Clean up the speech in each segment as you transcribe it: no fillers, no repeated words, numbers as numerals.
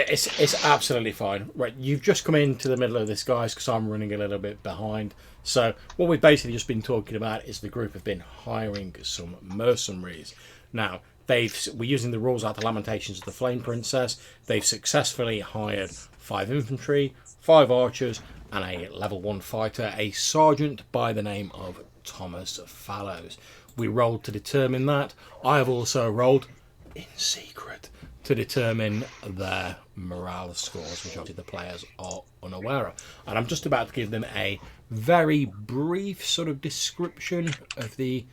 It's absolutely fine. Right, you've just come into the middle of this, guys, because I'm running a little bit behind. So what we've basically just been talking about is the group have been hiring some mercenaries. Now we're using the rules out of the Lamentations of the Flame Princess. They've successfully hired 5 infantry, 5 archers, and a level 1 fighter, a sergeant by the name of Thomas Fallows. We rolled to determine that. I have also rolled in secret to determine their morale scores, which obviously the players are unaware of. And I'm just about to give them a very brief sort of description of the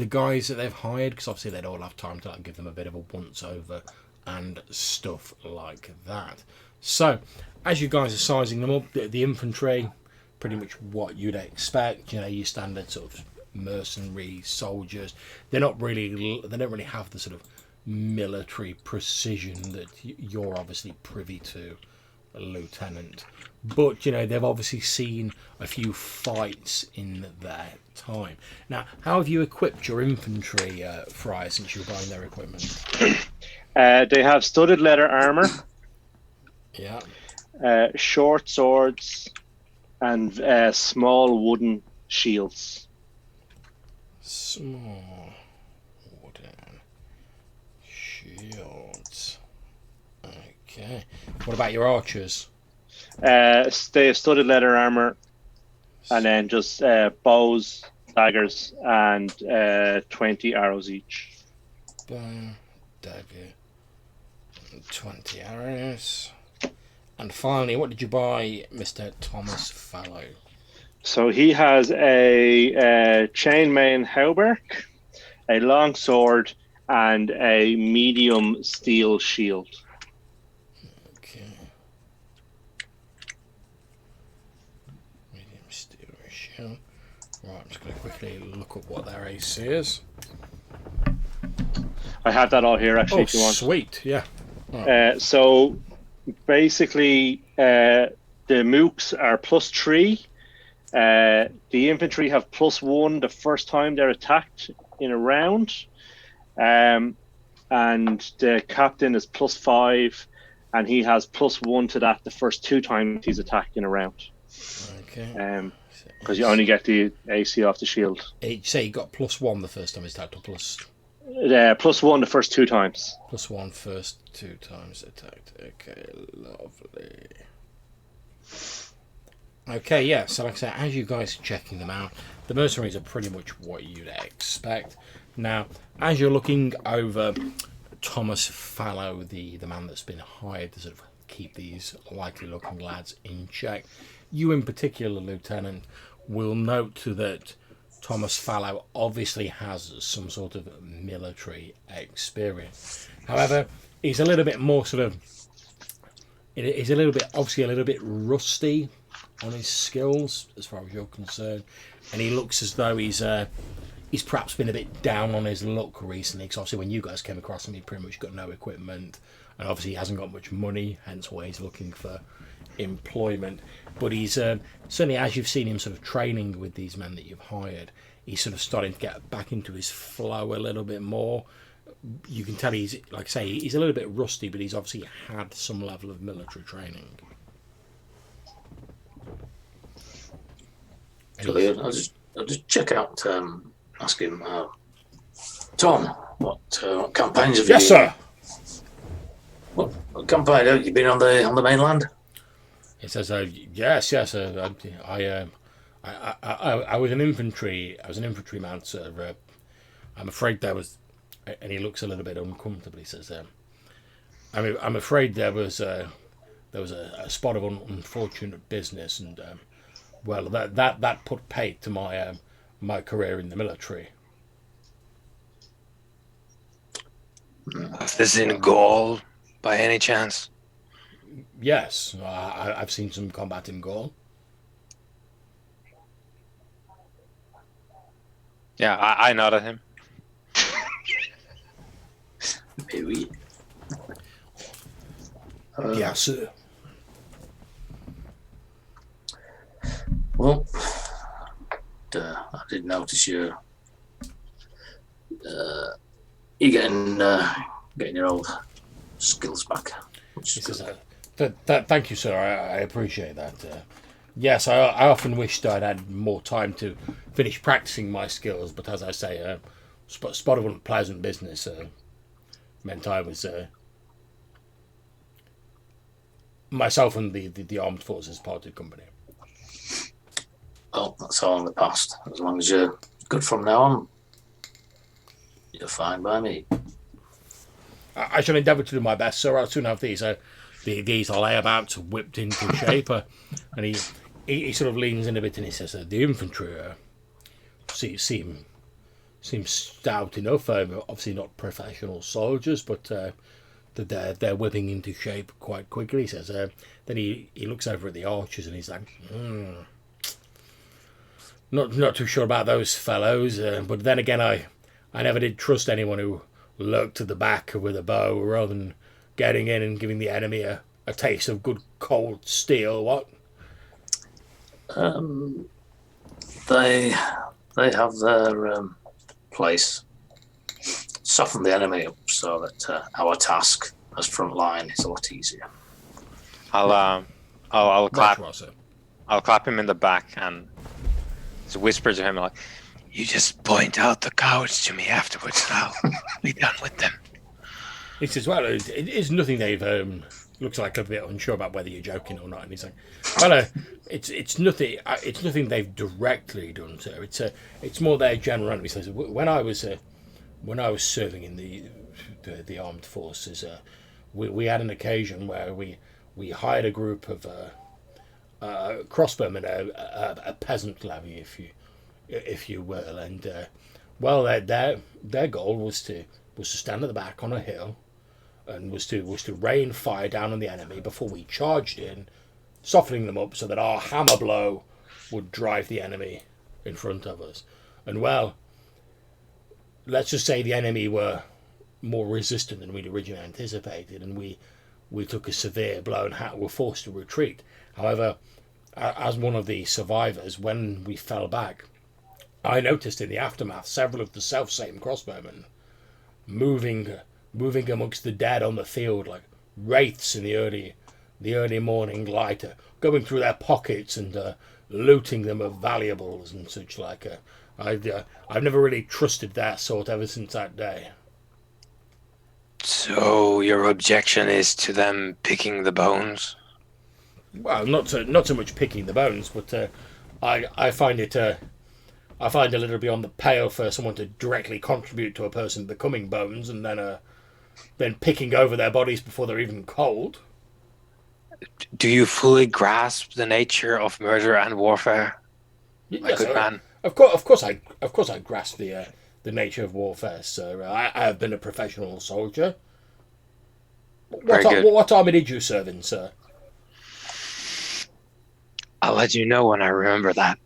guys that they've hired, because obviously they'd all have time to give them a bit of a once over and stuff like that. So as you guys are sizing them up, the infantry, pretty much what you'd expect, your standard sort of mercenary soldiers. They don't really have the sort of military precision that you're obviously privy to, Lieutenant. But they've obviously seen a few fights in their time. Now, how have you equipped your infantry, Fry, since you're buying their equipment? They have studded leather armor, Yeah, short swords, and small wooden shields. Small wooden shields. Okay. What about your archers? They have studded leather armor, and then just bows, daggers, and 20 arrows each. Bow, dagger, 20 arrows. And finally, what did you buy, Mr. Thomas Fallow? So he has a chainmail hauberk, a long sword, and a medium steel shield. Okay. Medium steel shield. Right, I'm just going to quickly look up what their AC is. I have that all here, actually, if you want. Sweet, yeah. So basically, the mooks are +3. The infantry have +1 the first time they're attacked in a round. And the captain is +5, and he has +1 to that the first 2 times he's attacked in a round. Okay. Because you only get the AC off the shield. You say you got +1 the first time he's attacked, or +1 the first 2 times. +1 first 2 times attacked. Okay, lovely. Okay, yeah, so like I said, as you guys are checking them out, the mercenaries are pretty much what you'd expect. Now, as you're looking over Thomas Fallow, the man that's been hired to sort of keep these likely looking lads in check, you in particular, Lieutenant, will note that Thomas Fallow obviously has some sort of military experience. However, he's a little bit more sort of, he's obviously a little bit rusty on his skills as far as you're concerned, and he looks as though he's perhaps been a bit down on his luck recently, because obviously when you guys came across him, he pretty much got no equipment, and obviously he hasn't got much money, hence why he's looking for employment. But he's certainly, as you've seen him sort of training with these men that you've hired, he's sort of starting to get back into his flow a little bit more. You can tell he's, like I say, he's a little bit rusty, but he's obviously had some level of military training. Brilliant. I'll just check out. Ask him, Tom, what campaigns have you? Yes, sir. What campaign have you been on the mainland? He says, yes. I was an infantryman, sir. I'm afraid there was, and he looks a little bit uncomfortable. He says, I'm afraid there was a spot of unfortunate business, and well, that put paid to my career in the military. Is this in Gaul, by any chance? Yes, I've seen some combat in Gaul. Yeah, I nod at him. Maybe. Yes, sir. Well, I did notice you're getting your old skills back. which He is says, good. Thank you, sir. I appreciate that. Yes, I often wished I'd had more time to finish practicing my skills, but as I say, spot of unpleasant business meant I was myself and the armed forces parted company. Well, that's all in the past. As long as you're good from now on, you're fine by me. I shall endeavour to do my best, sir. I'll soon have these layabouts whipped into shape, and he sort of leans in a bit and he says, "The infantry seem stout enough. Obviously not professional soldiers, but they're whipping into shape quite quickly." He says. Then he looks over at the archers and he's like, Not too sure about those fellows, but then again, I never did trust anyone who lurked at the back with a bow rather than getting in and giving the enemy a taste of good cold steel. What? They have their place. Soften the enemy up so that our task as front line is a lot easier. I'll clap. Well, sir. I'll clap him in the back and just whisper to him like, "You just point out the cowards to me afterwards, and I'll be done with them." He says, "Well, it is nothing they've." Looks like a bit unsure about whether you're joking or not, and he's like, "Well, it's nothing. It's nothing they've directly done, sir. It's more their general." He says, "When I was serving in the armed forces, we had an occasion where we hired a group of crossbowmen, a peasant levy, if you will, and well, their goal was to stand at the back on a hill, and was to rain fire down on the enemy before we charged in, softening them up so that our hammer blow would drive the enemy in front of us. And well, let's just say the enemy were more resistant than we'd originally anticipated, and we took a severe blow and were forced to retreat. However, as one of the survivors, when we fell back, I noticed in the aftermath several of the self-same crossbowmen moving amongst the dead on the field like wraiths in the early morning light, going through their pockets and looting them of valuables and such like. I've never really trusted that sort ever since that day." So your objection is to them picking the bones? Well, not so much picking the bones, but I find it I find a little beyond the pale for someone to directly contribute to a person becoming bones and then picking over their bodies before they're even cold. Do you fully grasp the nature of murder and warfare, my Yes, good man? Of course, I grasp the nature of warfare, sir. I have been a professional soldier. Very good. What army did you serve in, sir? I'll let you know when I remember that.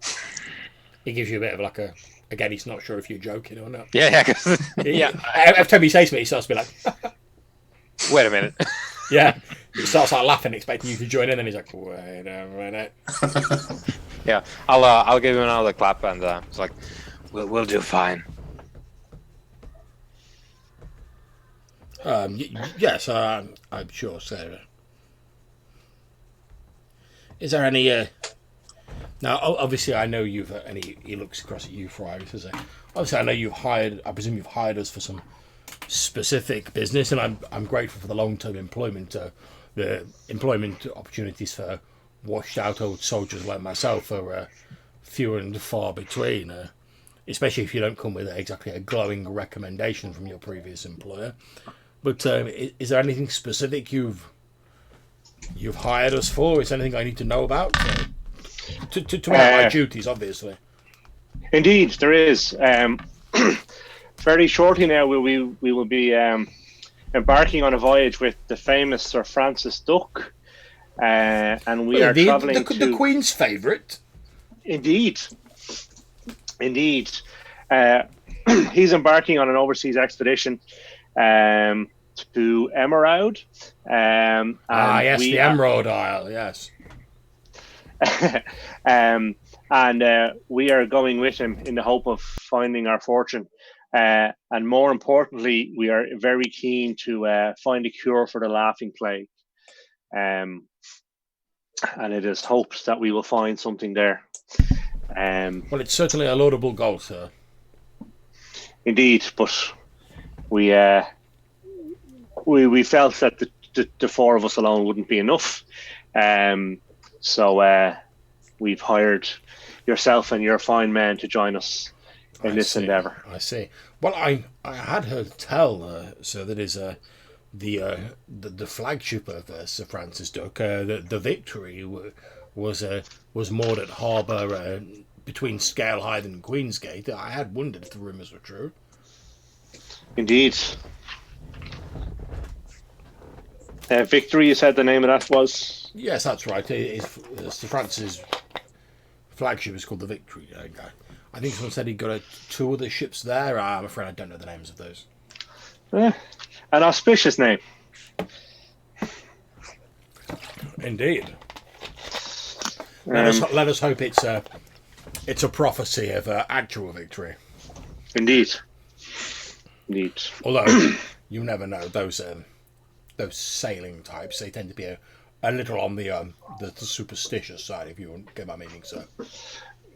He gives you a bit of like a. Again, he's not sure if you're joking or not. Yeah. 'Cause- yeah. Every time he says to me, he starts to be like, Wait a minute. yeah. He starts like laughing, expecting you to join in, and he's like, wait a minute. Yeah. I'll give him another clap and it's like, we'll do fine. Yes, I'm sure, Sarah. Is there any? Now, obviously, I know you've. And he looks across at you, Fry. He says, "Obviously, I know you've hired. I presume you've hired us for some specific business, and I'm grateful for the long-term employment. The employment opportunities for washed-out old soldiers like myself are few and far between. Especially if you don't come with exactly a glowing recommendation from your previous employer. But is there anything specific you've hired us for? Is there anything I need to know about? To my duties, obviously. Indeed, there is. Very shortly now, we will be embarking on a voyage with the famous Sir Francis Duck, and we are travelling to the Queen's favourite. Indeed. He's embarking on an overseas expedition to Emerald. Yes, the Emerald Isle, yes. And we are going with him in the hope of finding our fortune. And more importantly, we are very keen to find a cure for the laughing plague. and it is hoped that we will find something there. Well, it's certainly a laudable goal, sir. Indeed, but we felt that the four of us alone wouldn't be enough, so we've hired yourself and your fine men to join us in this endeavour. I see. Well, I had heard tell, sir, that is the flagship of Sir Francis Duck, the Victory, was moored at harbour between Scalehythe and Queensgate. I had wondered if the rumours were true. Indeed. Victory, you said the name of that was? Yes, that's right. Sir Francis' flagship is called the Victory. I think someone said he got two other ships there. I'm afraid I don't know the names of those. An auspicious name. Indeed. Let us hope it's a prophecy of actual victory. Indeed. Although you never know, those sailing types, they tend to be a little on the superstitious side, if you get my meaning, sir.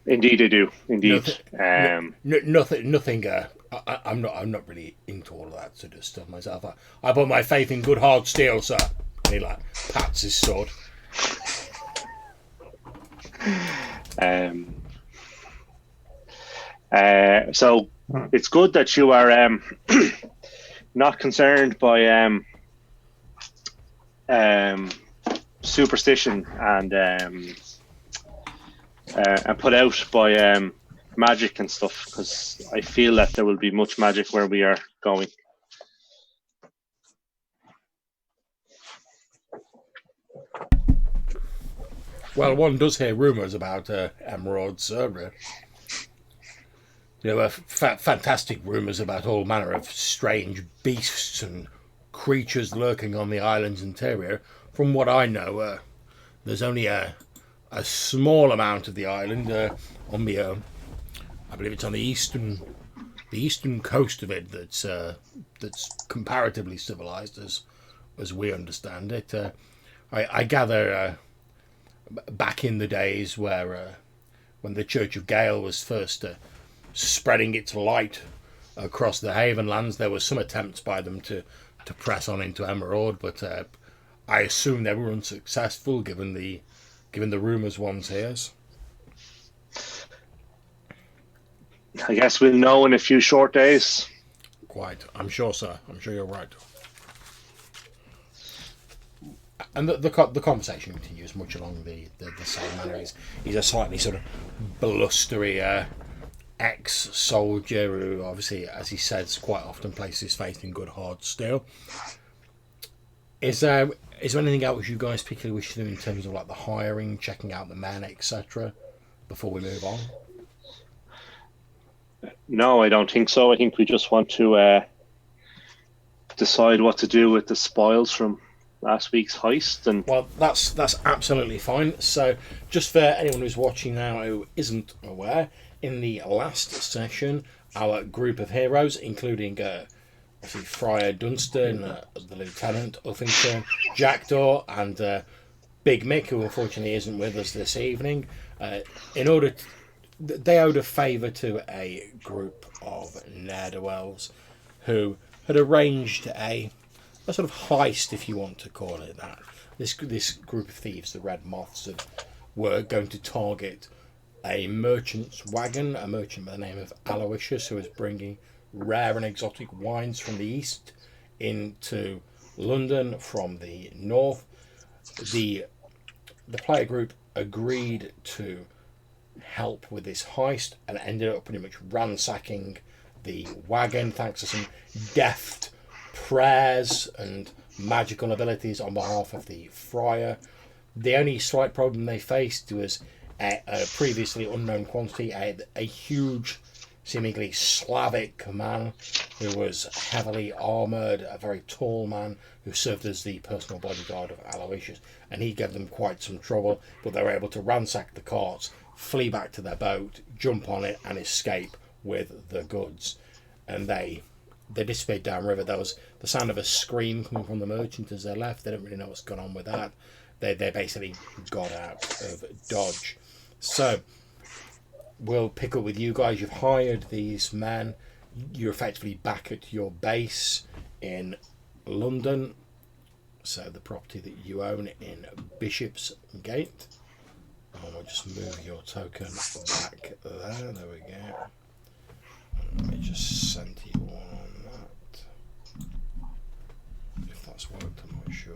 Indeed, I do. Indeed. Nothing. I'm not really into all of that sort of stuff myself. I put my faith in good hard steel, sir. And he pats his sword. So it's good that you are not concerned by superstition and put out by magic and stuff, because I feel that there will be much magic where we are going. Well, one does hear rumours about Emerald, sir. Fantastic rumours about all manner of strange beasts and creatures lurking on the island's interior. From what I know, there's only a small amount of the island on the, I believe it's on the eastern coast of it that's comparatively civilized as we understand it. I gather back in the days where when the Church of Gale was first spreading its light across the Havenlands, there was some attempts by them to press on into Emerald, but I assume they were unsuccessful given the rumours one hears. I guess we'll know in a few short days. Quite. I'm sure, sir. I'm sure you're right. And the conversation continues much along the same manner. He's a slightly sort of blustery ex-soldier who obviously, as he says, quite often places his faith in good hard steel. Is there anything else you guys particularly wish to do in terms of the hiring, checking out the men, etc., before we move on? No, I don't think so. I think we just want to decide what to do with the spoils from last week's heist. And well, that's absolutely fine. So, just for anyone who's watching now who isn't aware, in the last session, our group of heroes, including Friar Dunstan, the Lieutenant, Uffington, Jackdaw, and Big Mick, who unfortunately isn't with us this evening, they owed a favour to a group of ne'er-do-wells who had arranged a sort of heist, if you want to call it that. This group of thieves, the Red Moths, were going to target a merchant's wagon, a merchant by the name of Aloysius, who was bringing rare and exotic wines from the east into London from the north. The player group agreed to help with this heist and ended up pretty much ransacking the wagon thanks to some deft prayers and magical abilities on behalf of the friar. The only slight problem they faced was a previously unknown quantity, a huge, seemingly Slavic man who was heavily armoured, a very tall man who served as the personal bodyguard of Aloysius, and he gave them quite some trouble, but they were able to ransack the carts, flee back to their boat, jump on it and escape with the goods. And they they disappeared downriver. There was the sound of a scream coming from the merchant as they left. They didn't really know what's gone on with that. They basically got out of Dodge. So we'll pick up with you guys. You've hired these men. You're effectively back at your base in London. So the property that you own in Bishopsgate. And we'll just move your token back there. There we go. Let me just send you one on that. If that's worked, I'm not sure.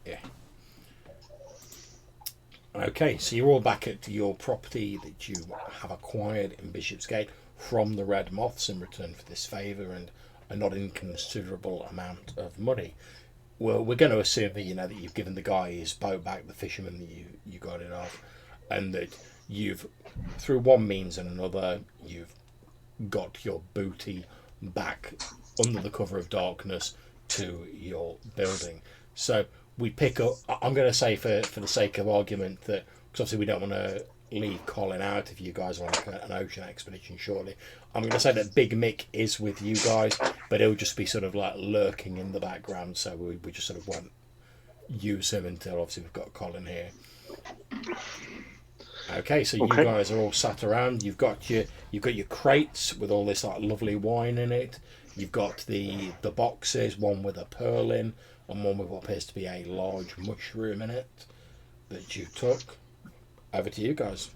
Yeah. Okay, so you're all back at your property that you have acquired in Bishopsgate from the Red Moths in return for this favour and a not inconsiderable amount of money. Well, we're going to assume that that you've given the guy his boat back, the fisherman that you got it off, and that you've, through one means and another, you've got your booty back under the cover of darkness to your building. So we pick up, I'm going to say for the sake of argument that, because obviously we don't want to leave Colin out if you guys are on an ocean expedition shortly, I'm going to say that Big Mick is with you guys, but he'll just be sort of like lurking in the background, so we just sort of won't use him until obviously we've got Colin here. Okay, so you guys are all sat around. You've got your crates with all this like lovely wine in it. You've got the boxes, one with a pearl in and one with what appears to be a large mushroom in it that you took. Over to you guys.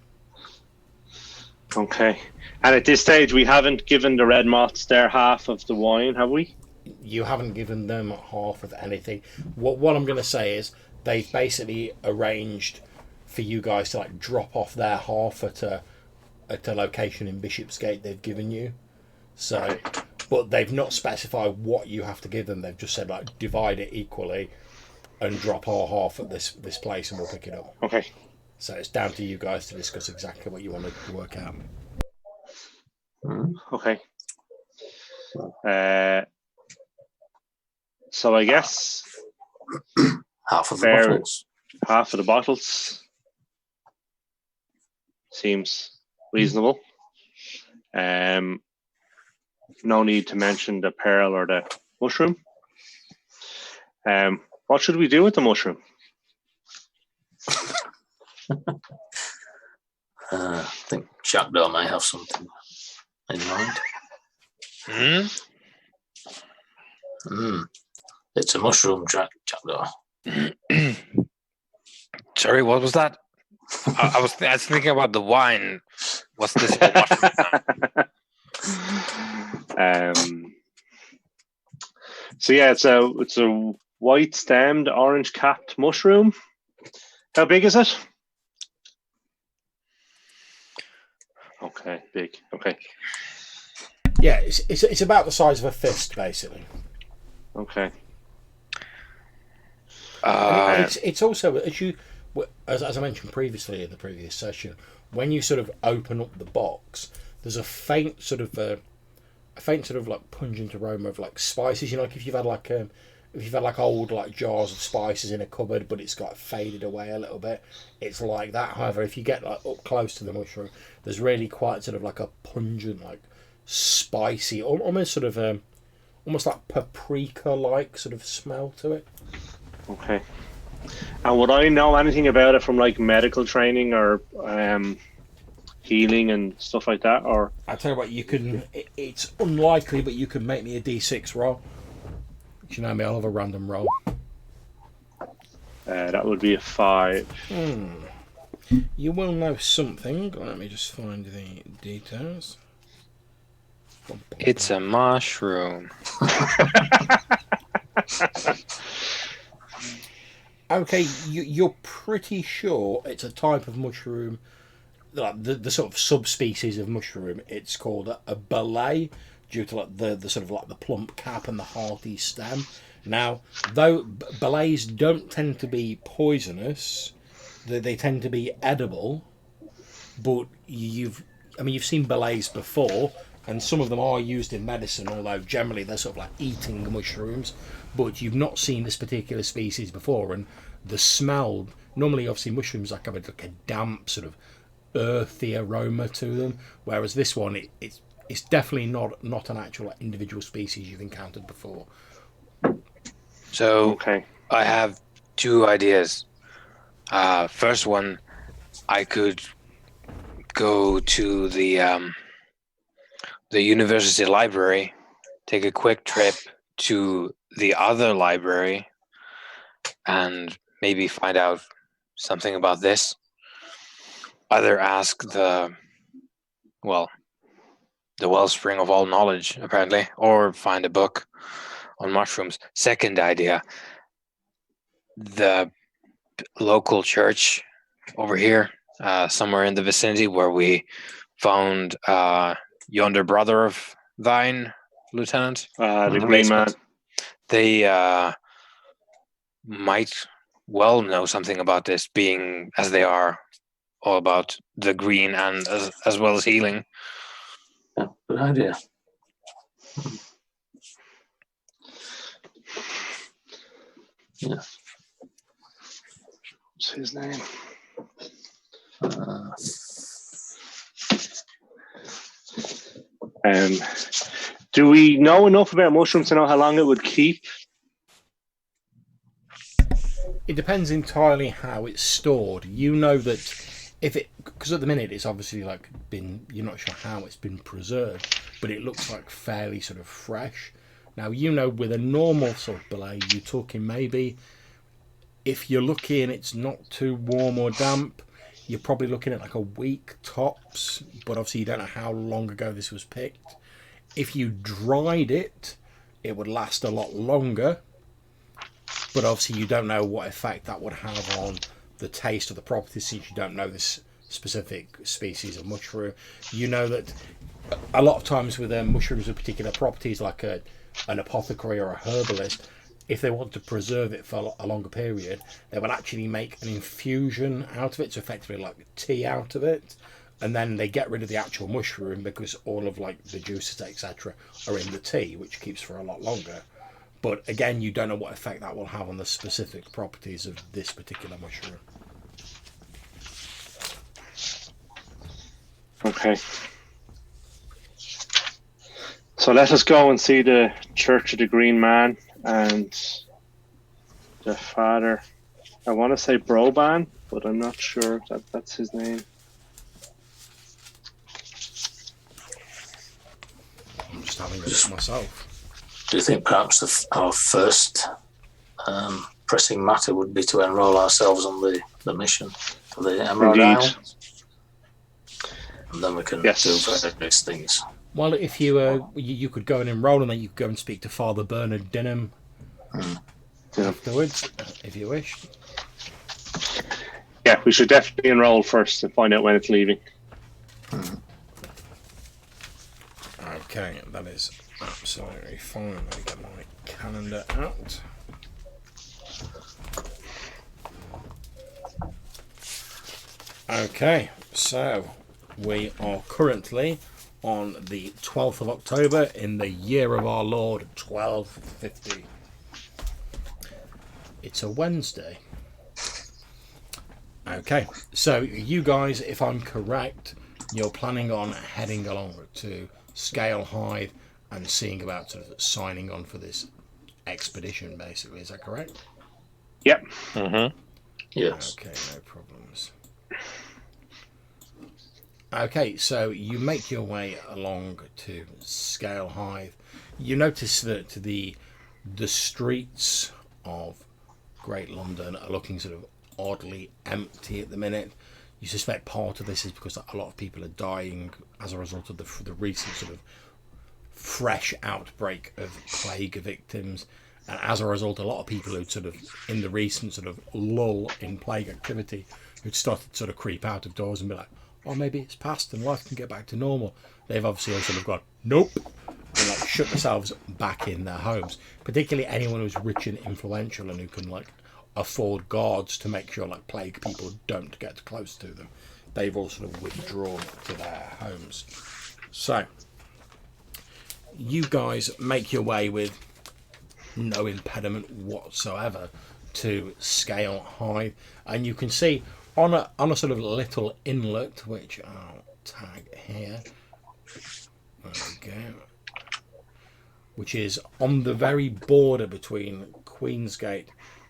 Okay. And at this stage, we haven't given the Red Moths their half of the wine, have we? You haven't given them half of anything. What I'm going to say is they've basically arranged for you guys to like drop off their half at a location in Bishopsgate they've given you. So, but they've not specified what you have to give them. They've just said like divide it equally and drop our half at this place and we'll pick it up. Okay. So it's down to you guys to discuss exactly what you want to work out. Okay. So I guess half of the bottles. Half of the bottles seems reasonable. No need to mention the pearl or the mushroom. What should we do with the mushroom? I think Jackdaw may have something in mind. It's a mushroom, Jackdaw. Sorry, what was that? I was thinking about the wine. What's this whole mushroom? So yeah, it's a white stemmed, orange capped mushroom. How big is it? Okay, big. Okay. Yeah, it's about the size of a fist, basically. Okay. It's also as I mentioned previously in the previous session, when you sort of open up the box, there's a faint sort of like pungent aroma of like spices. Like if you've had like old like jars of spices in a cupboard, but it's got faded away a little bit. It's like that. However, if you get like up close to the mushroom, there's really quite sort of like a pungent, like spicy, almost sort of almost like paprika-like sort of smell to it. Okay. And would I know anything about it from like medical training or healing and stuff like that? Or I tell you what, you can. It's unlikely, but you can make me a D6 roll. You know me, I'll have a random roll. That would be a 5. You will know something. Let me just find the details. It's a mushroom. Okay, you're pretty sure it's a type of mushroom, like the sort of subspecies of mushroom. It's called a belay, due to like the sort of like the plump cap and the hearty stem. Now, though belays don't tend to be poisonous, they tend to be edible. But you've seen belays before, and some of them are used in medicine. Although generally they're sort of like eating mushrooms, but you've not seen this particular species before, and the smell. Normally, obviously, mushrooms have like a damp sort of earthy aroma to them, whereas this one it's it's definitely not an actual individual species you've encountered before. So Okay. I have two ideas. First one, I could go to the university library, take a quick trip to the other library, and maybe find out something about this. Either ask the wellspring of all knowledge, apparently, or find a book on mushrooms. Second idea, the local church over here, somewhere in the vicinity where we found yonder brother of thine, Lieutenant. The in Green Man. basement. They might well know something about this, being as they are all about the green and as well as healing. Yeah, good idea. Yeah. What's his name? Do we know enough about mushrooms to know how long it would keep? It depends entirely how it's stored. You know that if it, because at the minute it's obviously like been, you're not sure how it's been preserved, but it looks like fairly sort of fresh. Now, you know, with a normal sort of belay, you're talking maybe, if you're lucky and it's not too warm or damp, you're probably looking at like a week tops, but obviously you don't know how long ago this was picked. If you dried it, it would last a lot longer, but obviously you don't know what effect that would have on the taste or the properties, since you don't know this specific species of mushroom. You know that a lot of times with mushrooms with particular properties, like an apothecary or a herbalist, if they want to preserve it for a longer period, they will actually make an infusion out of it, so effectively like tea out of it, and then they get rid of the actual mushroom because all of like the juices, etc., are in the tea, which keeps for a lot longer. But again, you don't know what effect that will have on the specific properties of this particular mushroom. Okay. So let us go and see the Church of the Green Man and the father. I want to say Broban, but I'm not sure that that's his name. I'm just having a look myself. Do you think perhaps our first pressing matter would be to enrol ourselves on the mission for the Emerald Indeed. Isle? And then we can Yes. do various things. Well, if you could go and enroll, and then you could go and speak to Father Bernard Dinham afterwards, if you wish. Yeah, we should definitely enroll first and find out when it's leaving. Okay, that is absolutely fine. Let me get my calendar out. Okay, so we are currently on the 12th of October in the year of our Lord 1250. It's a Wednesday. Okay, so you guys, if I'm correct, you're planning on heading along to Scale Hive and seeing about sort of signing on for this expedition, basically. Is that correct? Yep. Mm-hmm. Yes. Okay, no problems. Okay, so you make your way along to Scale Hive. You notice that the streets of Great London are looking sort of oddly empty at the minute. You suspect part of this is because a lot of people are dying as a result of the recent sort of fresh outbreak of plague victims, and as a result, a lot of people who'd sort of in the recent sort of lull in plague activity, who'd started to sort of creep out of doors and be like, oh, maybe it's past and life can get back to normal. They've obviously all sort of gone, nope, and like shut themselves back in their homes. Particularly anyone who's rich and influential and who can like afford guards to make sure like plague people don't get close to them. They've all sort of withdrawn to their homes. So you guys make your way with no impediment whatsoever to Scale Hive, and you can see on a sort of little inlet, which I'll tag here, Okay. Which is on the very border between Queensgate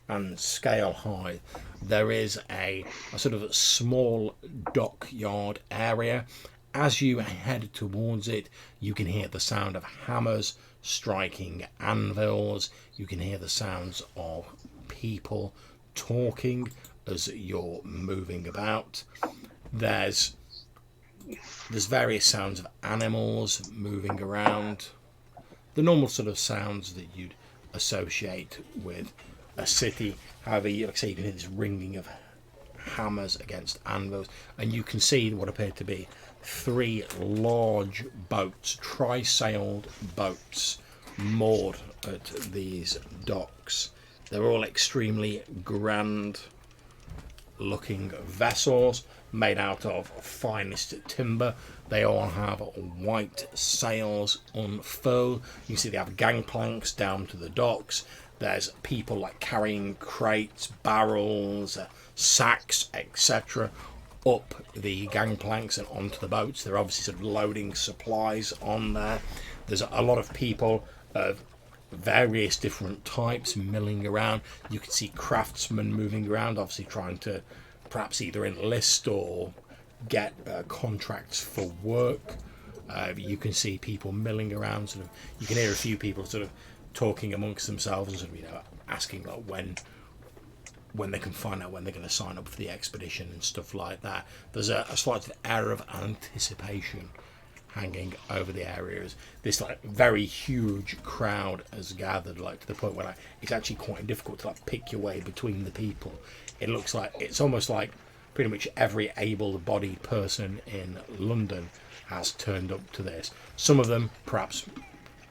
and Scale High. There is a sort of small dockyard area. As you head towards it, you can hear the sound of hammers striking anvils. You can hear the sounds of people talking as you're moving about. There's various sounds of animals moving around. The normal sort of sounds that you'd associate with a city. However, like I say, you can hear this ringing of hammers against anvils, and you can see what appear to be 3 large boats, tri-sailed boats, moored at these docks. They're all extremely grand looking vessels made out of finest timber. They all have white sails unfurled. You can see they have gangplanks down to the docks. There's people like carrying crates, barrels, sacks, etc. up the gangplanks and onto the boats. They're obviously sort of loading supplies on there. There's a lot of people of various different types milling around. You can see craftsmen moving around, obviously trying to perhaps either enlist or get contracts for work. You can see people milling around. Sort of, you can hear a few people sort of talking amongst themselves and sort of, asking like when they can find out when they're going to sign up for the expedition and stuff like that. There's a slight air of anticipation hanging over the areas. This like very huge crowd has gathered, like to the point where it's actually quite difficult to pick your way between the people. It looks like it's almost like pretty much every able-bodied person in London has turned up to this. Some of them perhaps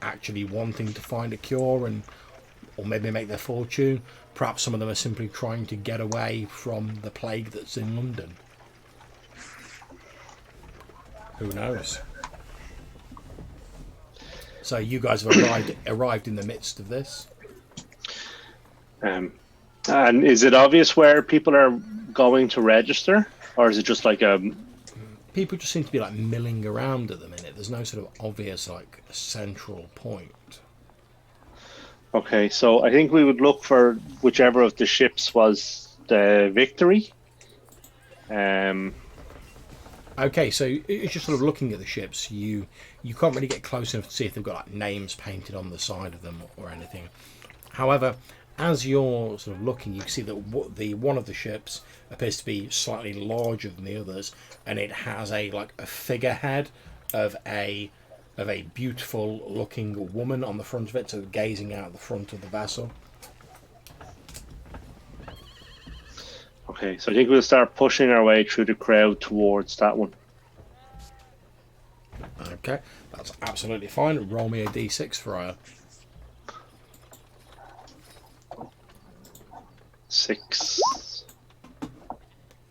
actually wanting to find a cure or maybe make their fortune. Perhaps some of them are simply trying to get away from the plague that's in London. Who knows? So you guys have arrived in the midst of this. And is it obvious where people are going to register, or is it just like a? People just seem to be milling around at the minute. There's no sort of obvious central point. Okay, so I think we would look for whichever of the ships was the Victory. Okay, so it's just sort of looking at the ships. You can't really get close enough to see if they've got names painted on the side of them or anything. However, as you're sort of looking, you can see that one of the ships appears to be slightly larger than the others, and it has a figurehead of a beautiful looking woman on the front of it, so gazing out the front of the vessel. Okay, so I think we'll start pushing our way through the crowd towards that one. Okay, that's absolutely fine. Roll me a d6, Friar. 6.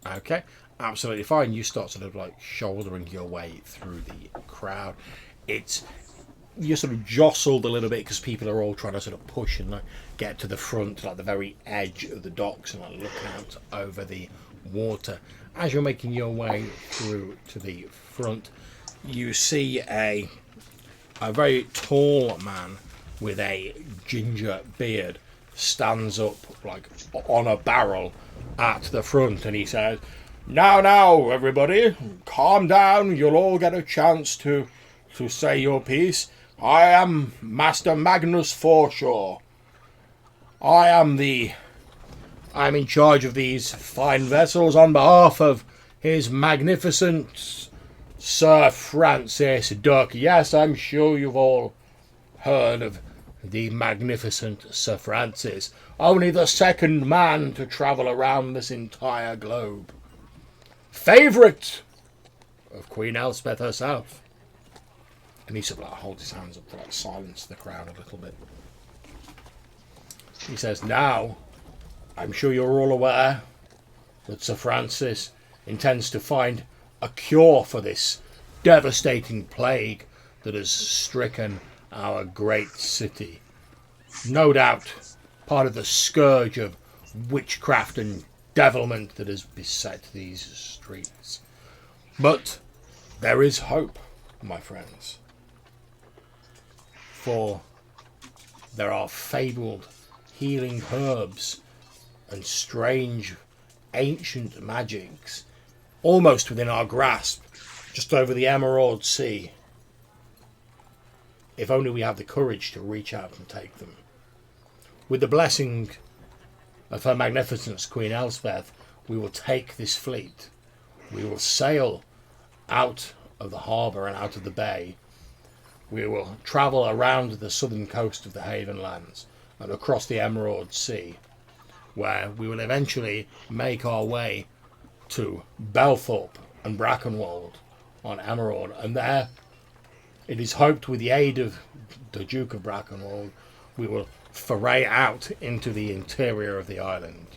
Okay, absolutely fine. You start sort of shouldering your way through the crowd. You're sort of jostled a little bit because people are all trying to sort of push and get to the front, the very edge of the docks, and look out over the water. As you're making your way through to the front, you see a very tall man with a ginger beard stands up on a barrel at the front, and he says, Now, everybody, calm down. You'll all get a chance to say your piece. I am Master Magnus Forshaw. I'm in charge of these fine vessels on behalf of His Magnificent Sir Francis Duck. Yes, I'm sure you've all heard of the Magnificent Sir Francis, only the second man to travel around this entire globe. Favourite of Queen Elspeth herself. And he sort of holds his hands up to silence the crowd a little bit. He says, Now, I'm sure you're all aware that Sir Francis intends to find a cure for this devastating plague that has stricken our great city. No doubt part of the scourge of witchcraft and devilment that has beset these streets. But there is hope, my friends. For there are fabled healing herbs and strange ancient magics almost within our grasp, just over the Emerald Sea. If only we have the courage to reach out and take them. With the blessing of Her Magnificence Queen Elspeth, we will take this fleet. We will sail out of the harbour and out of the bay. We will travel around the southern coast of the Haven Lands and across the Emerald Sea, where we will eventually make our way to Belthorpe and Brackenwold on Emerald, and there it is hoped with the aid of the Duke of Brackenwold we will foray out into the interior of the island,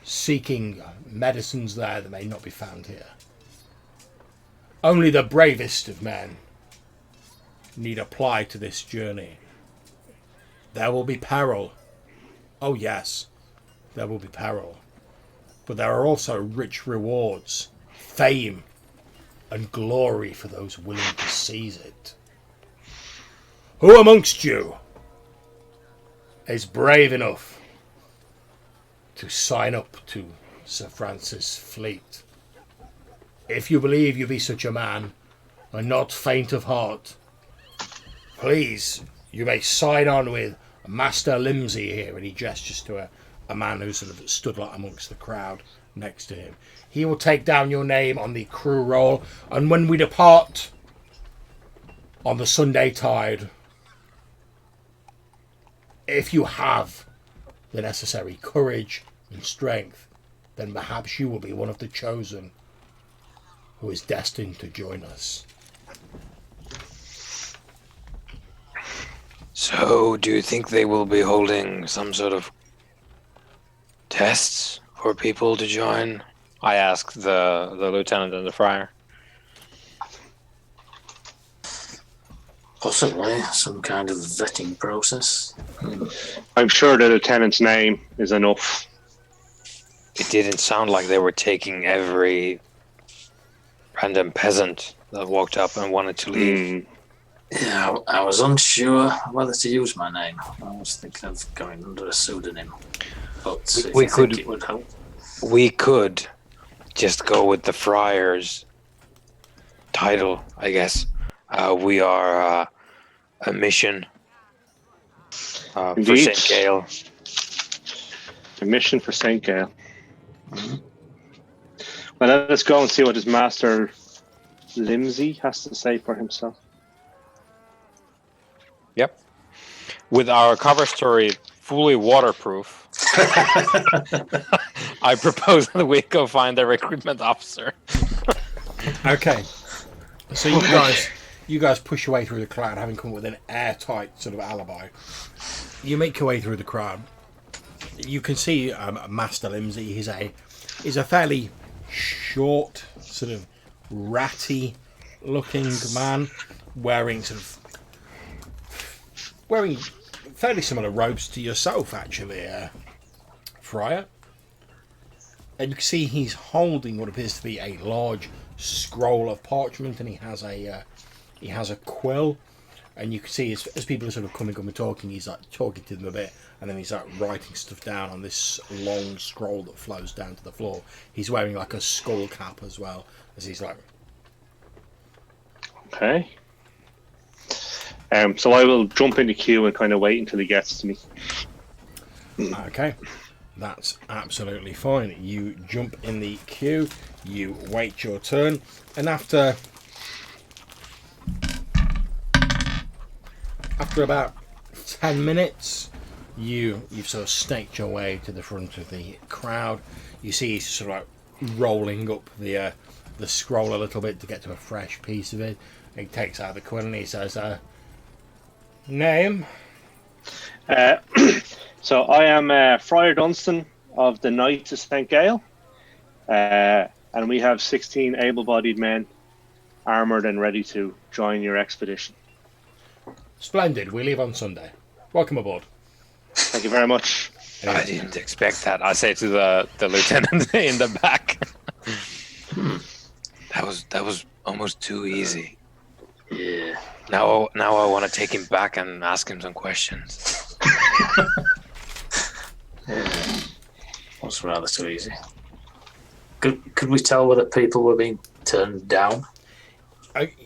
seeking medicines there that may not be found here. Only the bravest of men need apply to this journey. There will be peril. Oh yes, there will be peril. But there are also rich rewards, fame, and glory for those willing to seize it. Who amongst you is brave enough to sign up to Sir Francis Fleet? If you believe you be such a man, and not faint of heart, please, you may sign on with Master Limsey here, and he gestures to a man who sort of stood like amongst the crowd next to him. He will take down your name on the crew roll, and when we depart on the Sunday tide, if you have the necessary courage and strength, then perhaps you will be one of the chosen who is destined to join us. So, do you think they will be holding some sort of tests for people to join? I asked the lieutenant and the friar. Possibly some kind of vetting process. I'm sure the lieutenant's name is enough. It didn't sound like they were taking every random peasant that walked up and wanted to leave. Yeah, I was unsure whether to use my name. I was thinking of going under a pseudonym. But if We you think could- it would help. We could just go with the friar's title, I guess. We are a mission for Indeed. St. Gale. The mission for St. Gale. Well, let's go and see what his master Limsey has to say for himself. Yep. With our cover story fully waterproof, I propose that we go find a recruitment officer. Okay. So you guys push your way through the crowd, having come up with an airtight sort of alibi. You make your way through the crowd. You can see Master Limsey. He's a fairly short, sort of ratty-looking man, wearing fairly similar robes to yourself, actually, Friar. And you can see he's holding what appears to be a large scroll of parchment, and he has a quill. And you can see as people are sort of coming up and talking, he's like talking to them a bit, and then he's like writing stuff down on this long scroll that flows down to the floor. He's wearing like a skull cap as well, as he's like. Okay. So I will jump in the queue and kind of wait until he gets to me. Okay, that's absolutely fine. You jump in the queue, you wait your turn, and after about 10 minutes, you've sort of snaked your way to the front of the crowd. You see he's sort of like rolling up the scroll a little bit to get to a fresh piece of it. He takes out the quill and he says, name? So I am Friar Dunstan of the Knights of St. Gale, and we have 16 able-bodied men armoured and ready to join your expedition. Splendid, we leave on Sunday. Welcome aboard. Thank you very much. I didn't expect that. I say to the lieutenant in the back. That was almost too easy. Yeah. Now I want to take him back and ask him some questions. Was rather too easy. Could we tell whether people were being turned down?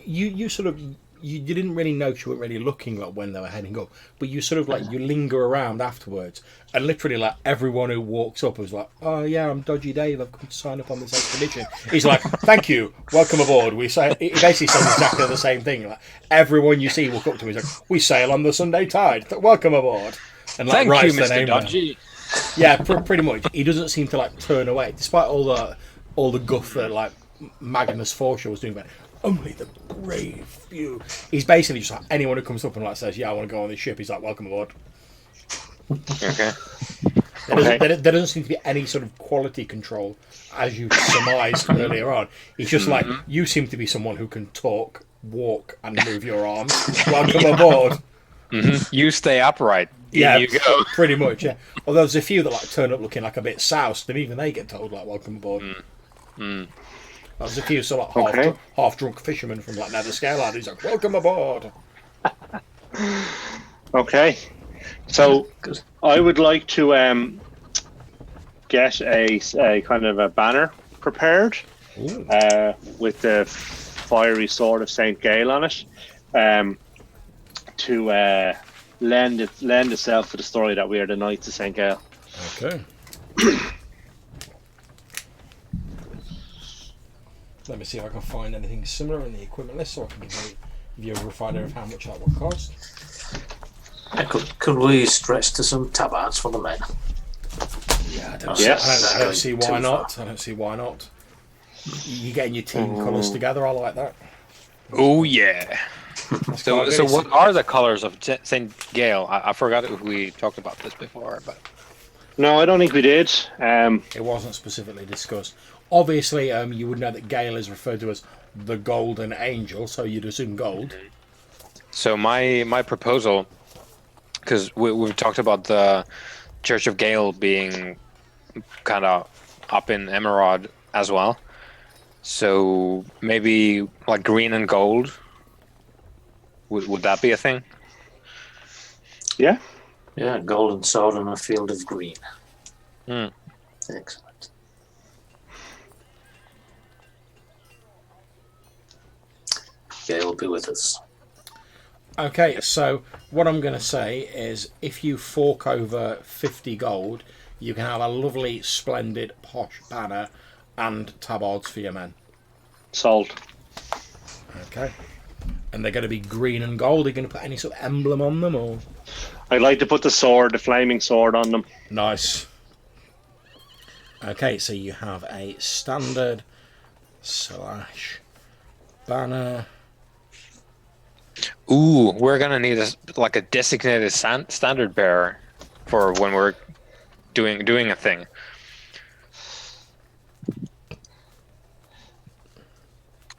You sort of you didn't really notice, you weren't really looking like when they were heading up, but you sort of like you linger around afterwards, and literally like everyone who walks up was like, "Oh yeah, I'm Dodgy Dave. I've come to sign up on this expedition." He's like, "Thank you, welcome aboard." We say he basically says exactly the same thing. Like everyone you see walk up to him, he's like, "We sail on the Sunday Tide. Welcome aboard." And like Thank you, writes the Mr. name down. Dodgy. Yeah, pretty much. He doesn't seem to like turn away, despite all the guff that like Magnus Forshaw was doing. But only the brave few. He's basically just like anyone who comes up and like says, "Yeah, I want to go on this ship." He's like, "Welcome aboard." Okay. There doesn't seem to be any sort of quality control, as you surmised earlier on. He's just like, you seem to be someone who can talk, walk, and move your arms. Welcome aboard. You stay upright. Yeah, You go. pretty much. Yeah. Although there's a few that like turn up looking like a bit soused, and even they get told like "welcome aboard." There's a few sort of like half drunk fishermen from like Nether Scalar who's like "welcome aboard." Okay. So I would like to get a kind of a banner prepared with the fiery sword of Saint Gale on it, to lend itself to the story that we are the Knights of Saint Gale. Okay. Let me see if I can find anything similar in the equipment list, so I can give you a rough idea of how much that will cost. Could we stretch to some tabards for the men? Yeah, I don't, Yes. I don't see why Too not. far. I don't see why not. You getting your team colours together, I like that. Oh yeah. That's So quite good. what are the colors of Saint Gale? I forgot if we talked about this before, but No, I don't think we did. It wasn't specifically discussed. Obviously, you would know that Gale is referred to as the Golden Angel, so you'd assume gold. so my proposal, because we've talked about the Church of Gale being kind of up in Emerald as well. So maybe like green and gold. Would that be a thing? Yeah. Yeah, golden sword on a field of green. Hmm. Excellent. Gale will be with us. Okay, so what I'm going to say is if you fork over 50 gold, you can have a lovely, splendid, posh banner and tabards for your men. Sold. Okay. And they're going to be green and gold. Are you going to put any sort of emblem on them, or? I'd like to put the sword, the flaming sword, on them. Nice. Okay, so you have a standard / banner. Ooh, we're gonna need a designated standard bearer for when we're doing a thing.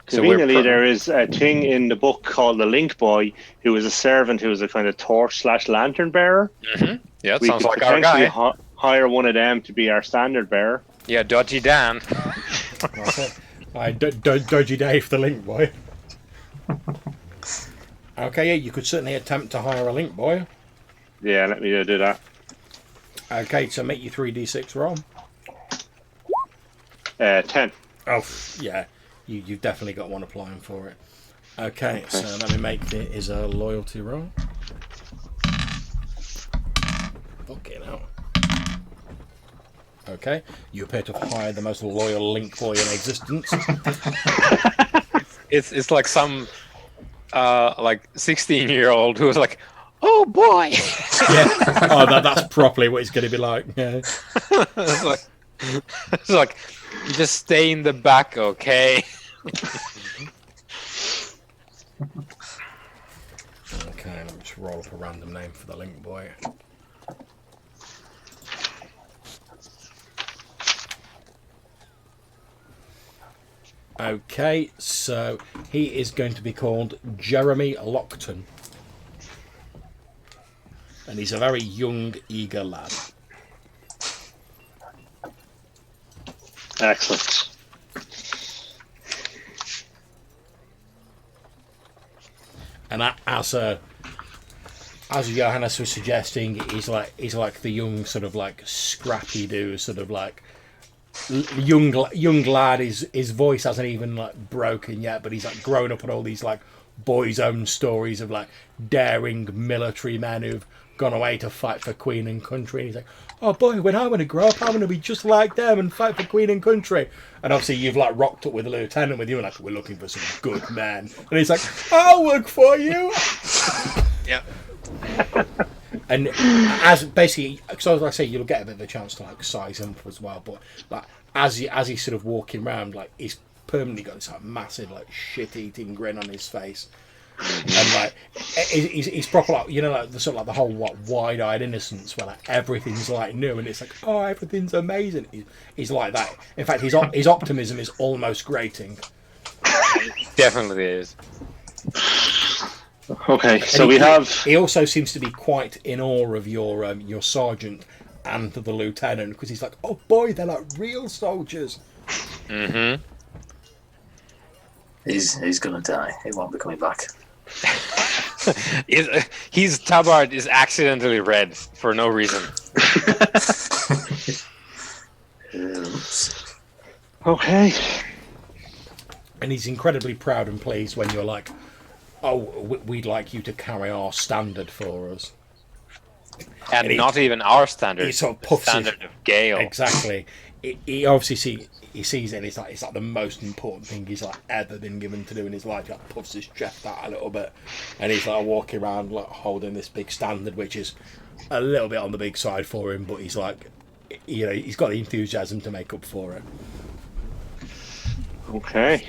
So Conveniently, there is a thing in the book called the Link Boy, who is a servant, who is a kind of torch / lantern bearer. Yeah, that We sounds could like our potentially guy. hire one of them to be our standard bearer. Yeah, Dodgy Dan. That's it. Dodgy Dave, the link boy. Okay, yeah, you could certainly attempt to hire a link boy. Yeah, let me do that. Okay, so make your 3d6 roll. 10. Oh, yeah, you've definitely got one applying for it. Okay, so let me make it is a loyalty roll. Fucking hell. Okay, you appear to have hired the most loyal link boy in existence. It's like some like 16-year-old who was like, "Oh boy." Yeah. Oh, that's properly what it's going to be like. Yeah. it's like, just stay in the back, okay? Okay, let me just roll up a random name for the link boy. Okay, so he is going to be called Jeremy Lockton. And he's a very young, eager lad. Excellent. And as Johannes was suggesting, he's like the young sort of like scrappy dude, sort of like young lad. His voice hasn't even like broken yet, but he's like grown up on all these like boys' own stories of like daring military men who've gone away to fight for Queen and country. And he's like, oh boy, when I want to grow up, I want to be just like them and fight for Queen and country. And obviously you've like rocked up with a lieutenant with you and like, we're looking for some good men. And he's like, I'll work for you. Yeah. And as basically, so like I say, you'll get a bit of a chance to like size him up as well. But like as he's sort of walking around, like he's permanently got this like massive like shit-eating grin on his face, and like he's proper like, you know, like the sort of like the whole like wide-eyed innocence where like everything's like new and it's like, oh, everything's amazing. He's like that. In fact, his optimism is almost grating. Definitely is. Okay, so And we have. He also seems to be quite in awe of your sergeant and the lieutenant, because he's like, oh boy, they're like real soldiers. Mm-hmm. He's gonna die. He won't be coming back. His tabard is accidentally red for no reason. Oops. Okay. And he's incredibly proud and pleased when you're like, oh, we'd like you to carry our standard for us. And not even our standard. He sort of the puffs his- standard of Gale. Exactly. He obviously sees it, and it's like the most important thing he's like ever been given to do in his life. He like puffs his chest out a little bit, and he's like walking around like holding this big standard, which is a little bit on the big side for him, but he's like, you know, he's got the enthusiasm to make up for it. Okay.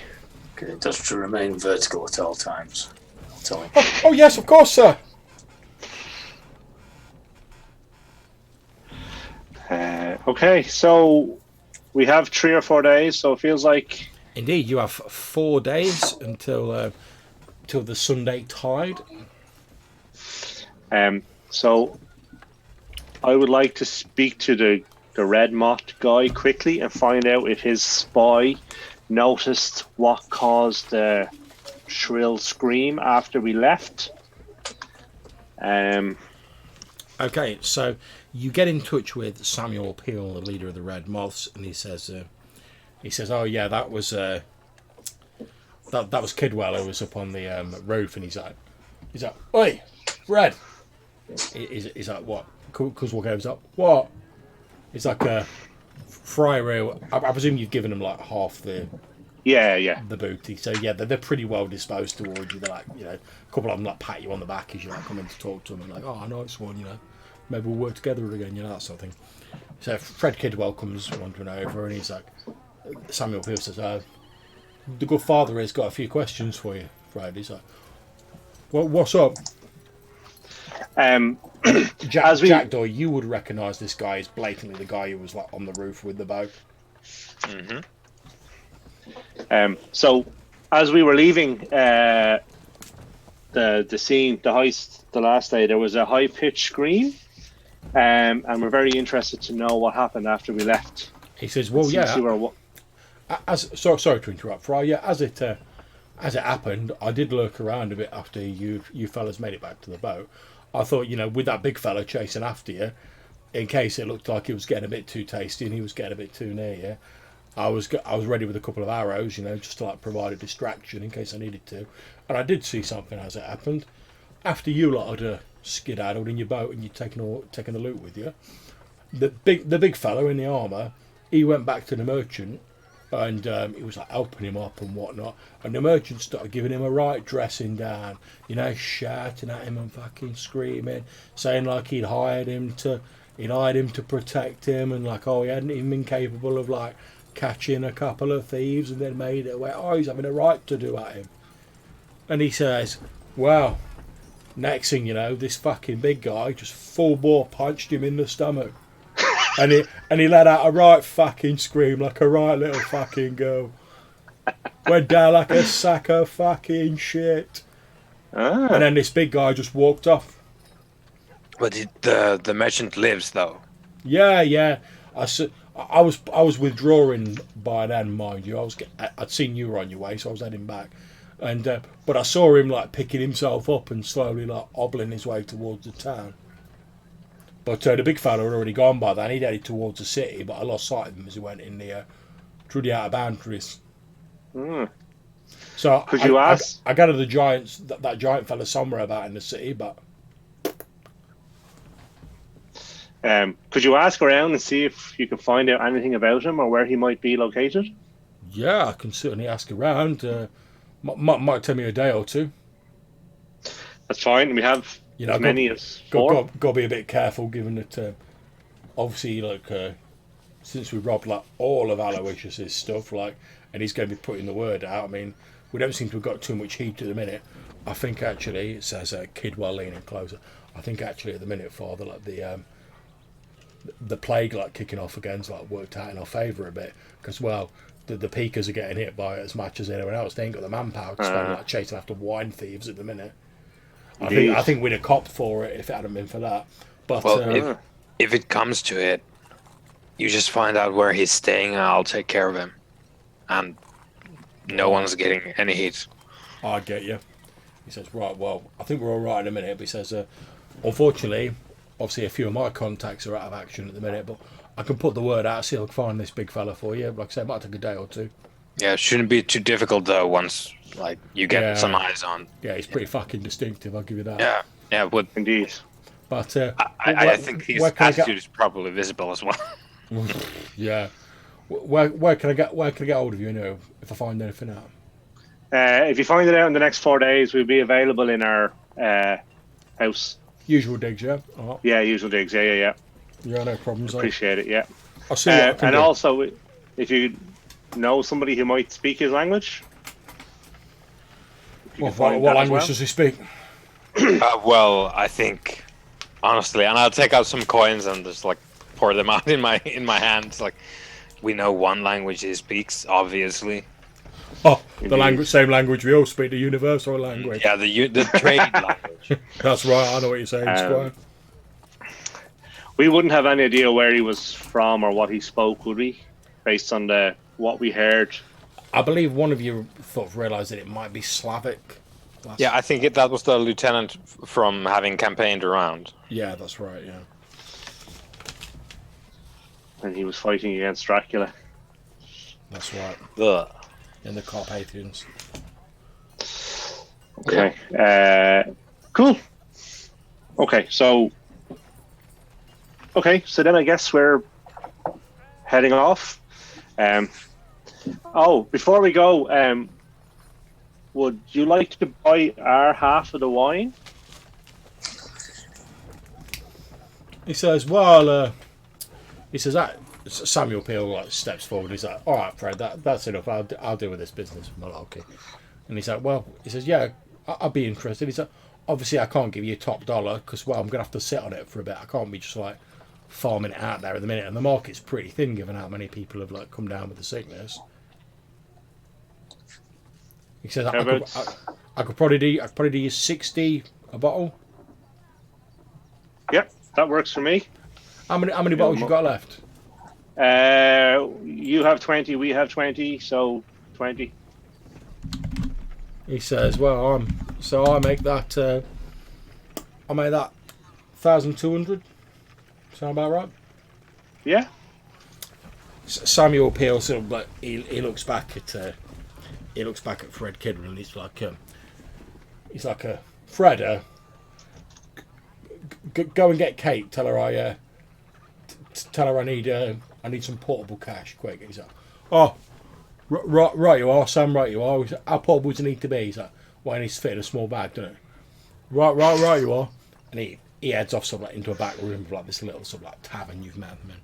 Okay, just to remain vertical at all times. I'll tell him. Oh yes, of course, sir. Okay, so we have 3 or 4 days, so it feels like. Indeed, you have 4 days until till the Sunday tide. So I would like to speak to the Red Mott guy quickly and find out if his spy noticed what caused the shrill scream after we left. Okay, so you get in touch with Samuel Peel, the leader of the Red Moths, and he says, "Oh yeah, that was that was Kidwell who was up on the roof," and he's like, "Oi, Red." He's like, "What?" Cuswell goes up. "What?" It's like a Friar. I presume you've given him like half the Yeah. the booty. So yeah, they're pretty well disposed towards you. They're like, you know, a couple of them like pat you on the back as you like come in to talk to them, and like, oh, nice one, you know, maybe we'll work together again, you know, that sort of thing. So Fred Kidwell comes wandering over, and he's like, Samuel Peel says, the good father has got a few questions for you, Fred. He's like, what's up? Jackdaw, you would recognise this guy as blatantly the guy who was like on the roof with the bow. Mm-hmm. So as we were leaving the scene, the heist, the last day, there was a high pitched scream, and we're very interested to know what happened after we left. He says, "Well, yeah." Sorry to interrupt, Fry. Yeah, as it happened, I did lurk around a bit after you fellas made it back to the boat. I thought, you know, with that big fella chasing after you, in case it looked like he was getting a bit too tasty and he was getting a bit too near you, I was ready with a couple of arrows, you know, just to like provide a distraction in case I needed to. And I did see something as it happened. After you lot had skedaddled in your boat and you'd taken the loot with you, the big fellow in the armour, he went back to the merchant, and he was like helping him up and whatnot, and the merchant started giving him a right dressing down, you know, shouting at him and fucking screaming, saying like he'd hired him to protect him, and like, oh, he hadn't even been capable of like catching a couple of thieves and then made it away. Oh, he's having a right to do at him. And he says, well, next thing you know, this fucking big guy just full bore punched him in the stomach. And he let out a right fucking scream like a right little fucking girl. Went down like a sack of fucking shit. And then this big guy just walked off. But the merchant lives though. Yeah. I was withdrawing by then, mind you. I'd seen you were on your way, so I was heading back. And but I saw him like picking himself up and slowly like hobbling his way towards the town. But the big fella had already gone by then. He'd headed towards the city, but I lost sight of him as he went in the through the outer boundaries. So Could you ask? I gather the giants that giant fella somewhere about in the city, but Could you ask around and see if you can find out anything about him or where he might be located? yeah, I can certainly ask around. Might take me a day or two. That's fine. We have You know, as many as four. got to be a bit careful, given that obviously, like, since we robbed like all of Aloysius's stuff, like, and he's going to be putting the word out. I mean, we don't seem to have got too much heat at the minute. I think actually, it says Kidwell leaning closer. I think actually at the minute, Father, like the plague like kicking off again's like worked out in our favour a bit because the peakers are getting hit by it as much as anyone else. They ain't got the manpower to spend like chasing after wine thieves at the minute. I think we'd have copped for it if it hadn't been for that. But Well, if it comes to it, you just find out where he's staying and I'll take care of him. And no one's getting any heat. I get you. He says, right, well, I think we're all right in a minute. But he says, unfortunately, obviously a few of my contacts are out of action at the minute, but I can put the word out, see if I can find this big fella for you. Like I said, it might take a day or two. Yeah, it shouldn't be too difficult though once like you get Yeah. some eyes on. Yeah, he's pretty fucking distinctive, I'll give you that. Yeah, but Indeed. But I think his where can I get- attitude is probably visible as well. Yeah. Where can I get hold of you, if I find anything out? If you find it out in the next 4 days, we'll be available in our house. Usual digs, yeah? All right. Yeah, usual digs. Yeah. Yeah, no problems. Appreciate it. Yeah. I'll see what I can And do. also, if you know somebody who might speak his language, if you can find What that as language well. does he speak? Well, I think honestly, and I'll take out some coins and just like pour them out in my hands. Like we know one language he speaks, obviously. Oh, Indeed. same language we all speak, the universal language. Yeah, the trade language. That's right, I know what you're saying, Squire. We wouldn't have any idea where he was from or what he spoke, would we? Based on what we heard. I believe one of you realised that it might be Slavic. Yeah, I think that was the lieutenant from having campaigned around. Yeah, that's right, yeah. And he was fighting against Dracula. That's right. Ugh. In the Carpathians. Okay. Cool. Okay, so then I guess we're heading off. Before we go, would you like to buy our half of the wine? He says, that Samuel Peel steps forward. He's like, all right, Fred, that's enough. I'll deal with this business malarkey. And he's like, he says, yeah, I'd be interested. He's like, obviously I can't give you top dollar because, I'm going to have to sit on it for a bit. I can't be just farming it out there at the minute. And the market's pretty thin given how many people have come down with the sickness. He says, I could probably do you 60 a bottle. Yep, that works for me. How many bottles you got left? You have 20, we have 20, so 20. He says, I make that 1,200. Sound about right? Yeah. Samuel Peel he looks back at Fred Kidron and he's like Fred, go and get Kate. Tell her I need some portable cash quick. He's like, oh, right you are, Sam. Right you are. He's like, how portable does it need to be? He's like, well, it needs to fit in a small bag, doesn't it? Right you are. And he heads off into a back room of this little tavern you've met him in.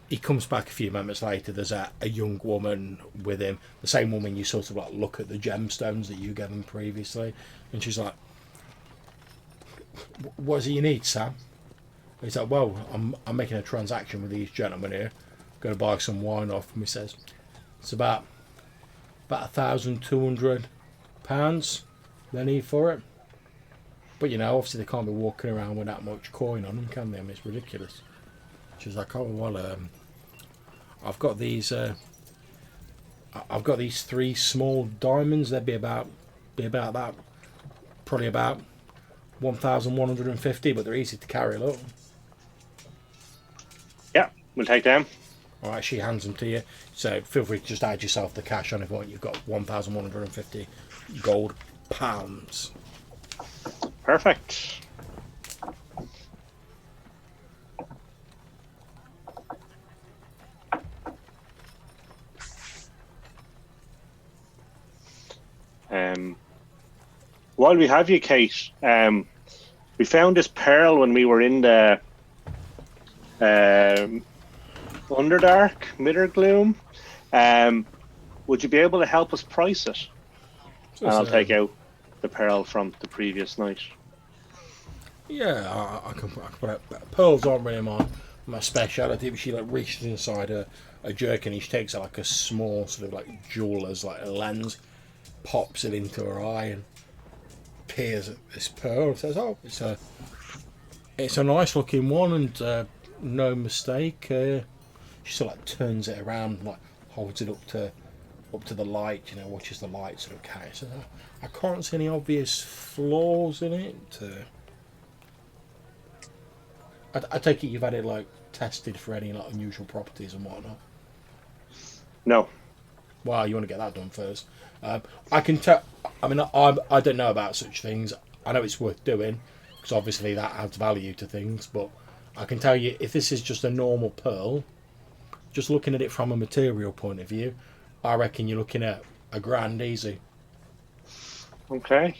He comes back a few moments later. There's a young woman with him, the same woman you look at the gemstones that you gave him previously, and she's like, "What is it you need, Sam?" He's like, "Well, I'm making a transaction with these gentlemen here, going to buy some wine off them." He says, "It's about £1,200 they need for it." But obviously they can't be walking around with that much coin on them, can they? I mean, it's ridiculous. She's like, "Oh well, I've got these I've got these 3 small diamonds. They'd be about that, probably about 1,150, but they're easy to carry. Look. Yeah, we'll take them. All right, she hands them to you. So feel free to just add yourself the cash on if you want. You've got 1,150 gold pounds. Perfect. While we have you, Kate, we found this pearl when we were in the Underdark, Middergloom. Would you be able to help us price it? So And I'll take out the pearl from the previous night. Yeah, I can put it. Pearls aren't really my speciality, but she like reaches inside a jerkin and she takes like a small sort of like jeweler's like a lens, pops it into her eye and peers at this pearl and says, "Oh, it's a nice looking one and no mistake." She sort of like turns it around and like holds it up to the light, watches the light sort of carry. So I can't see any obvious flaws in it. I take it you've had it like tested for any like unusual properties and whatnot. No. Well, you want to get that done first. I can tell. I mean, I don't know about such things. I know it's worth doing because obviously that adds value to things. But I can tell you, if this is just a normal pearl, just looking at it from a material point of view, I reckon you're looking at $1,000 easy. Okay.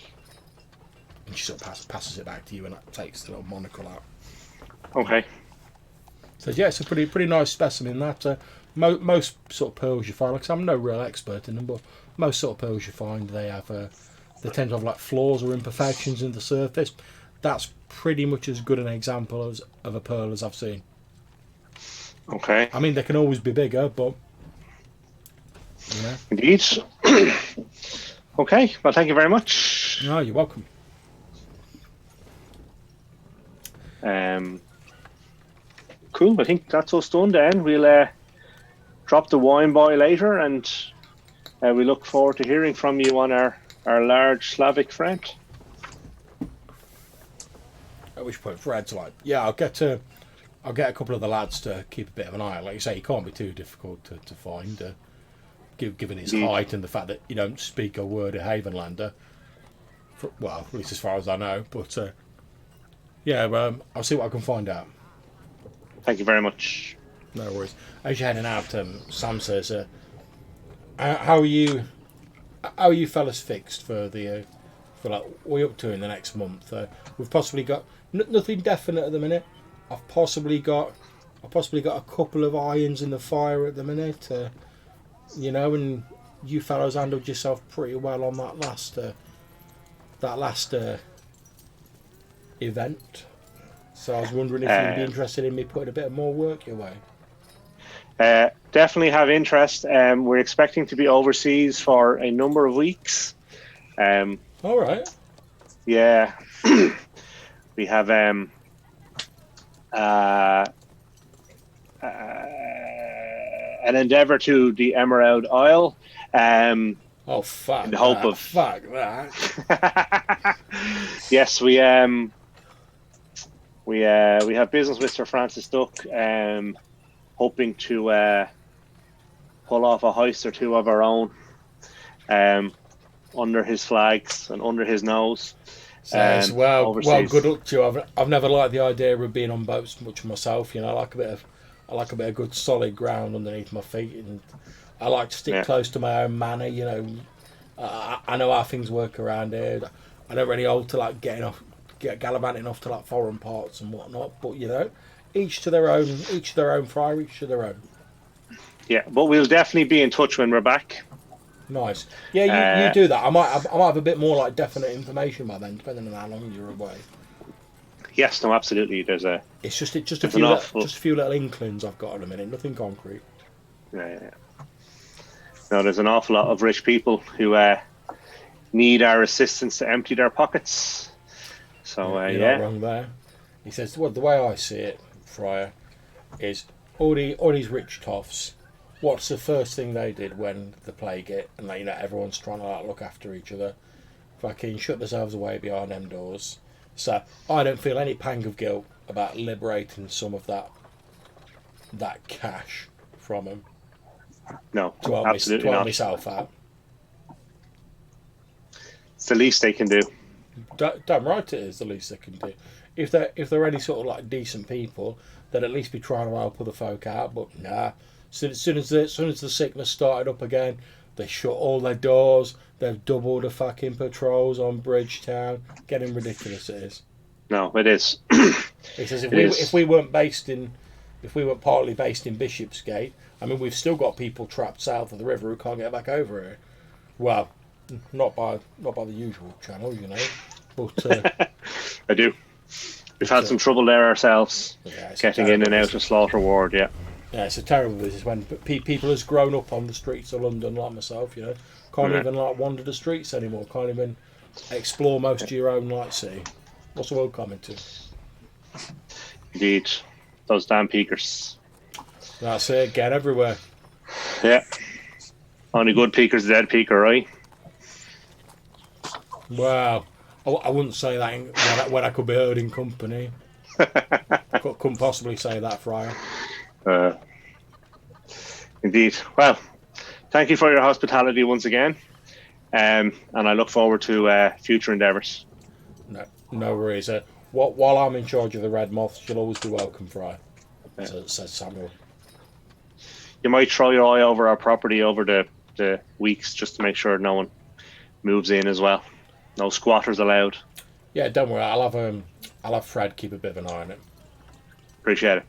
And she sort of passes it back to you and takes the little monocle out. Okay. So yeah, it's a pretty nice specimen. That most sort of pearls you find, like I'm no real expert in them, but most sort of pearls you find they tend to have like flaws or imperfections in the surface. That's pretty much as good an example of a pearl as I've seen. Okay. I mean, they can always be bigger, but Indeed. Okay. Well, thank you very much. No, you're welcome. Cool. I think that's us done then. We'll drop the wine boy later, and we look forward to hearing from you on our large Slavic friend. At which point Fred's like, yeah, I'll get a couple of the lads to keep a bit of an eye. Like you say, he can't be too difficult to find, given his height and the fact that you don't speak a word of Havenlander. Well, at least as far as I know. But I'll see what I can find out. Thank you very much. No worries. As you're heading out, Sam says, "How are you? How are you fellas fixed for like what are you up to in the next month? We've possibly got nothing definite at the minute. I've possibly got a couple of irons in the fire at the minute. And you fellows handled yourself pretty well on that last event. So I was wondering if you'd be interested in me putting a bit more work your way." Definitely have interest. We're expecting to be overseas for a number of weeks. All right. Yeah. We have an endeavour to the Emerald Isle. Oh fuck! In the hope of fuck that. Yes, we have business with Sir Francis Duck, hoping to pull off a heist or two of our own, under his flags and under his nose. Says, well, overseas. Good luck to you. I've never liked the idea of being on boats much myself. I like a bit of good solid ground underneath my feet, and I like to stick close to my own manor. I know how things work around here. I don't really hold to like gallivanting off to like foreign parts and whatnot. But each to their own fire, each to their own. Yeah, but we'll definitely be in touch when we're back. Nice. Yeah, you do that. I might have a bit more like definite information by then, depending on how long you're away. Yes, no, absolutely. It's just a few little inklings I've got in a minute. Nothing concrete. Yeah. No, there's an awful lot of rich people who need our assistance to empty their pockets. So you're not wrong there. He says, well, the way I see it, Friar, is all these rich toffs what's the first thing they did when the plague hit, and like, you know, everyone's trying to like look after each other, fucking shut themselves away behind them doors. So I don't feel any pang of guilt about liberating some of that cash from them No, to help, absolutely to help not. myself out. It's the least they can do. Damn right it is the least they can do. If they're any sort of like decent people, they'd at least be trying to help other folk out. But nah, soon as the sickness started up again, they shut all their doors. They've doubled the fucking patrols on Bridgetown. Getting ridiculous it is. No, it is. It's as if It is. if we weren't partly based in Bishopsgate. I mean, we've still got people trapped south of the river who can't get back over here. Well, not by the usual channel, you know. But I do. We've had some trouble there ourselves, yeah, it's getting in and out of Slaughter Ward. Yeah, yeah, it's a terrible business when people has grown up on the streets of London like myself. You know, can't Yeah. even like wander the streets anymore. Can't even explore most of your own night city. What's the world coming to? indeed. Those damn peakers. That's it. Get everywhere. Yeah. Only good peaker's a dead peaker, right? Wow. I wouldn't say that when I could be heard in company. Couldn't possibly say that, Friar. Indeed. Well, thank you for your hospitality once again. And I look forward to future endeavours. No worries. While I'm in charge of the Red Moths, you'll always be welcome, Friar. Says Samuel. You might throw your eye over our property over the weeks just to make sure no one moves in as well. No squatters allowed. Yeah, don't worry. I'll have Fred keep a bit of an eye on it. Appreciate it.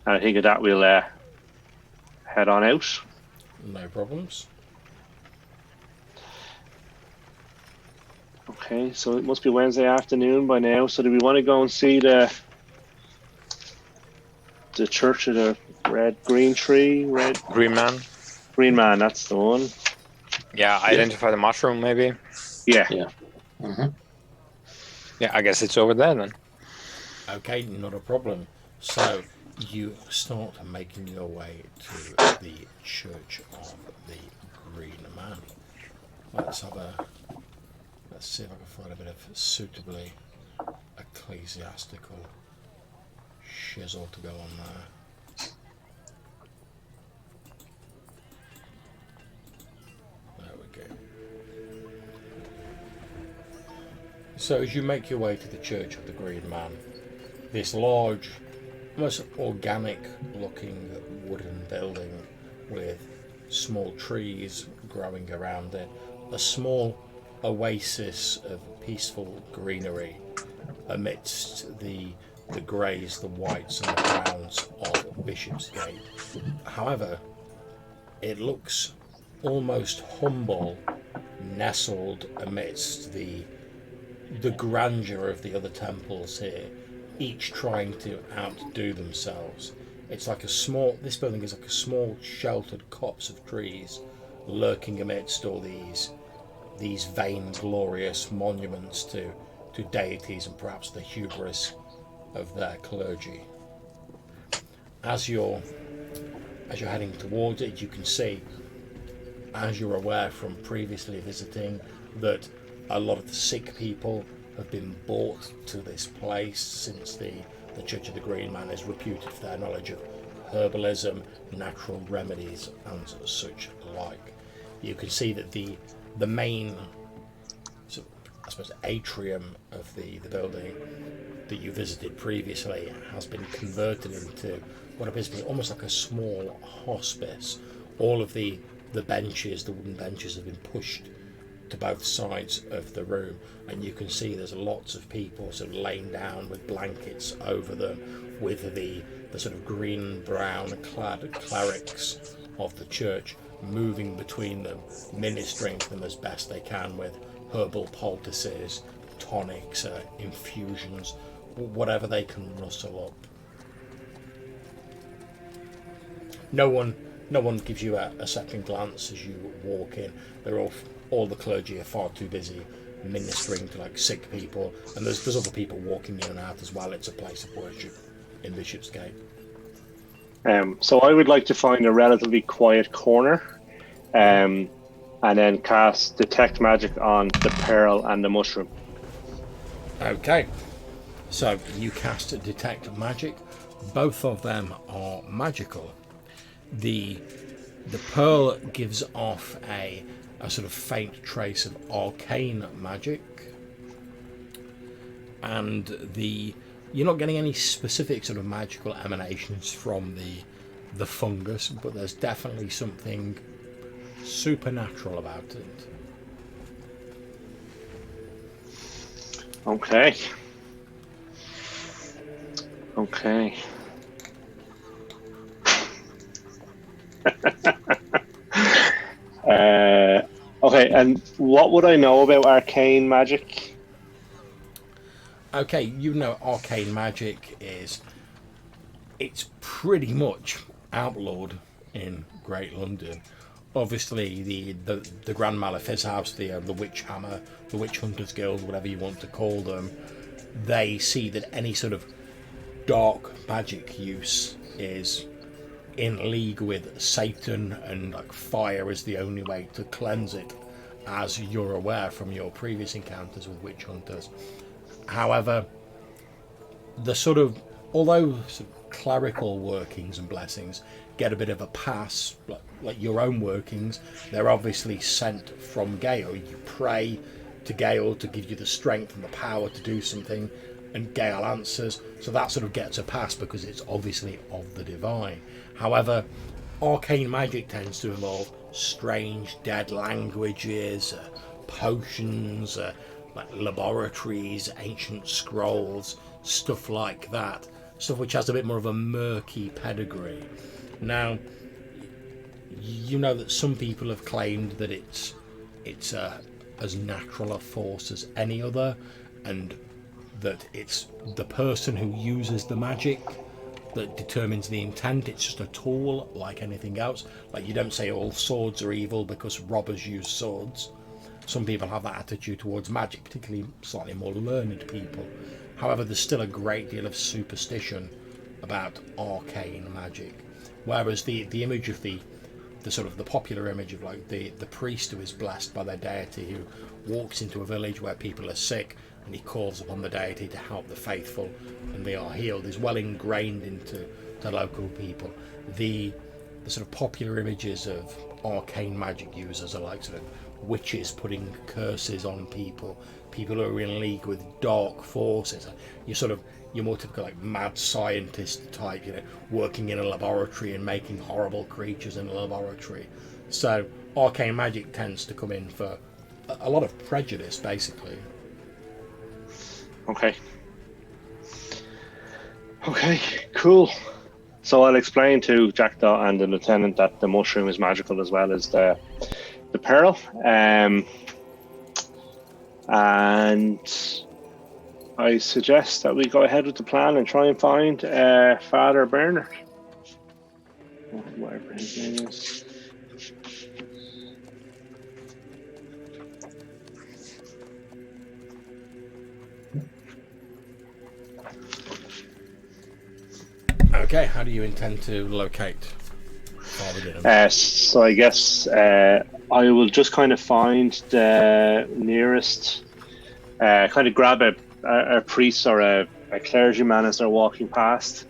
And I think of that we'll head on out. No problems. Okay, so it must be Wednesday afternoon by now. So do we want to go and see the Church of the Green Man? That's the one. Yeah, identify the mushroom maybe. Yeah. Mm-hmm. Yeah, I guess it's over there then. Okay, not a problem. So you start making your way to the Church of the Green Man. Let's see if I can find a bit of suitably ecclesiastical shizzle to go on there. There we go. So as you make your way to the Church of the Green Man, this large, almost organic looking wooden building with small trees growing around it, a small oasis of peaceful greenery amidst the greys, the whites and the browns of Bishopsgate. However, it looks almost humble, nestled amidst the grandeur of the other temples here, each trying to outdo themselves. It's like this building is like a small sheltered copse of trees lurking amidst all these vainglorious monuments to deities and perhaps the hubris of their clergy. As you're heading towards it, you can see, as you're aware from previously visiting, that a lot of the sick people have been brought to this place since the Church of the Green Man is reputed for their knowledge of herbalism, natural remedies and such like. You can see that the main I suppose atrium of the building that you visited previously has been converted into what appears to be almost like a small hospice. All of the benches, the wooden benches, have been pushed to both sides of the room, and you can see there's lots of people sort of laying down with blankets over them, with the sort of green brown clad clerics of the church moving between them, ministering to them as best they can with herbal poultices, tonics, infusions, whatever they can rustle up. No one gives you a second glance as you walk in. They're all the clergy are far too busy ministering to like sick people, and there's other people walking in and out as well. It's a place of worship in Bishopsgate. So I would like to find a relatively quiet corner, and then cast detect magic on the pearl and the mushroom. Okay. So you cast detect magic. Both of them are magical. The pearl gives off a sort of faint trace of arcane magic, and you're not getting any specific sort of magical emanations from the fungus, but there's definitely something supernatural about it. Okay. Okay. Okay, and what would I know about arcane magic? Okay, you know arcane magic it's pretty much outlawed in Great London. Obviously, the Grand Malefice House, the Witch Hammer, the Witch Hunters Guild, whatever you want to call them, they see that any sort of dark magic use is in league with Satan, and like fire is the only way to cleanse it, as you're aware from your previous encounters with witch hunters. However, the sort of, although sort of clerical workings and blessings get a bit of a pass, like your own workings, they're obviously sent from Gale. You pray to Gale to give you the strength and the power to do something, and Gale answers, so that sort of gets a pass because it's obviously of the divine. However, arcane magic tends to involve strange dead languages, potions, like laboratories, ancient scrolls, stuff like that. Stuff which has a bit more of a murky pedigree. Now, you know that some people have claimed that it's as natural a force as any other, and that it's the person who uses the magic that determines the intent. It's just a tool like anything else. Like, you don't say all swords are evil because robbers use swords. Some people have that attitude towards magic, particularly slightly more learned people. However, there's still a great deal of superstition about arcane magic. Whereas the image of the sort of the popular image of like the priest who is blessed by their deity, who walks into a village where people are sick and he calls upon the deity to help the faithful and they are healed, is well ingrained into the local people. The sort of popular images of arcane magic users are like sort of witches putting curses on people, people who are in league with dark forces. You're more typical like mad scientist type, working in a laboratory and making horrible creatures in a laboratory. So arcane magic tends to come in for a lot of prejudice, basically. Okay. Okay, cool. So I'll explain to Jackdaw and the lieutenant that the mushroom is magical as well as the pearl. And I suggest that we go ahead with the plan and try and find Father Bernard. Whatever his name is. Okay, how do you intend to locate Father Dinham? So I guess I will just kind of find the nearest, kind of grab a priest or a clergyman as they're walking past.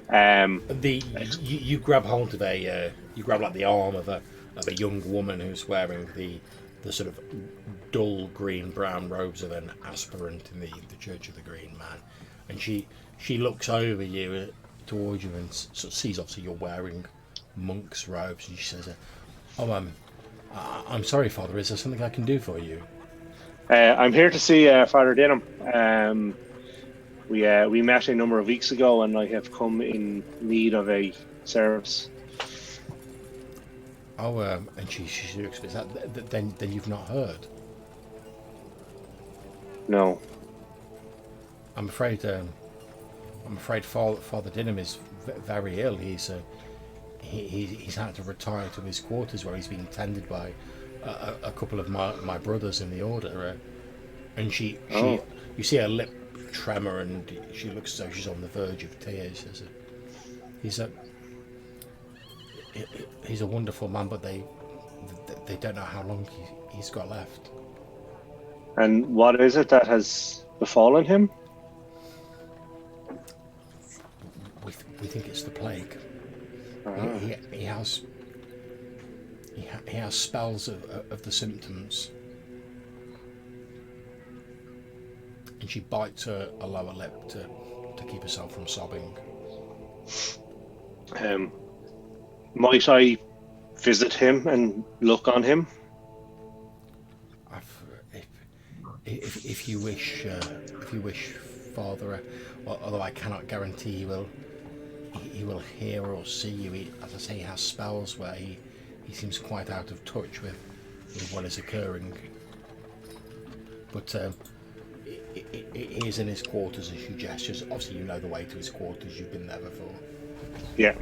You grab hold of you grab like the arm of a young woman who's wearing the sort of dull green brown robes of an aspirant in the Church of the Green Man, and she looks over you towards you and sort of sees obviously you're wearing monk's robes, and she says, I'm sorry, Father, is there something I can do for you? I'm here to see Father Dinham. We met a number of weeks ago, and I have come in need of a service. Oh, and she looks. Is that then you've not heard? No. I'm afraid Father Dinham is very ill. He's had to retire to his quarters where he's being tended by a couple of my brothers in the order. And she you see her lip tremor, and she looks as though she's on the verge of tears. He's a wonderful man, but they don't know how long he's got left. And what is it that has befallen him? We think it's the plague. Ah. He has spells of the symptoms. And she bites her lower lip to keep herself from sobbing. Might I visit him and look on him? If you wish, Father. Although I cannot guarantee he will hear or see you. As I say, he has spells where he seems quite out of touch with what is occurring. But it is in his quarters as you gestures. Obviously, you know the way to his quarters. You've been there before. Yeah.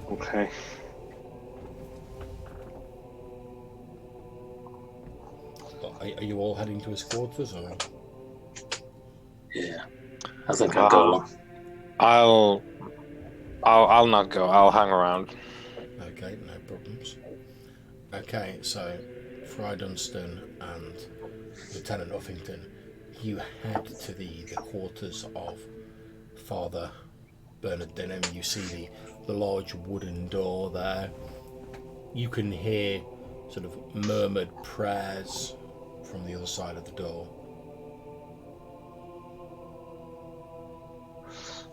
Okay. Are you all heading to his quarters, or? Yeah, I think I'll go. I'll not go. I'll hang around. Okay, no problems. Okay, so Fry Dunstan and Lieutenant Uffington, you head to the quarters of Father Bernard Dinham. You see the large wooden door there. You can hear sort of murmured prayers from the other side of the door.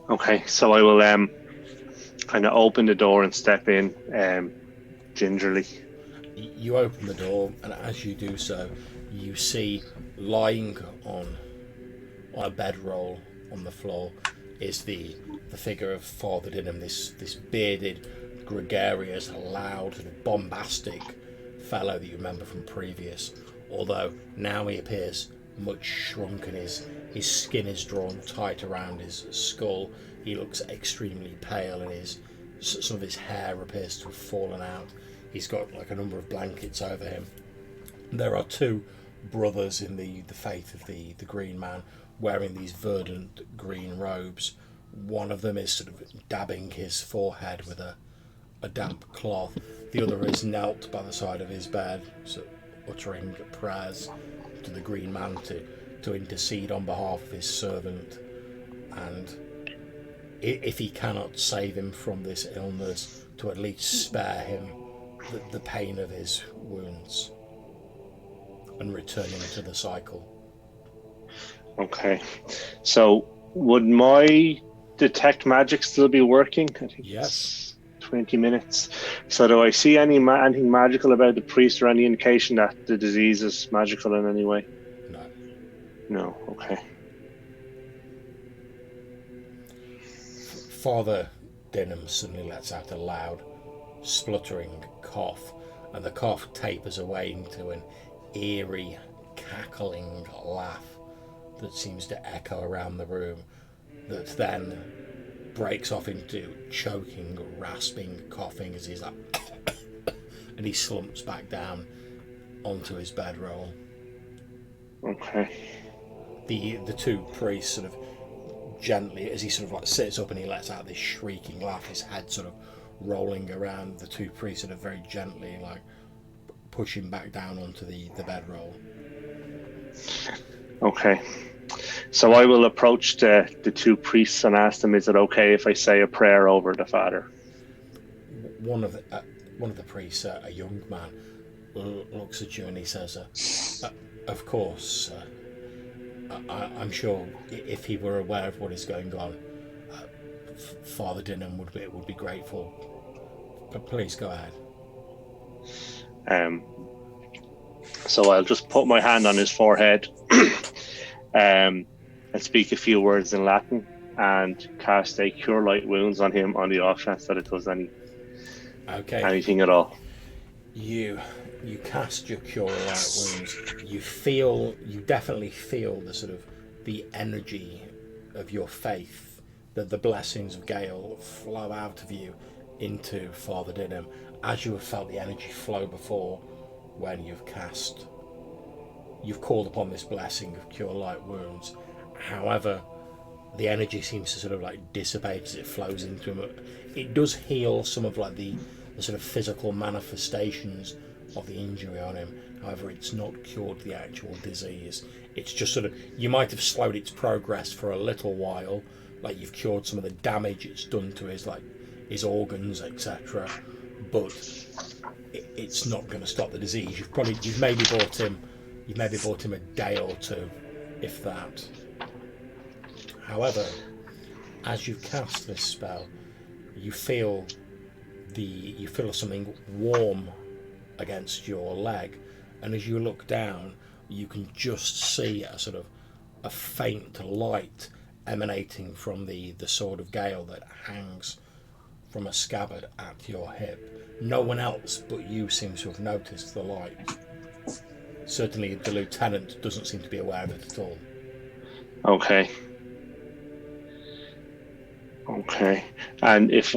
Okay, so I will kind of open the door and step in gingerly. You open the door, and as you do so, you see lying on a bedroll on the floor is the figure of Father Dinham, this bearded, gregarious, loud, and bombastic fellow that you remember from previous. Although now he appears much shrunken, his skin is drawn tight around his skull. He looks extremely pale, and some of his hair appears to have fallen out. He's got like a number of blankets over him. There are two brothers in the faith of the Green Man wearing these verdant green robes. One of them is sort of dabbing his forehead with a damp cloth. The other is knelt by the side of his bed, so uttering prayers to the Green Man to intercede on behalf of his servant, and if he cannot save him from this illness, to at least spare him the pain of his wounds and return him to the cycle. Okay, so would my detect magic still be working? I think Yes. 20 minutes. So do I see anything magical about the priest, or any indication that the disease is magical in any way? No. No. Okay. Father Dinham suddenly lets out a loud, spluttering cough, and the cough tapers away into an eerie, cackling laugh that seems to echo around the room, that then breaks off into choking, rasping coughing as he's like and he slumps back down onto his bedroll. Okay. The two priests sort of gently, as he sort of like sits up and he lets out this shrieking laugh, his head sort of rolling around, the two priests sort of very gently like push him back down onto the bedroll. Okay. So I will approach the two priests and ask them, is it okay if I say a prayer over the father? One of the priests, a young man, looks at you and he says, of course, I'm sure if he were aware of what is going on, Father Dinham would be grateful. But please go ahead. So I'll just put my hand on his forehead and speak a few words in Latin and cast a Cure Light Wounds on him on the off chance that it does anything at all. You cast your Cure Light Wounds. You definitely feel the sort of the energy of your faith, that the blessings of Gale flow out of you into Father Dinham, as you have felt the energy flow before when you've called upon this blessing of Cure Light Wounds. However, the energy seems to sort of like dissipate as it flows into him. It does heal some of like the sort of physical manifestations of the injury on him. However, it's not cured the actual disease. It's just sort of, you might have slowed its progress for a little while, like you've cured some of the damage it's done to his like his organs, etc. But it's not going to stop the disease. You've maybe bought him a day or two, if that. However, as you cast this spell, you feel something warm against your leg, and as you look down, you can just see a sort of a faint light emanating from the sword of Gale that hangs from a scabbard at your hip. No one else but you seems to have noticed the light. Certainly the lieutenant doesn't seem to be aware of it at all. Okay. Okay. And if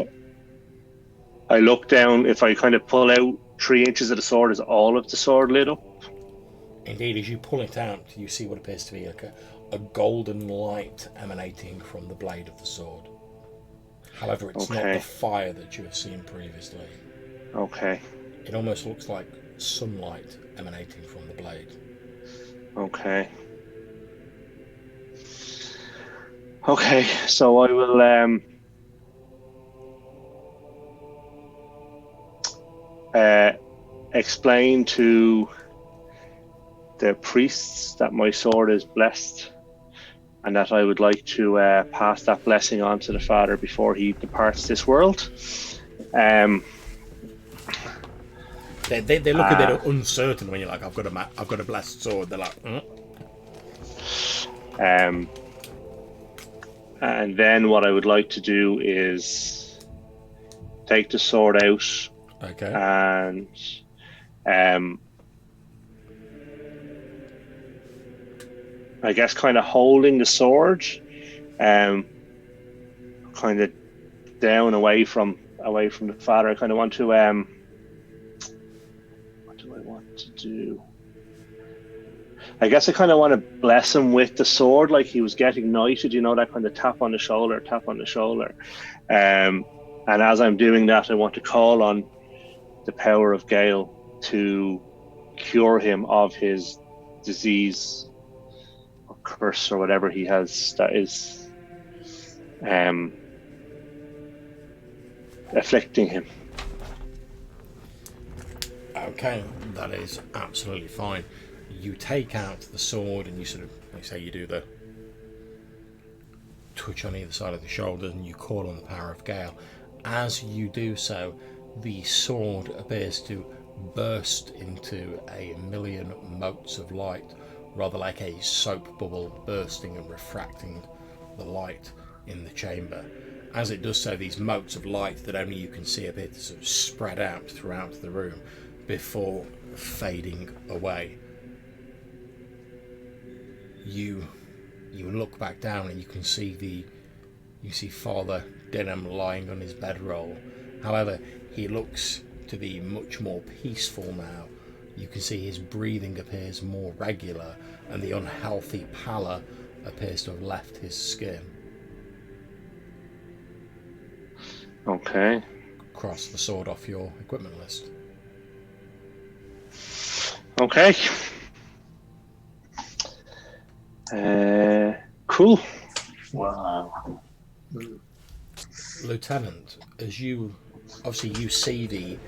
I look down, if I kind of pull out 3 inches of the sword, is all of the sword lit up? Indeed, as you pull it out, you see what appears to be like a golden light emanating from the blade of the sword. However, it's not the fire that you have seen previously. Okay. It almost looks like sunlight emanating from the blade. Okay. Okay, so I will explain to the priests that my sword is blessed and that I would like to pass that blessing on to the Father before he departs this world. They look a bit uncertain when you're like, I've got a blessed sword. They're like, And then what I would like to do is take the sword out. Okay. And I guess kind of holding the sword, kind of down away from the Father. I kind of want to what do I want to do? I guess I kind of want to bless him with the sword, like he was getting knighted, you know, that kind of tap on the shoulder. And as I'm doing that, I want to call on the power of Gale to cure him of his disease or curse or whatever he has that is afflicting him. Okay, that is absolutely fine. You take out the sword and you sort of, like say, you do the touch on either side of the shoulders and you call on the power of Gale. As you do so, the sword appears to burst into a million motes of light, rather like a soap bubble bursting and refracting the light in the chamber. As it does so, these motes of light that only you can see appear to sort of spread out throughout the room before fading away. You look back down and you can see Father Denham lying on his bedroll. However, he looks to be much more peaceful now. You can see his breathing appears more regular and the unhealthy pallor appears to have left his skin. Okay. Cross the sword off your equipment list. Okay. Cool. Wow. Lieutenant, as you see the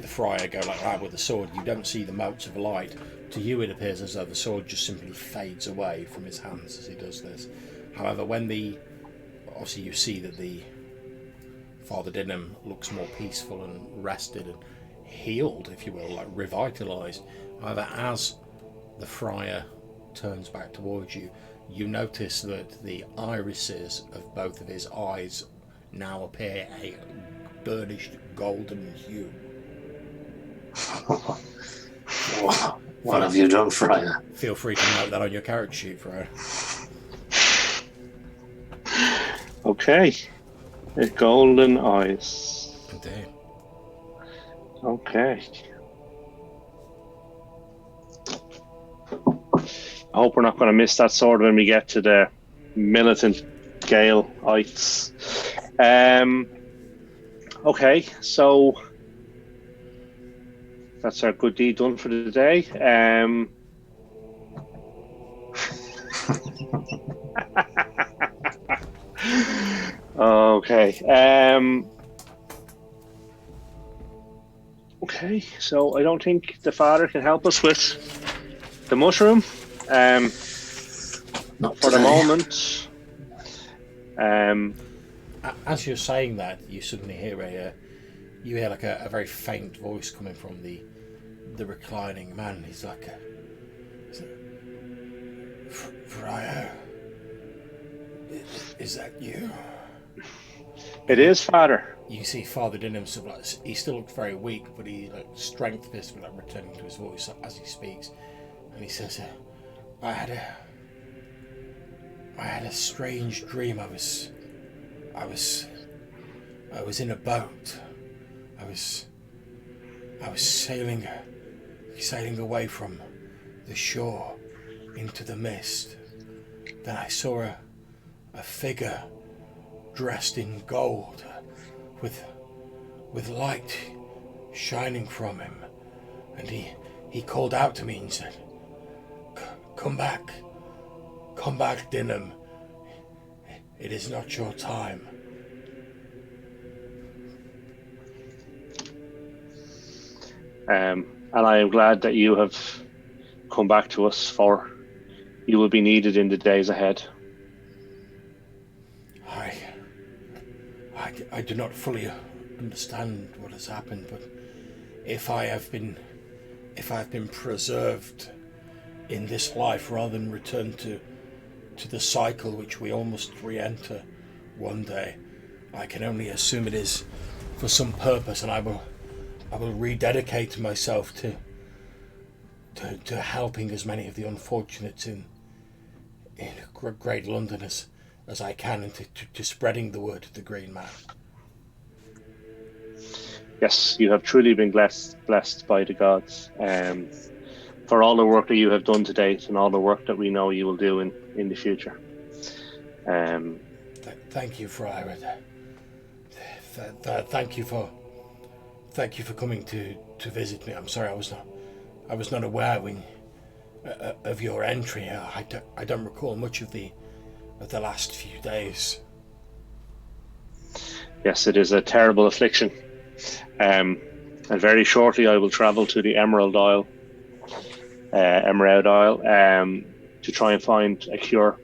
friar go like that with the sword, you don't see the motes of light. To you it appears as though the sword just simply fades away from his hands as he does this. However, when you see that the Father Denham looks more peaceful and rested and healed, if you will, like revitalised. However, as the friar turns back towards you, you notice that the irises of both of his eyes now appear a burnished golden hue. What have you done, Friar? Feel free to note that on your character sheet, Friar. Okay. The golden eyes. Indeed. Okay. I hope we're not going to miss that sword when we get to the militant Gaelites. Okay, so that's our good deed done for the day. Okay. Okay, so I don't think the father can help us with the mushroom. Not For the today. moment. As you're saying that, you suddenly hear like a very faint voice coming from the reclining man. He's like, Friar, is that you? It is, Father. You see Father Dinham, so like, he still looks very weak, but he like strength is like returning to his voice as he speaks, and he says, I had a strange dream. I was in a boat. I was sailing away from the shore into the mist. Then I saw a figure dressed in gold, with light shining from him, and he called out to me and said, come back, Dinham. It is not your time." And I am glad that you have come back to us, for you will be needed in the days ahead. I do not fully understand what has happened, but if I have been preserved in this life rather than return to the cycle which we almost re-enter one day, I can only assume it is for some purpose, and I will rededicate myself to helping as many of the unfortunates in Great London as I can, and to spreading the word of the Green Man. Yes, you have truly been blessed by the gods, for all the work that you have done to date and all the work that we know you will do in the future. Thank you, Friar. Thank you for coming to visit me. I'm sorry I was not aware of your entry. I don't recall much of the last few days. Yes, it is a terrible affliction. And very shortly I will travel to the Emerald Isle, to try and find a cure.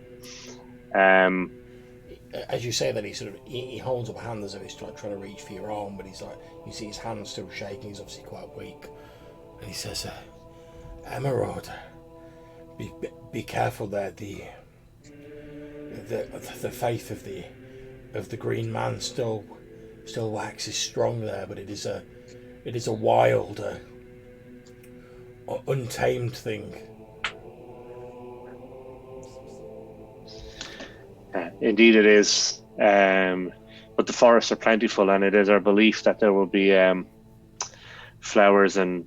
As you say that, he holds up a hand as if he's trying to reach for your arm, but he's like, you see his hand still shaking. He's obviously quite weak, and he says, "Emerald, be careful there. The faith of the Green Man still waxes strong there, but it is a wild, untamed thing." Indeed it is, but the forests are plentiful, and it is our belief that there will be flowers and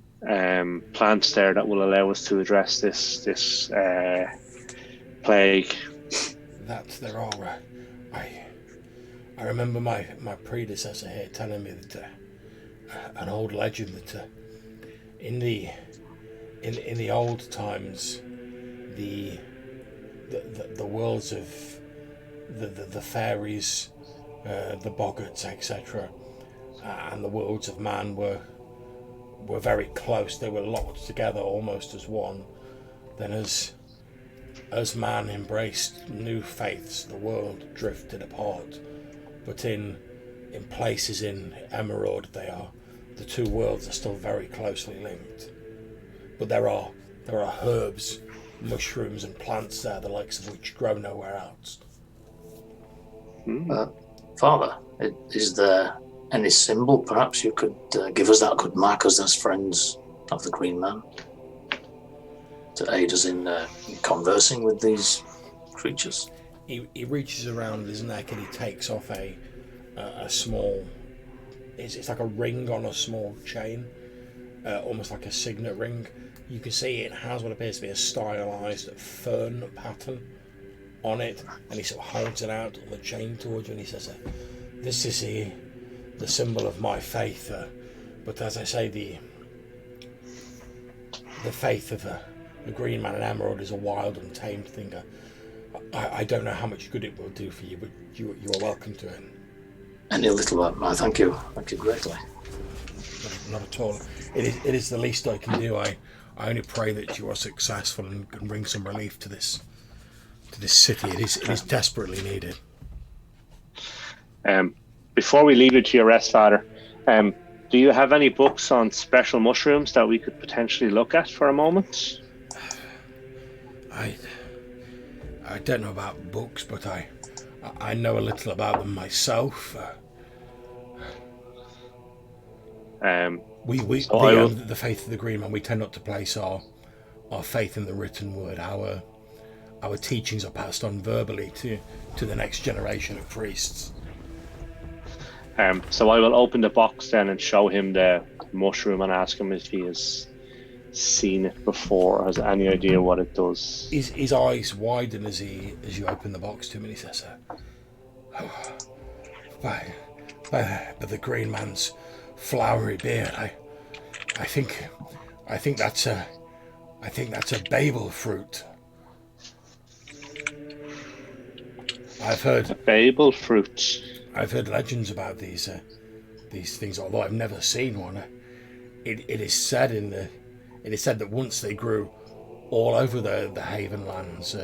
plants there that will allow us to address this plague. That there are. I remember my predecessor here telling me that an old legend that in the old times the worlds of the fairies, the boggarts, etc., and the worlds of man were very close. They were locked together almost as one. Then as man embraced new faiths, the world drifted apart. But in places in Emerald, the two worlds are still very closely linked. But there are herbs, mushrooms, and plants there, the likes of which grow nowhere else. Father, is there any symbol perhaps you could give us that could mark us as friends of the Green Man, to aid us in conversing with these creatures? He reaches around his neck and he takes off a small, it's like a ring on a small chain, almost like a signet ring. You can see it has what appears to be a stylized fern pattern on it, and he sort of holds it out on the chain towards you, and he says, "This is the symbol of my faith, but as I say, the faith of the Green Man and Emerald is a wild, untamed thing. I don't know how much good it will do for you, but you are welcome to it." Any little, thank you greatly. Not at all. It is the least I can do. I only pray that you are successful and can bring some relief to this city. It is desperately needed. Before we leave you to your rest, Father, do you have any books on special mushrooms that we could potentially look at for a moment? I don't know about books, but I know a little about them myself. The faith of the Green Man, we tend not to place our faith in the written word. Our teachings are passed on verbally to the next generation of priests. So I will open the box then and show him the mushroom and ask him if he has seen it before or has any idea what it does. His eyes widen as you open the box to him, and he says, by the Green Man's flowery beard, I think that's a Babel fruit. I've heard Babel fruit. I've heard legends about these things, although I've never seen one. It is said that once they grew all over the Haven lands,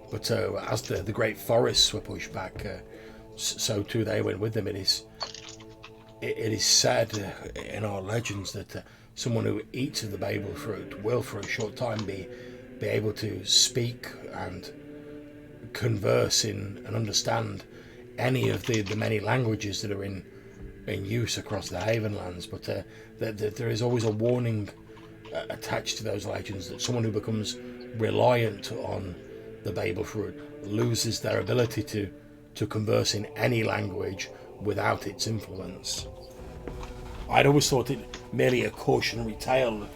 but as the great forests were pushed back, so too they went with them. It is said in our legends that someone who eats of the Babel fruit will, for a short time, be able to speak and converse in and understand any of the many languages that are in use across the Havenlands, but there is always a warning attached to those legends that someone who becomes reliant on the Babel fruit loses their ability to converse in any language without its influence. I'd always thought it merely a cautionary tale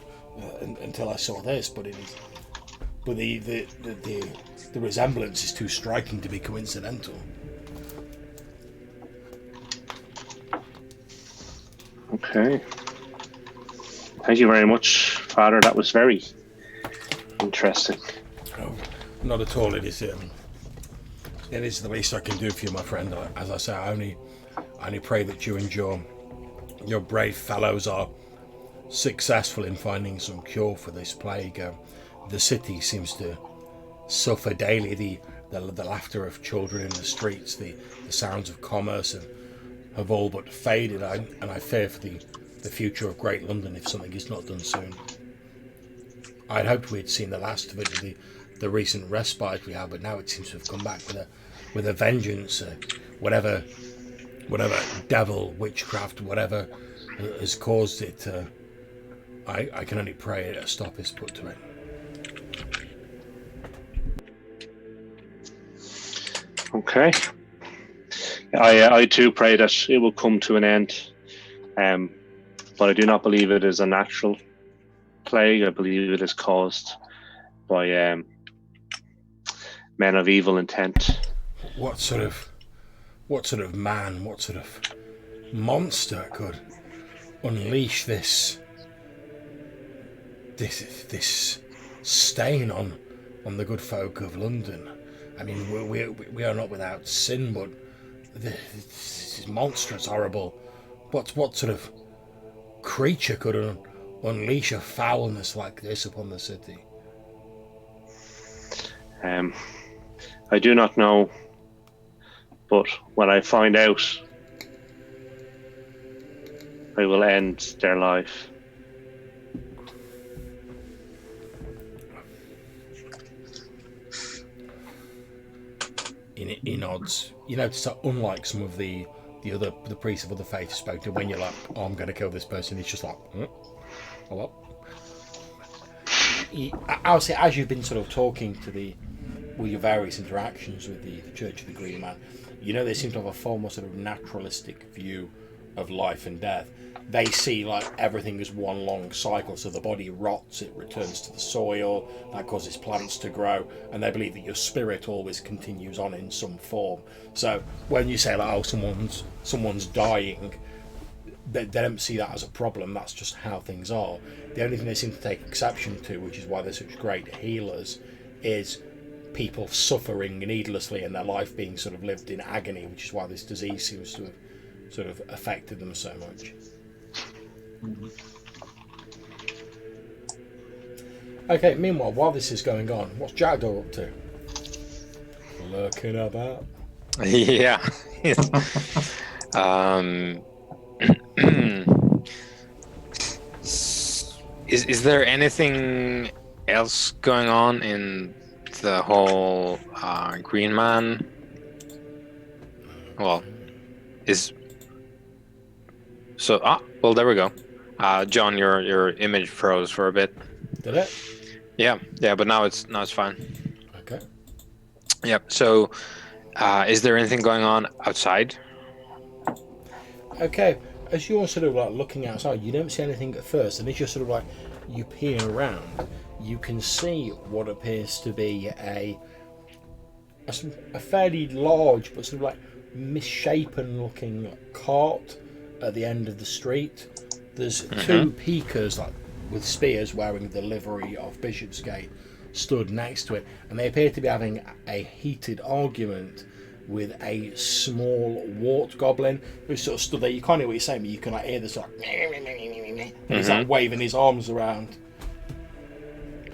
until I saw this, but the resemblance is too striking to be coincidental. Okay. Thank you very much, Father. That was very interesting. Oh, not at all. It is the least I can do for you, my friend. As I say, I only pray that you and your brave fellows are successful in finding some cure for this plague. The city seems to suffer daily. The laughter of children in the streets, the sounds of commerce have all but faded, and I fear for the future of Great London if something is not done soon. I'd hoped we'd seen the last of it with the recent respite we had, but now it seems to have come back with a vengeance. Whatever devil, witchcraft, whatever has caused it, I can only pray a stop is put to it. Okay. I too pray that it will come to an end, but I do not believe it is a natural plague. I believe it is caused by men of evil intent. What sort of man, what sort of monster could unleash this stain on the good folk of London? I mean, we are not without sin, but this is monstrous, horrible. What sort of creature could unleash a foulness like this upon the city? I do not know, but when I find out, I will end their life. He nods. You notice that unlike some of the priests of other faiths spoke to, when you're like, oh, I'm going to kill this person, he's just like, what? I'll say, as you've been sort of talking to with your various interactions with the Church of the Green Man, you know they seem to have a far more sort of naturalistic view of life and death. They see like everything as one long cycle, so the body rots, it returns to the soil, that causes plants to grow, and they believe that your spirit always continues on in some form. So when you say like, oh, someone's dying, they don't see that as a problem. That's just how things are. The only thing they seem to take exception to, which is why they're such great healers, is people suffering needlessly and their life being sort of lived in agony, which is why this disease seems to have sort of affected them so much. Okay, meanwhile, while this is going on, what's Jackdaw up to? Lurking about. Yeah. Is there anything else going on in the whole Green Man? Well, well, there we go. John, your image froze for a bit. Did it? Yeah, but now it's fine. Okay. Yep. So, is there anything going on outside? Okay. As you're sort of like looking outside, you don't see anything at first, and as you're sort of like you peer around, you can see what appears to be a fairly large but sort of like misshapen looking cart at the end of the street. There's two peakers like with spears wearing the livery of Bishopsgate stood next to it, and they appear to be having a heated argument with a small wart goblin who sort of stood there. You can't hear what he's saying, but you can like hear this like and he's like waving his arms around.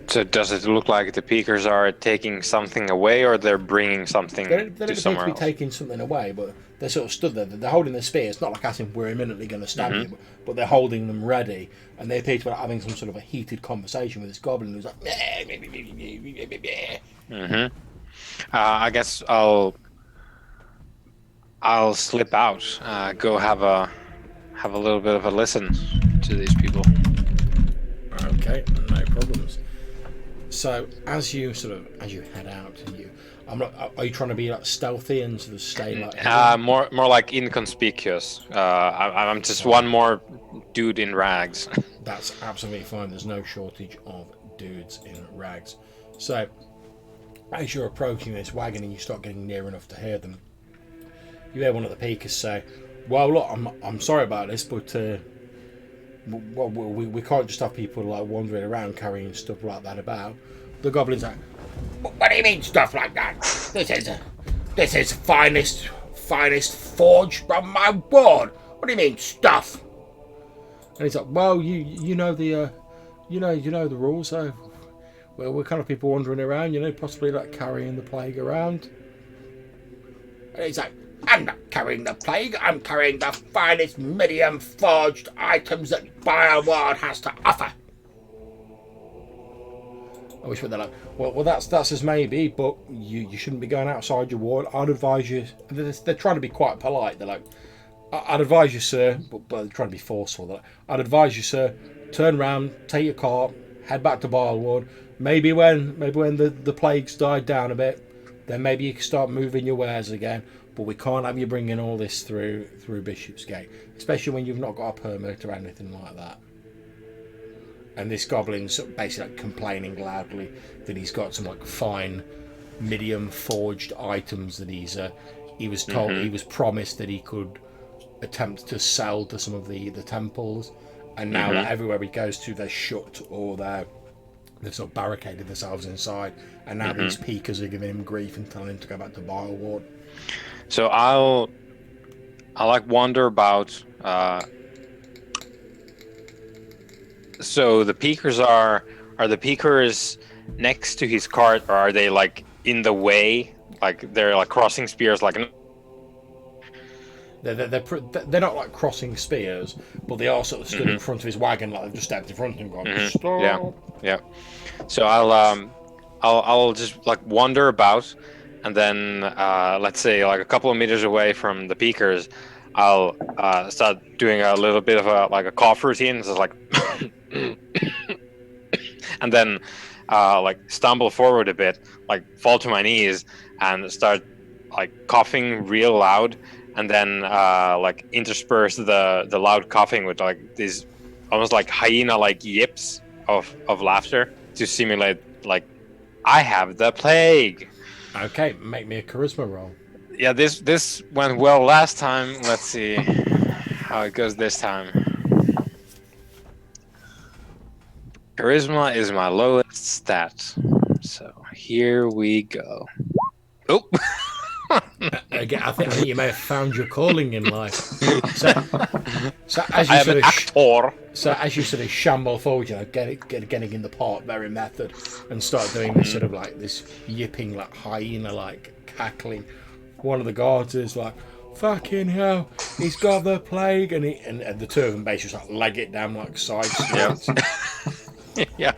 So does it look like the peakers are taking something away, or they're bringing something They don't appear somewhere to be else? taking something away, but they sort of stood there. They're holding their spears, not like asking we're imminently going to stab you, but they're holding them ready, and they appear to be having some sort of a heated conversation with this goblin who's like. I guess I'll slip out, go have a little bit of a listen to these people. Okay, no problems. So as you head out, are you trying to be like stealthy and sort of stay like? More like inconspicuous. I'm just one more dude in rags. That's absolutely fine. There's no shortage of dudes in rags. So as you're approaching this wagon and you start getting near enough to hear them, you hear one of the peakers say, "Well, look, I'm sorry about this, but we can't just have people like wandering around carrying stuff like that about." The goblin's like, "What do you mean stuff like that? This is finest forged from my board. What do you mean stuff?" And he's like, "Well, you know the rules. So we're kind of people wandering around, possibly like carrying the plague around." And he's like, "I'm not carrying the plague. I'm carrying the finest medium forged items that Bileward has to offer." I wish they're like, well, that's as maybe, but you shouldn't be going outside your ward. I'd advise you. They're trying to be quite polite. They're like, "I'd advise you, sir," but they're trying to be forceful. They're like, "I'd advise you, sir, turn round, take your car, head back to Bileward. Maybe when the plague's died down a bit, then maybe you can start moving your wares again. But we can't have you bringing all this through Bishopsgate, especially when you've not got a permit or anything like that." And this goblin's basically like complaining loudly that he's got some like fine, medium forged items that he was told he was promised that he could attempt to sell to some of the temples, and now that everywhere he goes to they're shut or they've sort of barricaded themselves inside, and now these peakers are giving him grief and telling him to go back to Bileward. So I'll like wander about. So the peakers are the peakers next to his cart, or are they like in the way? Like they're like crossing spears, like. They're not like crossing spears, but they are sort of stood in front of his wagon, like they've just stepped in front of him, going, "Stop!" Yeah. So I'll just like wander about, and then let's say like a couple of meters away from the peakers, I'll start doing a little bit of a cough routine, so like, and then like stumble forward a bit, like fall to my knees and start like coughing real loud, and then like intersperse the loud coughing with like these almost like hyena like yips of laughter to simulate like I have the plague. Okay, make me a charisma roll. Yeah, this went well last time. Let's see how it goes this time. Charisma is my lowest stat, so here we go. Oh. Again, I think you may have found your calling in life. So as I you am sort an of actor. so as you sort of shamble forward, you know, getting in the part, very method, and start doing this sort of like this yipping, like hyena, like cackling. One of the guards is like, "Fucking hell, he's got the plague," and the two of them basically just like leg it down like side streets. Yeah.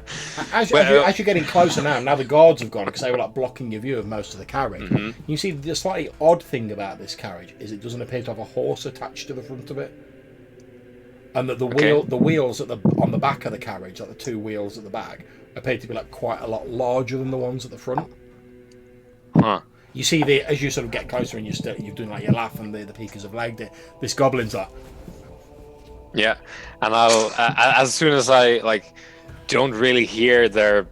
As you're getting closer now the guards have gone because they were like blocking your view of most of the carriage. You see, the slightly odd thing about this carriage is it doesn't appear to have a horse attached to the front of it, and that the wheels on the back of the carriage, like the two wheels at the back, appear to be like quite a lot larger than the ones at the front. Huh. You see, as you sort of get closer and you're doing like your laugh and the peakers have legged it. This goblin's like, Yeah, and I'll as soon as I like don't really hear their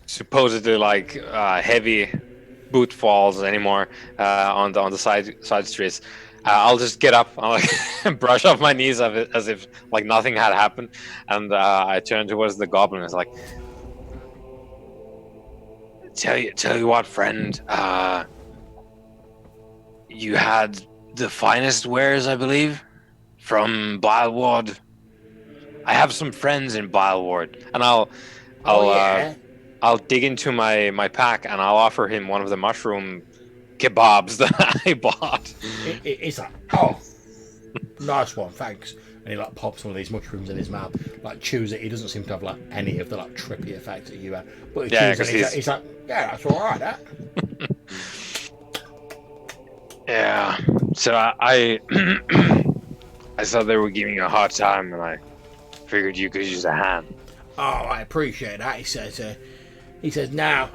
supposedly like heavy boot falls anymore on the side streets. I'll just get up, I'll like brush off my knees as if like nothing had happened, and I turn towards the goblin. It's like, tell you what, friend. You had the finest wares, I believe, from Bileward. I have some friends in Bileward, and I'll dig into my pack and I'll offer him one of the mushroom kebabs that I bought. He's like, "Oh, nice one, thanks." And he like pops one of these mushrooms in his mouth, like chews it. He doesn't seem to have like any of the like trippy effects that you have, but he chews it. He's like, "Yeah, that's all right, that." Yeah. So I I saw they were giving you a hard time, and I figured you could use a hand. Oh, I appreciate that. He says now.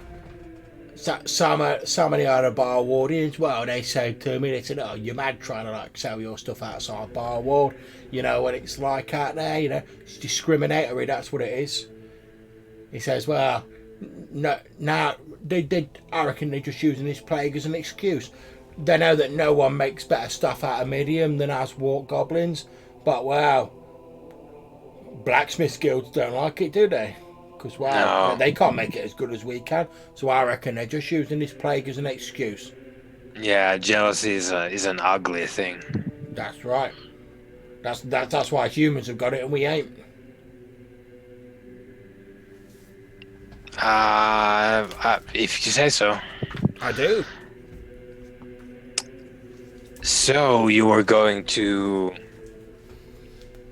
Some of the other bar wardians, well, they said to me, they said, "Oh, you're mad trying to like sell your stuff outside bar ward. You know what it's like out there. You know, it's discriminatory. That's what it is." He says, "Well, no, now I reckon they're just using this plague as an excuse. They know that no one makes better stuff out of medium than us walk goblins, but well, blacksmith guilds don't like it, do they? Because well, they can't make it as good as we can. So I reckon they're just using this plague as an excuse." Yeah, jealousy is an ugly thing. That's right. That's why humans have got it and we ain't. If you say so. I do. So you were going to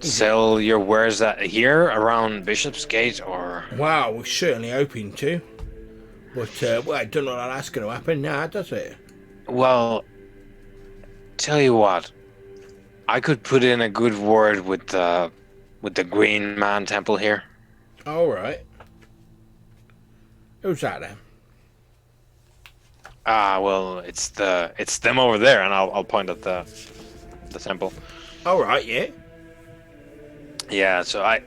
sell your wares here around Bishopsgate, or? Well, we're certainly hoping to. But well, I don't know how that's going to happen now, does it? Well, tell you what, I could put in a good word with the Green Man Temple here. All right. Who's that then? Well, it's them over there, and I'll point at the temple. All right, yeah. Yeah, so I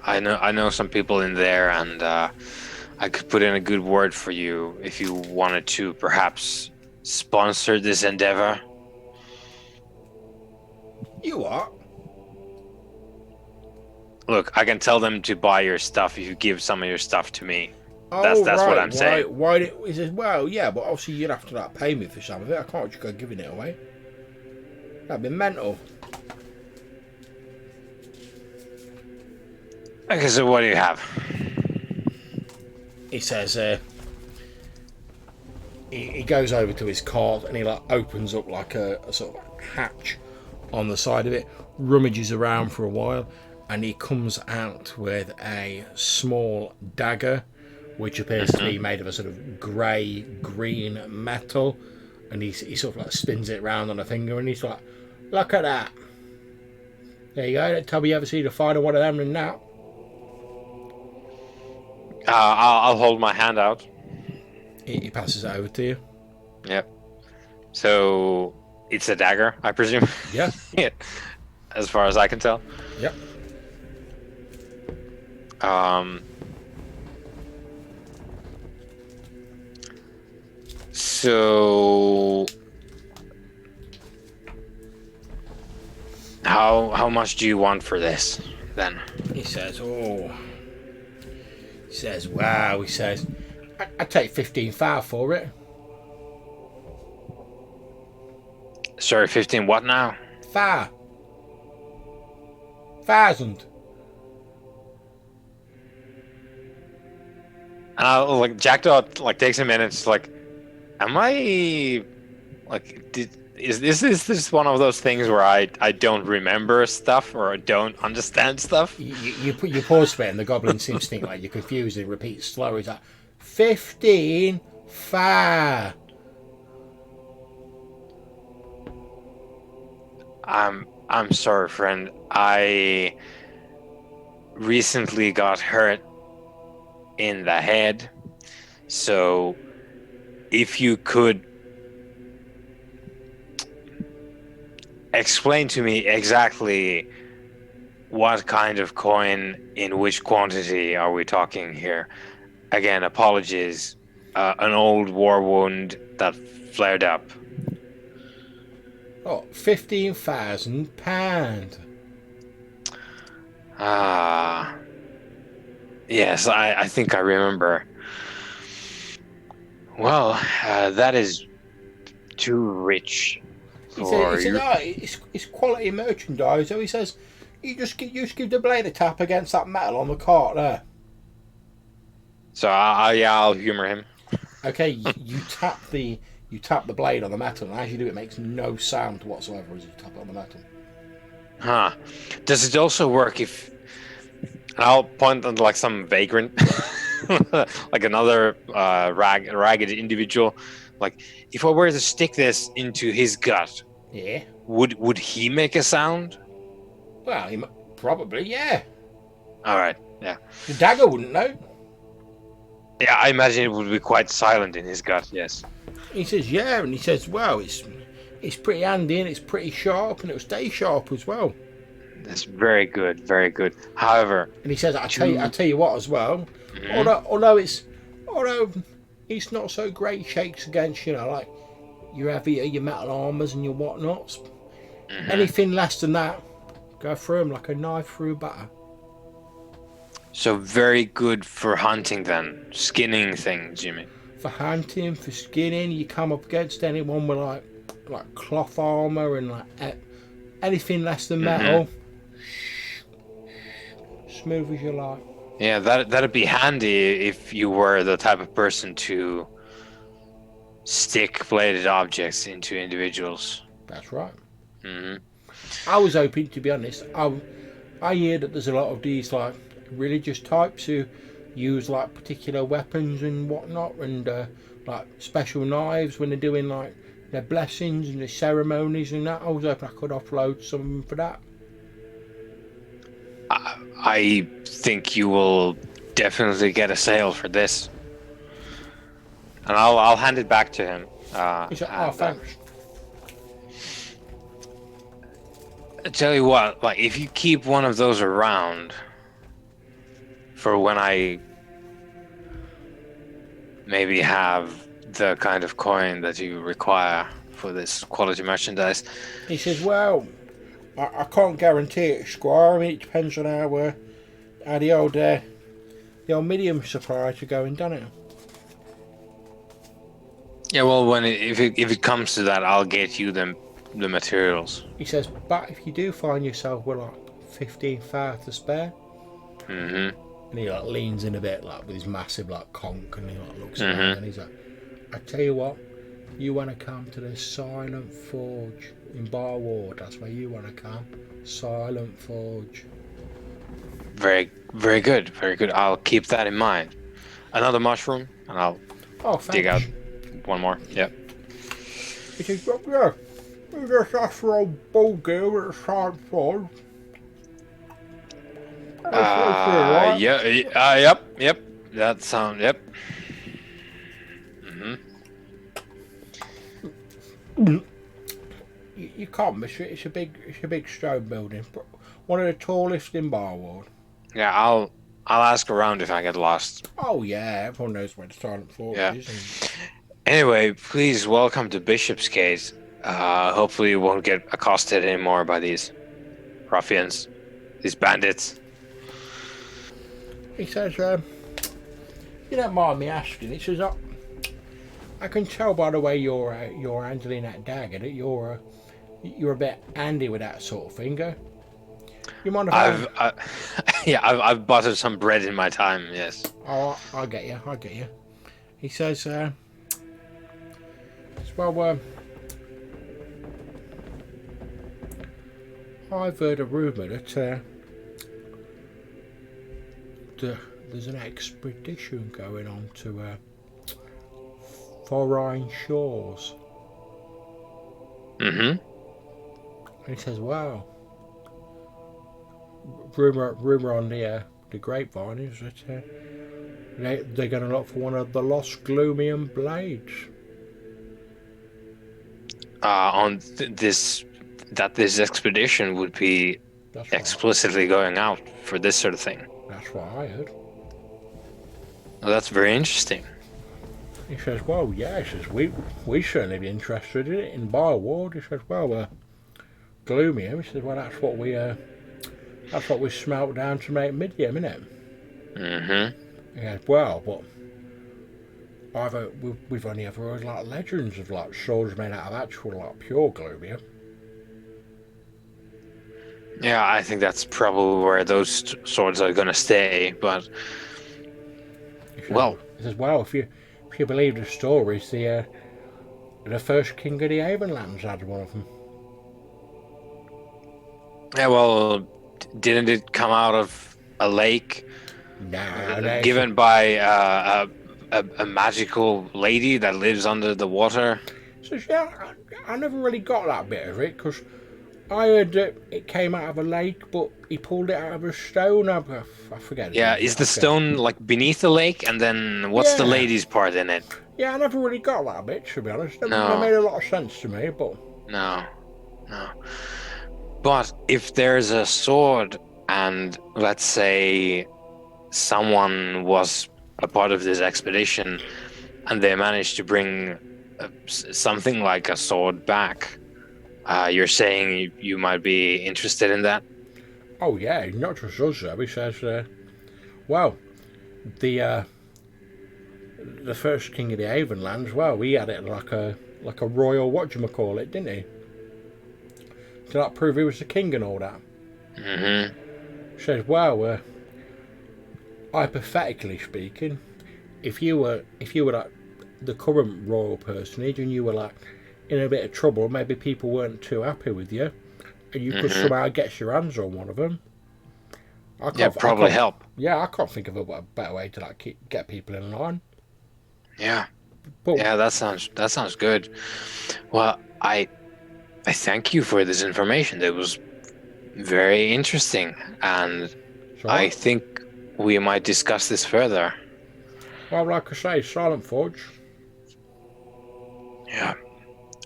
I know some people in there, and I could put in a good word for you if you wanted to perhaps sponsor this endeavor. You are? Look, I can tell them to buy your stuff if you give some of your stuff to me. Oh, That's right. what I'm saying. Why? He says, well, yeah, but obviously you'd have to like pay me for some of it. I can't just go giving it away. That'd be mental. Okay, so what do you have? He says, he goes over to his cart and he like opens up like a sort of hatch on the side of it, rummages around for a while, and he comes out with a small dagger, which appears to be made of a sort of grey-green metal, and he sort of like spins it around on a finger, and he's like, "Look at that! There you go. Tell me you ever see the fight of one of them in now." I'll hold my hand out. He passes it over to you. Yep. So It's a dagger, I presume. Yeah. As far as I can tell. Yep. So how much do you want for this then? He says, wow, he says, I'd take 15,000 for it. Sorry, 15 what now? 1,000. And I'll, like, Jackdaw like takes a minute. It's like, am I like is this one of those things where I don't remember stuff or I don't understand stuff? You pause for it, and the goblin seems to think like you're confused. He repeats slower. He's like, 15,000. I'm sorry, friend. I recently got hurt in the head, so if you could explain to me exactly what kind of coin in which quantity are we talking here. Again, apologies. An old war wound that flared up. Oh, £15,000. Yes, I think I remember. Well, that is too rich He for said, you. it's quality merchandise. So he says, you just give the blade a tap against that metal on the cart there. So I'll humor him. Okay, you tap the blade on the metal, and as you do, it makes no sound whatsoever as you tap it on the metal. Huh. Does it also work if... And I'll point at like some vagrant, like another ragged individual. Like, if I were to stick this into his gut, Yeah. would he make a sound? Well, probably, yeah. All right, yeah. The dagger wouldn't know. Yeah, I imagine it would be quite silent in his gut, yes. He says, yeah, and he says, well, it's pretty handy and it's pretty sharp and it'll stay sharp as well. That's very good, very good. However, And he says, I tell you what as well. Mhm. Although it's not so great shakes against, like your heavier, your metal armors and your whatnots. Anything less than that, go through them like a knife through butter. So very good for hunting then, skinning things, you mean? For hunting, for skinning, you come up against anyone with like cloth armor and like anything less than metal. Smooth as you like. Yeah, that'd be handy if you were the type of person to stick bladed objects into individuals. That's right. Hmm. I was hoping, to be honest, I hear that there's a lot of these like religious types who use like particular weapons and whatnot, and like special knives when they're doing like their blessings and their ceremonies and that. I was hoping I could offload some for that. I think you will definitely get a sale for this, and I'll hand it back to him. He said, "Oh, thanks." I tell you what, like if you keep one of those around for when I maybe have the kind of coin that you require for this quality merchandise. He says, "Well, I can't guarantee it, Squire. I mean, it depends on how the old medium suppliers are going, doesn't it?" Yeah, well, if it comes to that, I'll get you the materials. He says, "But if you do find yourself with like 15,000 to spare," Mm-hmm. and he like leans in a bit, like with his massive like conch, and he like looks Mhm. around, and he's like, "I tell you what, you want to come to the Silent Forge in Barward? That's where you want to come, Silent Forge." Very, very good, very good. I'll keep that in mind. Another mushroom, and I'll Oh, thanks. dig out one more. Yep. He says, "Yeah, you just ask for old Bulgir at the Silent Forge." Yep. That sound. Yep. Mm-hmm. You can't miss it. It's a big stone building, one of the tallest in Barward. Yeah, I'll ask around if I get lost. Oh yeah, everyone knows where the Silent Forge Yeah. is. And Anyway, please welcome to Bishopsgate. Hopefully you won't get accosted anymore by these ruffians, these bandits. he says, "You don't mind me asking?" He says, "I can tell by the way you're handling that dagger that you're a bit handy with that sort of thing. You mind if I've buttered some bread in my time. Yes. Oh, I get you. He says, well, I've heard a rumour that there's an expedition going on to foreign shores." Mm-hmm. And he says, "Wow, rumour on the grapevine is that they're going to look for one of the lost Gloomian blades." This expedition would be That's what explicitly going out for this sort of thing. That's what I heard. Well, that's very interesting. He says, "Well, yeah," he says, we certainly be interested in it in Barward." He says, "Well, Gloomium," he says, "well, that's what we smelt down to make Midium, innit?" Mm-hmm. He goes, "Well, but we've only ever heard like legends of like swords made out of actual like pure Gloomium." Yeah, I think that's probably where those swords are gonna stay. But He says, well, he says, "Well, if you believe the stories, the first king of the Avonlands had one of them." yeah. Well, didn't it come out of a lake No, given by a magical lady that lives under the water? He says, "Yeah, I never really got that bit of it because I heard that it came out of a lake, but he pulled it out of a stone. I forget it. Yeah, is the stone like beneath the lake, and then what's the Yeah. lady's part in it? Yeah, I never really got that bit, to be honest. It No. made a lot of sense to me, but No. But if there's a sword, and let's say someone was a part of this expedition, and they managed to bring something like a sword back, you're saying you might be interested in that? oh yeah, not just us though. He says, well, the first king of the Avonlands, well, he had it like a royal whatchamacallit, didn't he? To like prove he was the king and all that. Mm-hmm. He says, well, hypothetically speaking, if you were like the current royal personage and you were like in a bit of trouble, maybe people weren't too happy with you, and you could somehow get your hands on one of them. Yeah, probably help. Yeah, I can't think of a better way to like get people in line. Yeah. But Yeah, that sounds good. Well, I thank you for this information. It was very interesting, and so, I think we might discuss this further. well, like I say, Silent Forge. Yeah.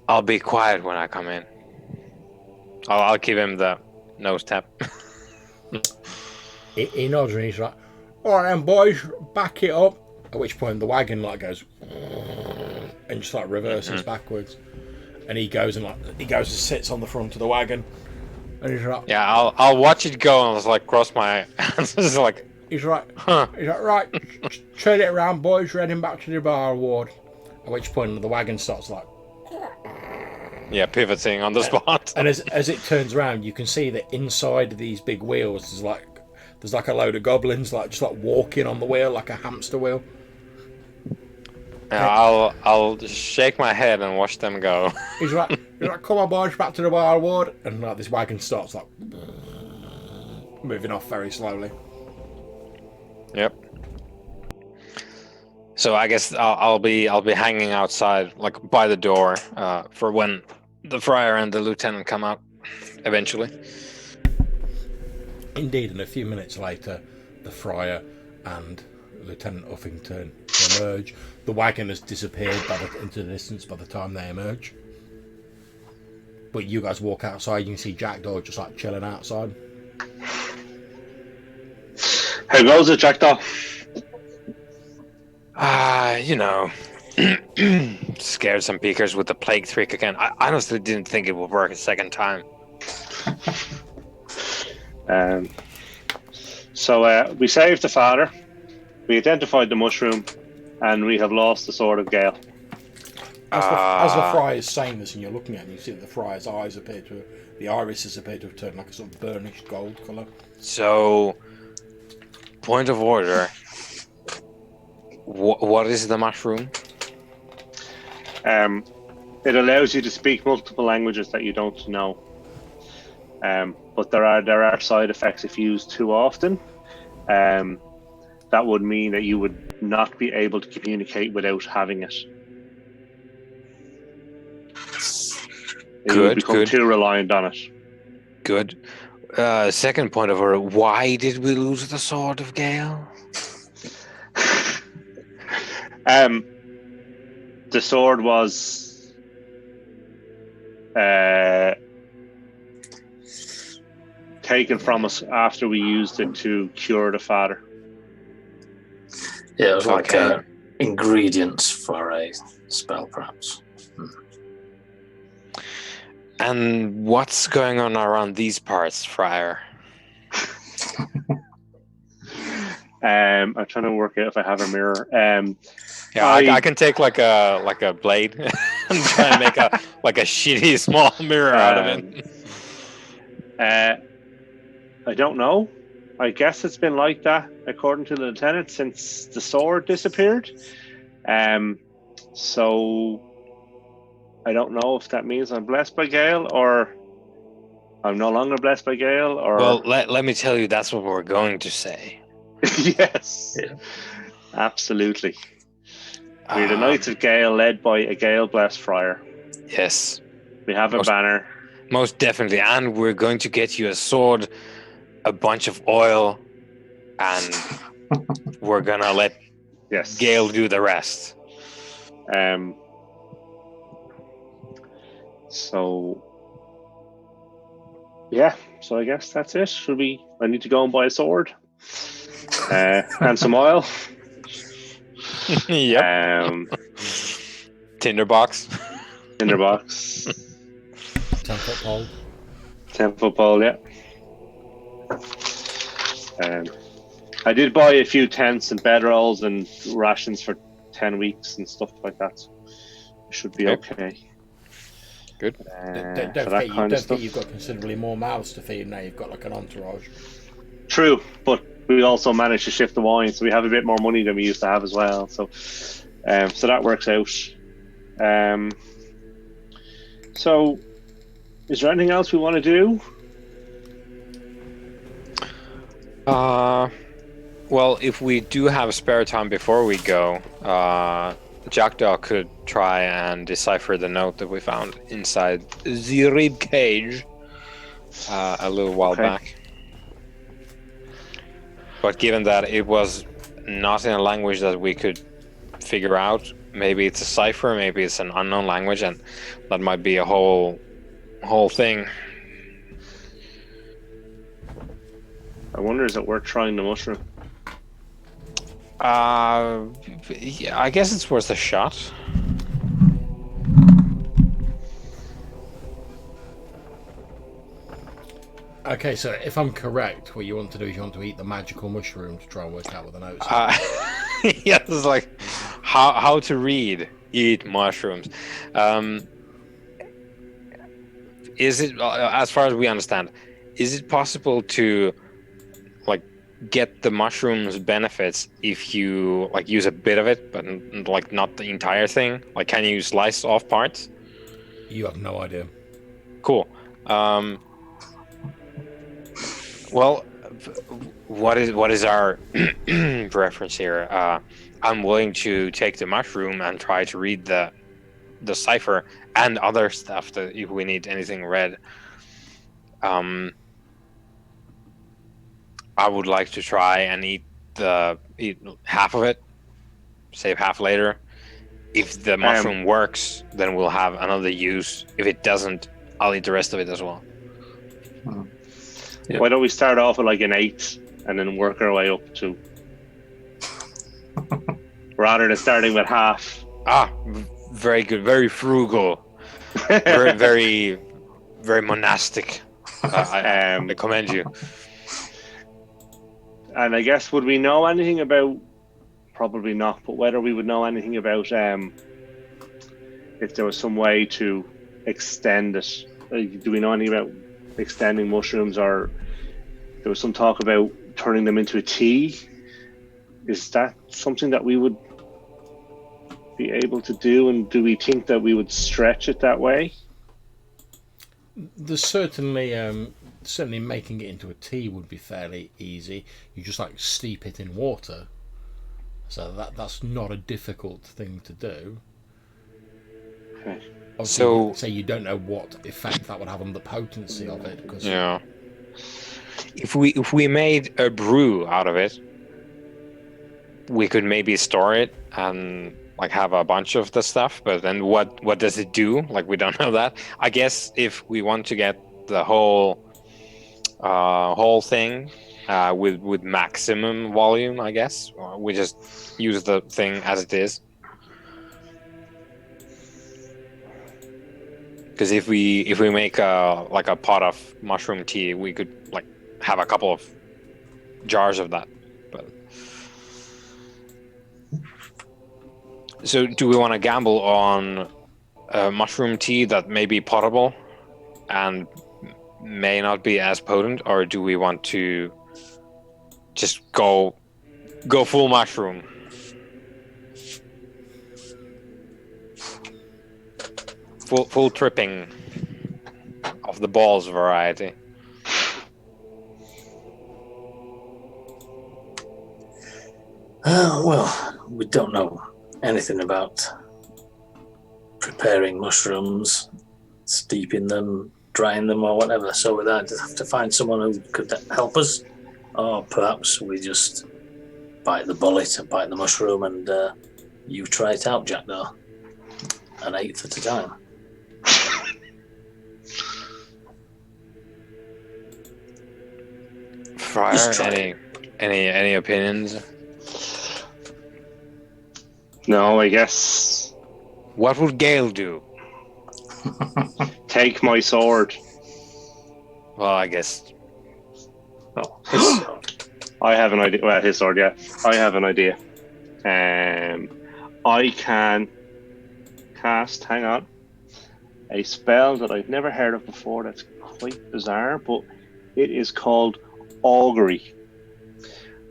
I'll be quiet when I come in. I'll give him the nose tap. He nods and he's like, "All right then, boys, back it up." At which point the wagon like goes and just like reverses backwards, and he goes and sits on the front of the wagon, and he's like, Yeah, I'll watch it go and just like cross my hands. Just like, he's like, huh. right, turn it around, boys, we're heading back to the bar ward. At which point the wagon starts like, Yeah, pivoting on the spot. and as it turns around, you can see that inside of these big wheels there's like a load of goblins just walking on the wheel like a hamster wheel. Yeah, I'll just shake my head and watch them go. He's like, "Come on, boys, back to the bar ward," and like this wagon starts like moving off very slowly. Yep. So I guess I'll be hanging outside, like by the door, for when the friar and the lieutenant come out, eventually. Indeed, and a few minutes later, the friar and Lieutenant Uffington emerge. The wagon has disappeared into the distance by the time they emerge. But you guys walk outside, you can see Jackdaw just like chilling outside. How goes it, Jackdaw? You know, scared some peekers with the plague trick again. I honestly didn't think it would work a second time. So we saved the father, we identified the mushroom, and we have lost the sword of Gale. As the friar is saying this and you're looking at him, you see that the friar's eyes appear to, the irises appear to have turned like a sort of burnished gold colour. So, point of order. What is the mushroom? It allows you to speak multiple languages that you don't know. But there are side effects if used too often. That would mean that you would not be able to communicate without having it. You would become too reliant on it. Good. Second point of order. Why did we lose the sword of Gale? The sword was taken from us after we used it to cure the father. Yeah, it was like Okay. ingredients for a spell, perhaps. And what's going on around these parts, Friar? I'm trying to work out if I have a mirror. Yeah, I can take like a blade and try and make a shitty small mirror out of it. I don't know. I guess it's been like that, according to the lieutenant, since the sword disappeared. So I don't know if that means I'm blessed by Gale or I'm no longer blessed by Gale. Or Well, let me tell you, that's what we're going to say. yes, Yeah. Absolutely. We're the Knights of Gale, led by a Gale blessed friar. Yes, We have a Most- banner. most definitely. And we're going to get you a sword, a bunch of oil, and we're gonna let Yes, Gale do the rest. So yeah, so I guess that's it. Should we? I need to go and buy a sword and some oil. Yep. Tinderbox. Tinderbox, 10-foot pole. 10-foot pole. Yeah. I did buy a few tents and bedrolls and rations for 10 weeks and stuff like that. So it should be okay. Good. Don't For that forget, kind of stuff. you've got considerably more mouths to feed now. You've got like an entourage. True, but we also managed to shift the wine, so we have a bit more money than we used to have as well. So that works out. So, is there anything else we want to do? Well, if we do have spare time before we go, Jackdaw could try and decipher the note that we found inside the rib cage a little while Okay. back. But given that it was not in a language that we could figure out, maybe it's a cipher, maybe it's an unknown language, and that might be a whole thing. I wonder, is it worth trying the mushroom? Yeah, I guess it's worth a shot. Okay, so if I'm correct, what you want to do is you want to eat the magical mushroom to try and work out what the notes. Yeah, it's like how to read, eat mushrooms. Is it, as far as we understand, is it possible to like get the mushrooms benefits if you like use a bit of it, but like not the entire thing? Like, can you slice off parts? You have no idea. Cool. Well, what is our preference here? I'm willing to take the mushroom and try to read the cipher and other stuff that if we need anything read. I would like to try and eat half of it, save half later. If the mushroom works, then we'll have another use. If it doesn't, I'll eat the rest of it as well. Yep. Why don't we start off with like an 8 and then work our way up to, rather than starting with half. Very good. Very frugal. Very, very monastic. I commend you. And I guess, would we know anything about? Probably not. But whether we would know anything about if there was some way to extend it. Do we know anything about extending mushrooms, or there was some talk about turning them into a tea? Is that something that we would be able to do, and do we think that we would stretch it that way? There's certainly making it into a tea would be fairly easy. You just like steep it in water, so that's not a difficult thing to do. Okay. Obviously, So- say you don't know what effect that would have on the potency of it, because Yeah. If we made a brew out of it, we could maybe store it and like have a bunch of the stuff. But then what does it do? Like, we don't know that. I guess if we want to get the whole thing with maximum volume, I guess we just use the thing as it is. Because if we make a pot of mushroom tea, we could like have a couple of jars of that. But so, do we want to gamble on mushroom tea that may be potable and may not be as potent, or do we want to just go full mushroom? Full tripping of the balls variety. Well, we don't know anything about preparing mushrooms, steeping them, drying them, or whatever. So we'd either have to find someone who could help us, or perhaps we just bite the bullet and bite the mushroom, and you try it out, Jackdaw. An eighth at a time. Friar, Just try any opinions? No, I guess What would Gale do? take my sword. Well, I guess Oh, his sword. I have an idea. Well, his sword, yeah. I have an idea. I can cast, hang on, a spell that I've never heard of before that's quite bizarre, but it is called Augury.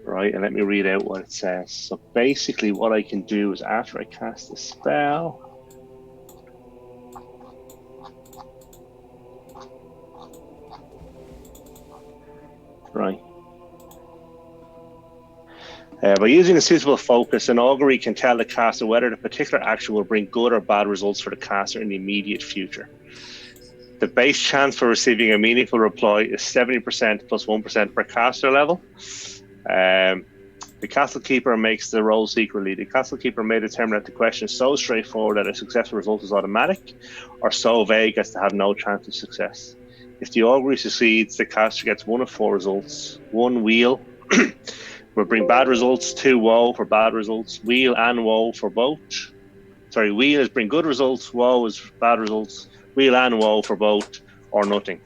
Right, and let me read out what it says. So basically what I can do is, after I cast the spell, right. By using a suitable focus, an augury can tell the caster whether the particular action will bring good or bad results for the caster in the immediate future. The base chance for receiving a meaningful reply is 70% plus 1% per caster level. The castle keeper makes the roll secretly. The castle keeper may determine that the question is so straightforward that a successful result is automatic, or so vague as to have no chance of success. If the augury succeeds, the caster gets one of 4 results. 1 wheel will bring bad results, 2 woe for bad results, wheel and woe for both. Sorry, wheel is bring good results, woe is bad results, wheel and woe for both, or nothing.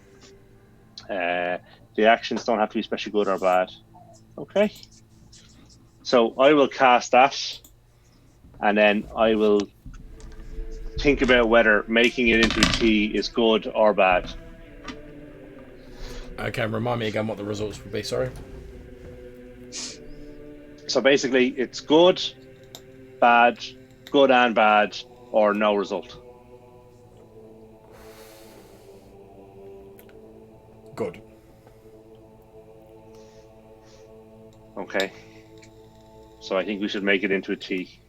The actions don't have to be especially good or bad. Okay. So I will cast that, and then I will think about whether making it into a tea is good or bad. Okay, remind me again what the results would be, sorry. So basically, it's good, bad, good and bad, or no result. Good. Okay. So I think we should make it into a tea.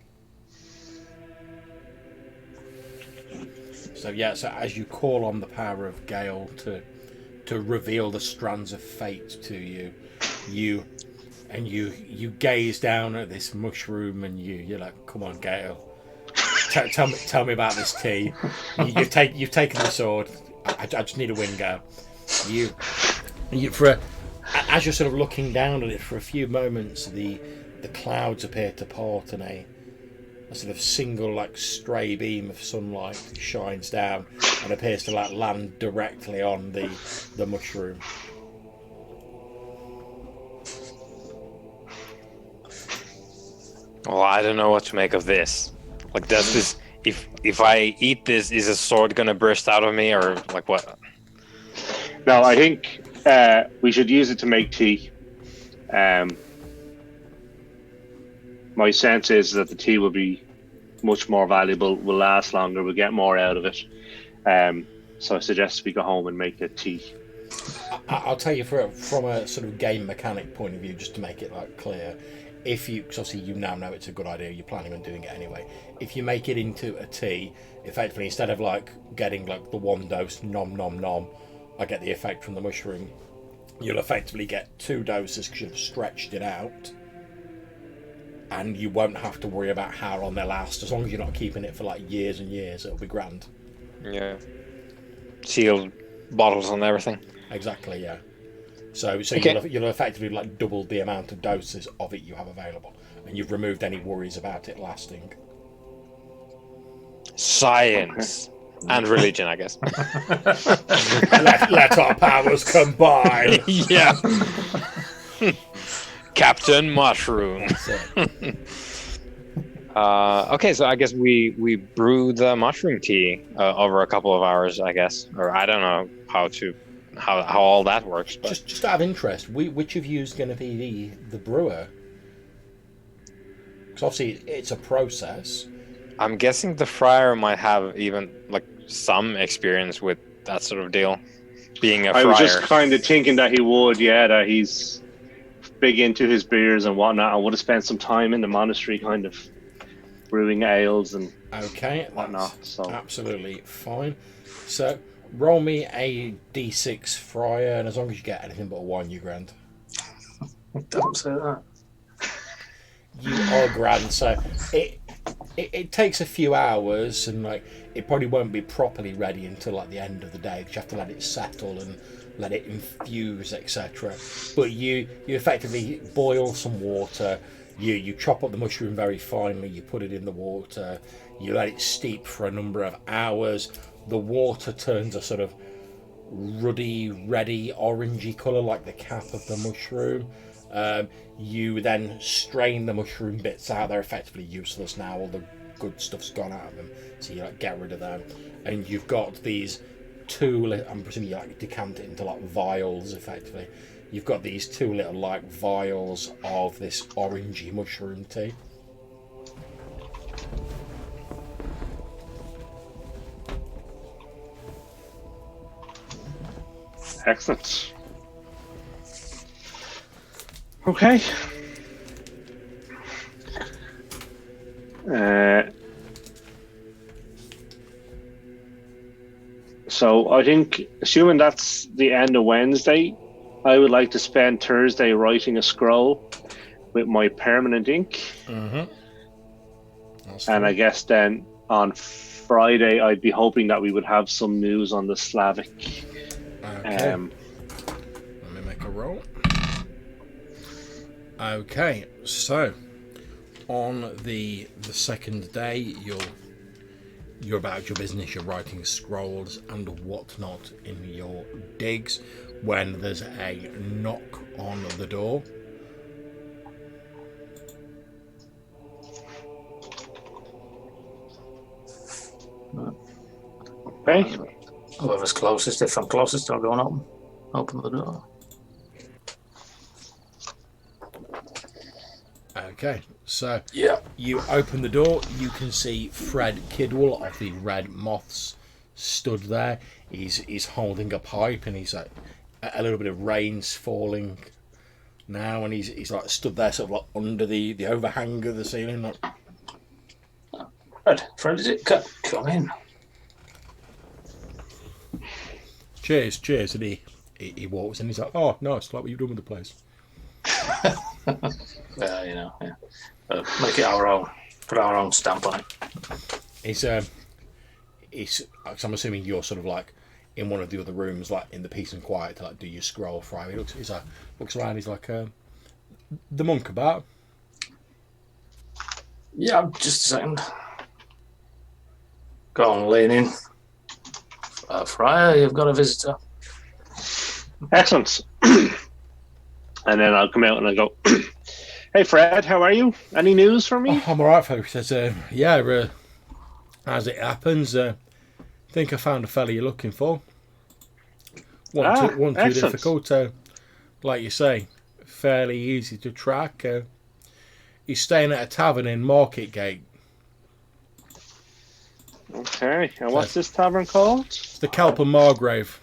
So yeah, so as you call on the power of Gale to reveal the strands of fate to you, you gaze down at this mushroom and you're like, come on, Gale, tell me about this tea. You've taken the sword. I just need a window. You as you're sort of looking down at it for a few moments, the clouds appear to part, and a sort of single like stray beam of sunlight shines down and appears to like land directly on the mushroom. Well, I don't know what to make of this. Like, does this? If I eat this, is a sword gonna burst out of me, or like what? No, I think we should use it to make tea. My sense is that the tea will be much more valuable, will last longer, we'll get more out of it. So I suggest we go home and make the tea. I'll tell you from a sort of game mechanic point of view, just to make it like clear. If you, because obviously you now know it's a good idea, you're planning on doing it anyway. If you make it into a tea, effectively instead of like getting like the one dose nom nom nom, I get the effect from the mushroom. You'll effectively get 2 doses because you've stretched it out, and you won't have to worry about how long they last. As long as you're not keeping it for like years and years, it'll be grand. Yeah. Sealed bottles and everything. Exactly, yeah. So Okay. you'll effectively like double the amount of doses of it you have available, and you've removed any worries about it lasting. Science and religion, I guess. let our powers combine. Yeah. Captain Mushroom. That's it. Okay, so I guess we brew the mushroom tea over a couple of hours, I guess, or I don't know how all that works. But Just out of interest, which of you is going to be the brewer? Because obviously it's a process. I'm guessing the friar might have even like some experience with that sort of deal, being a I friar. was just kind of thinking that he would, that he's big into his beers and whatnot. I would have spent some time in the monastery kind of brewing ales and Okay, whatnot. that's So absolutely fine. So roll me a d6 friar, and as long as you get anything but a 1, you're grand. Don't say that. You are grand. So it takes a few hours, and like it probably won't be properly ready until like the end of the day, because you have to let it settle and let it infuse, etc. But you effectively boil some water. You chop up the mushroom very finely. You put it in the water. You let it steep for a number of hours. The water turns a sort of ruddy, reddy, orangey colour like the cap of the mushroom. You then strain the mushroom bits out. They're effectively useless now. All the good stuff's gone out of them, so you like get rid of them. And you've got these 2. I'm presuming you like decant it into like vials. Effectively, you've got these 2 little like vials of this orangey mushroom tea. excellent. Okay. So I think, assuming that's the end of Wednesday, I would like to spend Thursday writing a scroll with my permanent ink. Mm-hmm. And I guess then on Friday, I'd be hoping that we would have some news on the Slavic. Okay. Let me make a roll. Okay, so on the second day, you're about your business. You're writing scrolls and whatnot in your digs when there's a knock on the door. Okay. Whoever's closest, if I'm closest, I'll go and open the door. Okay, so Yeah. you open the door. You can see Fred Kidwell of the Red Moths stood there. He's holding a pipe, and he's like a little bit of rain's falling now, and he's like stood there, sort of like under the overhang of the ceiling. Like, Fred, is it? Come in. cheers, and he walks in. He's like, oh, nice, like what you've done with the place. Yeah. Make it our own. Put our own stamp on it. He's I'm assuming you're sort of like in one of the other rooms, like in the peace and quiet, to like do your scroll fry. He looks around. He's like, the monk about. Yeah, just a second. Go on, lean in. Friar, you've got a visitor. Excellent. And then I'll come out and I'll go, hey, Fred, how are you? Any news for me? I'm all right, folks. He says, as it happens, think I found a fella you're looking for. One too excellent. difficult. Like you say, fairly easy to track. He's staying at a tavern in Marketgate. Okay, and what's this tavern called? The Kelp and Margrave.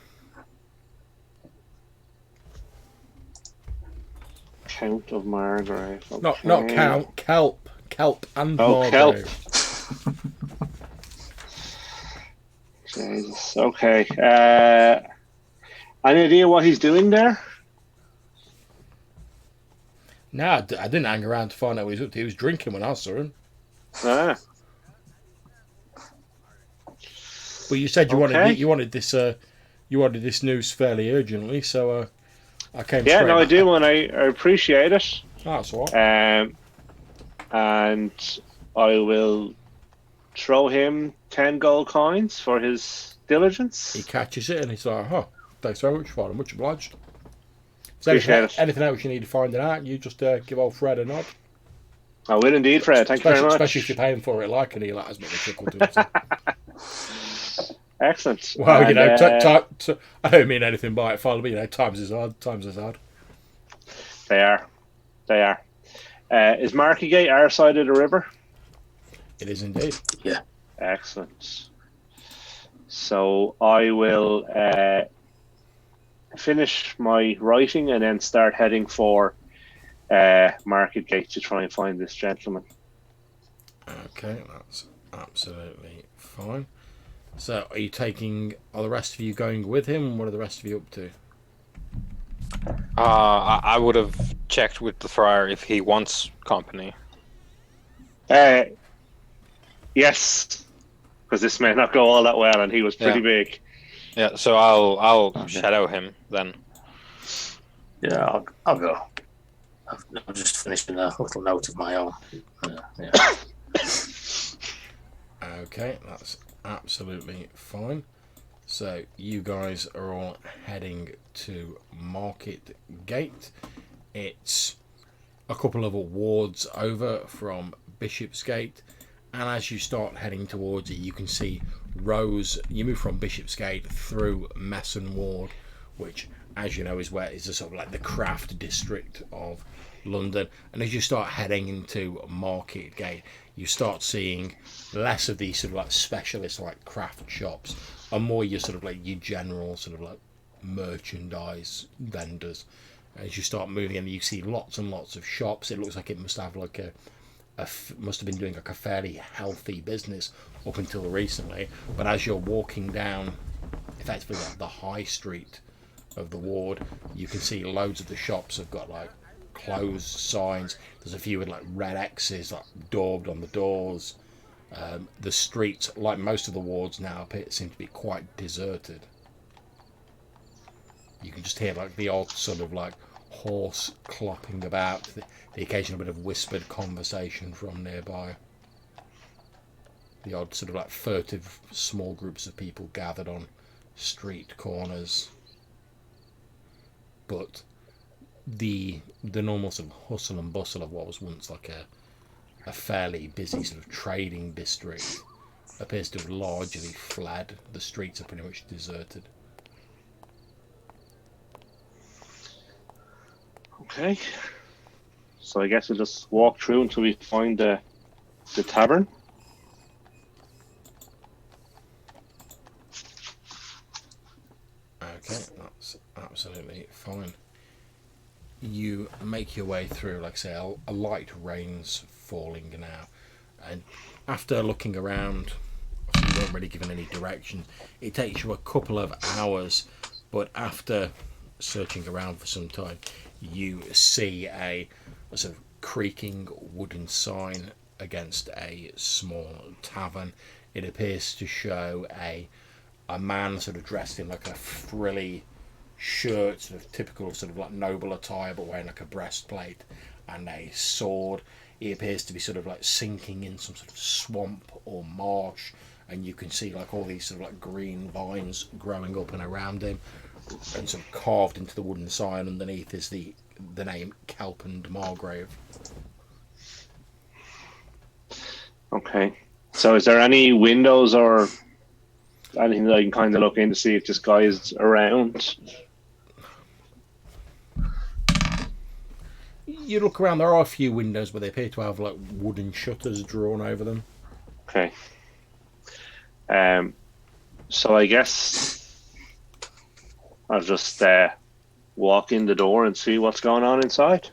Count of Margrave. Okay. Not Count, Kelp. Kelp and Oh, Margrave. Kelp. Jesus. Okay. Any idea what he's doing there? No, I didn't hang around to find out what he was up to. He was drinking when I saw him. Ah. But you said you Okay. wanted this news fairly urgently, so I came. Yeah, straight no, I back. do, and I appreciate it. That's all right. And I will throw him 10 gold coins for his diligence. He catches it and he's like, "Oh, thanks very much for it. Much obliged." So Appreciate it. anything else you need to find out, you just give old Fred a nod. I will indeed, Fred. Thank you very much. Especially if you're paying for it, like, and he like has a bit of a chuckle to himself. Excellent. Well, And, I don't mean anything by it, Father, but times is hard. Times is hard. They are. Is Markygate our side of the river? It is indeed. Yeah. Excellent. So I will finish my writing and then start heading for Markygate to try and find this gentleman. Okay, that's absolutely fine. So, are the rest of you going with him? What are the rest of you up to? I would have checked with the friar if he wants company. Yes, because this may not go all that well, and he was pretty big. Yeah, so I'll shadow him then. Yeah, I'll go. I'm just finishing a little note of my own. Yeah. Okay, that's absolutely fine. So you guys are all heading to Market Gate. It's a couple of wards over from Bishopsgate, and as you start heading towards it, you can see rows. You move from Bishopsgate through Messon Ward, which, as you know, is a sort of like the craft district of London. And as you start heading into Market Gate, you start seeing less of these sort of like specialist like craft shops, and more your sort of like your general sort of like merchandise vendors. As you start moving in, you see lots and lots of shops. It looks like it must have like must have been doing like a fairly healthy business up until recently. But as you're walking down effectively like the high street of the ward, you can see loads of the shops have got like closed signs. There's a few with like red X's like daubed on the doors. The streets, like most of the wards now, seem to be quite deserted. You can just hear like the odd sort of like horse clopping about, the occasional bit of whispered conversation from nearby. The odd sort of like furtive small groups of people gathered on street corners. But the normal sort of hustle and bustle of what was once like a fairly busy sort of trading district appears to have largely fled. The streets are pretty much deserted. Okay. So I guess we'll just walk through until we find the tavern. Okay, that's absolutely fine. You make your way through, like I say, a light rain's falling now, and after looking around, you weren't really given any direction. It takes you a couple of hours, but after searching around for some time, you see a sort of creaking wooden sign against a small tavern. It appears to show a a man sort of dressed in like a frilly shirt, sort of typical sort of like noble attire, but wearing like a breastplate and a sword. He appears to be sort of like sinking in some sort of swamp or marsh, and you can see like all these sort of like green vines growing up and around him, and sort of carved into the wooden sign underneath is the name Kelpend Margrave. Okay. So is there any windows or anything that I can kind of look in to see if this guy is around? You look around, there are a few windows, but they appear to have like wooden shutters drawn over them. Okay. So I guess I'll just walk in the door and see what's going on inside.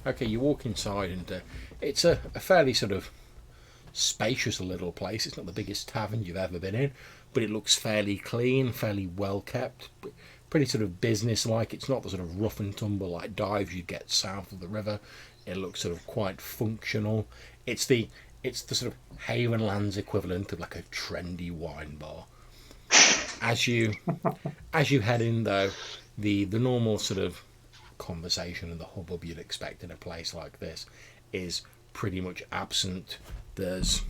Okay, you walk inside, and it's a fairly sort of spacious little place. It's not the biggest tavern you've ever been in, but it looks fairly clean, fairly well kept, pretty sort of business-like. It's not the sort of rough and tumble like dives you'd get south of the river. It looks sort of quite functional. It's the sort of Havenlands equivalent of like a trendy wine bar. As you head in, though, the normal sort of conversation and the hubbub you'd expect in a place like this is pretty much absent. There's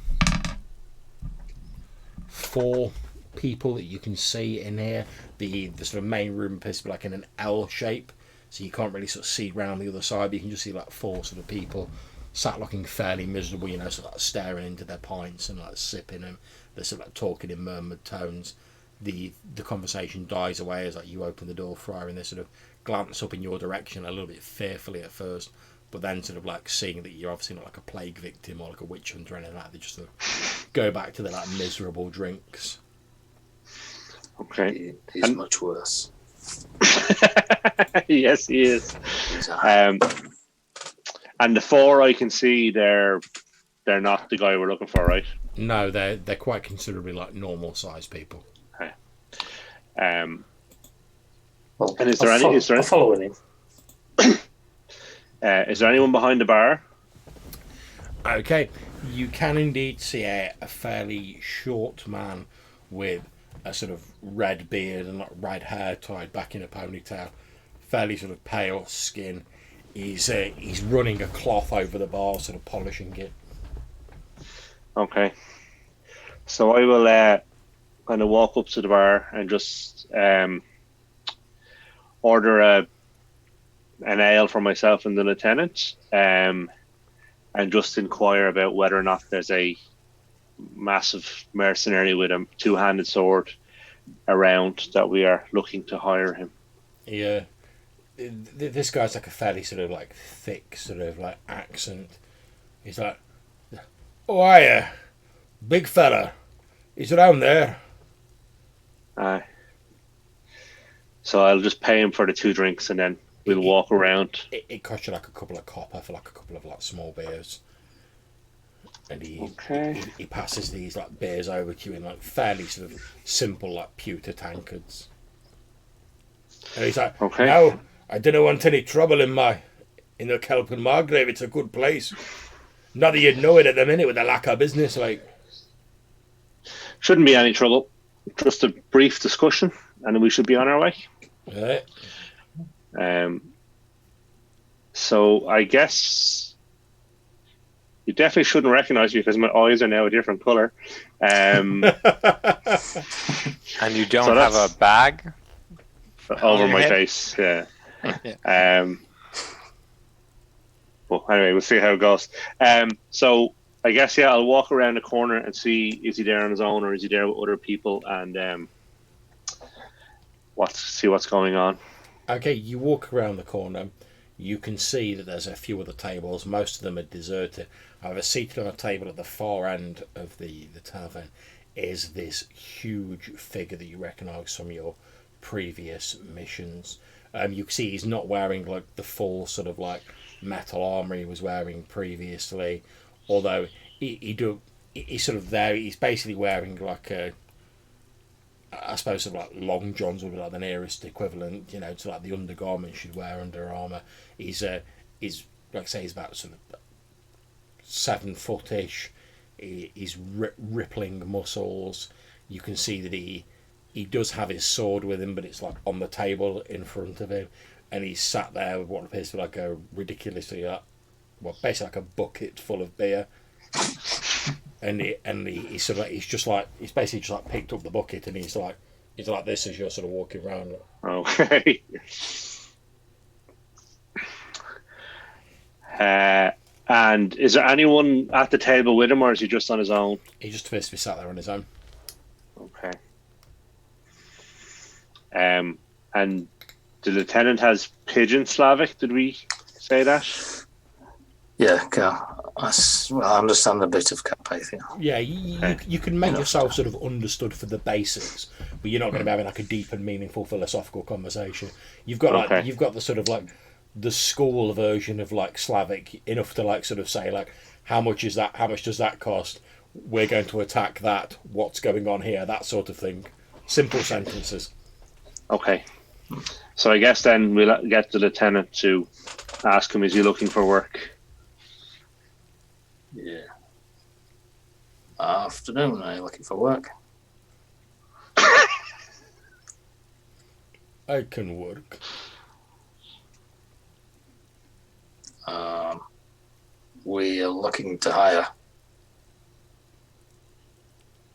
4 people that you can see in here. The sort of main room appears to be like in an L shape, so you can't really sort of see round the other side, but you can just see like 4 sort of people sat looking fairly miserable, you know, sort of like staring into their pints and like sipping them. They're sort of like talking in murmured tones. The conversation dies away as like you open the door, Friar, and they sort of glance up in your direction a little bit fearfully at first, but then sort of like seeing that you're obviously not like a plague victim or like a witch hunter or anything like that, they just sort of go back to their like miserable drinks. Okay. He's much worse. Yes, he is. Exactly. And the 4 I can see, they're not the guy we're looking for, right? No, they're quite considerably like normal sized people. Okay. Well, and is there I'm following him. Is there anyone behind the bar? Okay, you can indeed see a fairly short man with a sort of red beard and like red hair tied back in a ponytail, fairly sort of pale skin. He's running a cloth over the bar, sort of polishing it. Okay. So I will kind of walk up to the bar and just order an ale for myself and the lieutenant, and just inquire about whether or not there's a massive mercenary with a 2-handed sword around that we are looking to hire him. Yeah. This guy's like a fairly sort of like thick sort of like accent. He's like, "Oh, hiya, big fella. He's around there." Aye. So I'll just pay him for the 2 drinks and then we'll walk around. It costs you like a couple of copper for like a couple of like small beers. And he passes these like beers over to you in like fairly sort of simple like pewter tankards. And he's like, Okay. "No, I didn't want any trouble in the Kelpend Margrave. It's a good place. Not that you'd know it at the minute with the lack of business, like." Shouldn't be any trouble. Just a brief discussion and then we should be on our way. Right. So I guess you definitely shouldn't recognize me because my eyes are now a different color. And you don't So have that's- a bag? over your my head? face, yeah. Yeah. Well, anyway, we'll see how it goes. So I guess, yeah, I'll walk around the corner and see, is he there on his own or is he there with other people, and see what's going on. Okay, you walk around the corner. You can see that there's a few other tables. Most of them are deserted. However, seated on a table at the far end of the tavern is this huge figure that you recognise from your previous missions. You can see he's not wearing like the full sort of like metal armour he was wearing previously, although he's sort of there. He's basically wearing like a, I suppose, sort of like long johns would be like the nearest equivalent, you know, to like the undergarments you'd wear under armour. He's like I say, he's about sort of 7 foot-ish. He's rippling muscles. You can see that he does have his sword with him, but it's like on the table in front of him, and he's sat there with what appears to be like a ridiculously, basically like a bucket full of beer. And he's sort of like, he's basically just like picked up the bucket, and he's like this as you're sort of walking around. Okay. And is there anyone at the table with him, or is he just on his own? He just appears to be sat there on his own. Okay. And the lieutenant has Pidgin Slavic. Did we say that? Yeah, I understand a bit of Carpathia. Yeah, you can make yourself sort of understood for the basics, but you're not going to be having like a deep and meaningful philosophical conversation. You've got you've got the sort of like the school version of like Slavic, enough to like sort of say like, how much is that? How much does that cost? We're going to attack that. What's going on here? That sort of thing. Simple sentences. Okay. So I guess then we'll get the lieutenant to ask him, is he looking for work? Yeah. Afternoon, are you looking for work? I can work. We are looking to hire.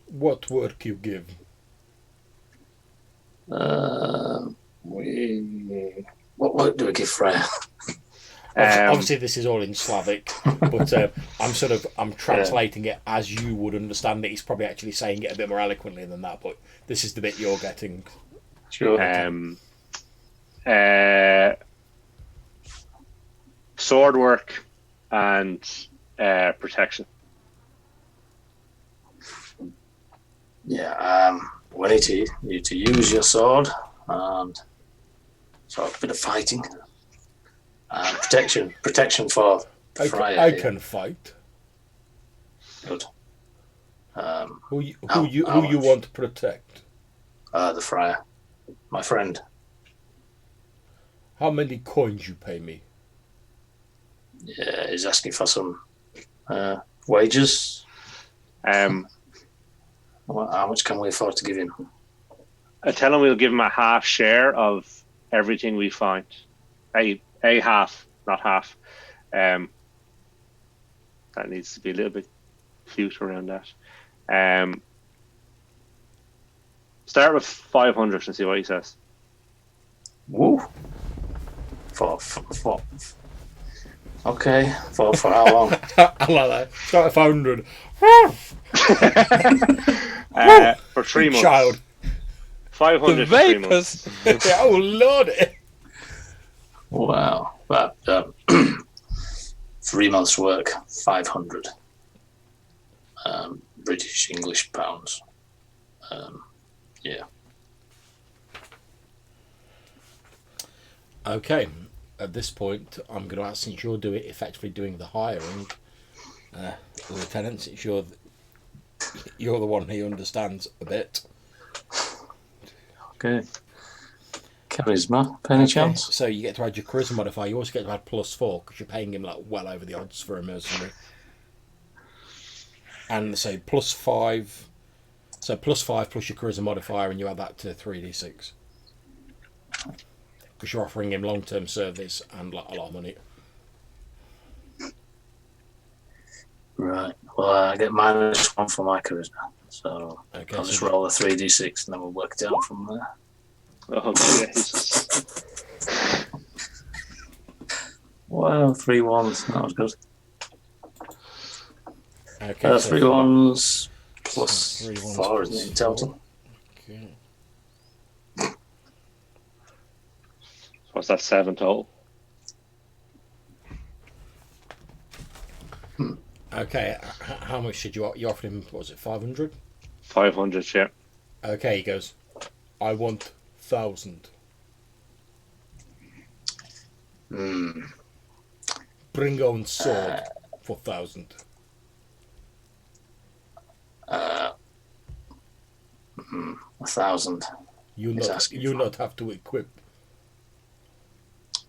What work you give? What work do we give Freya? Obviously, this is all in Slavic, but I'm translating it as you would understand it. He's probably actually saying it a bit more eloquently than that, but this is the bit you're getting. Sure. Sword work and protection. Yeah. We need you to use your sword and sort of a bit of fighting. Protection for Freya. I can fight. Good. Who you want to protect? The Freya, my friend. How many coins you pay me? Yeah, he's asking for some wages. How much can we afford to give him? I tell him we'll give him a half share of everything we find. A half, not half. That needs to be a little bit cute around that. Start with 500 and see what he says. Woo. For okay. For how long? I like that. Start at 500. For 3 months. Child. 500 for 3 months. Oh lordy. Wow. But 3 months' work, 500 British English pounds. Yeah. Okay. At this point, I'm going to ask, since you're effectively doing the hiring, Lieutenant, since you're the one who understands a bit. Okay. Charisma, by any chance? So you get to add your charisma modifier. You also get to add +4 because you're paying him like well over the odds for a mercenary. And so +5. So +5 plus your charisma modifier, and you add that to 3d6. Because you're offering him long-term service and like a lot of money. Right. Well, I get -1 for my charisma. So Okay, I'll just roll a 3d6 and then we'll work it out from there. Oh, Jesus. Wow, 3 ones. That was good. Okay, 3 ones plus 3 ones 4, plus isn't it, in total? 4. Okay. What's that, 7 total? Okay, how much did you offer him? What was it, 500? 500, yeah. Okay, he goes, I want 1,000. Bring on sword for 1,000. 1,000. You not have to equip.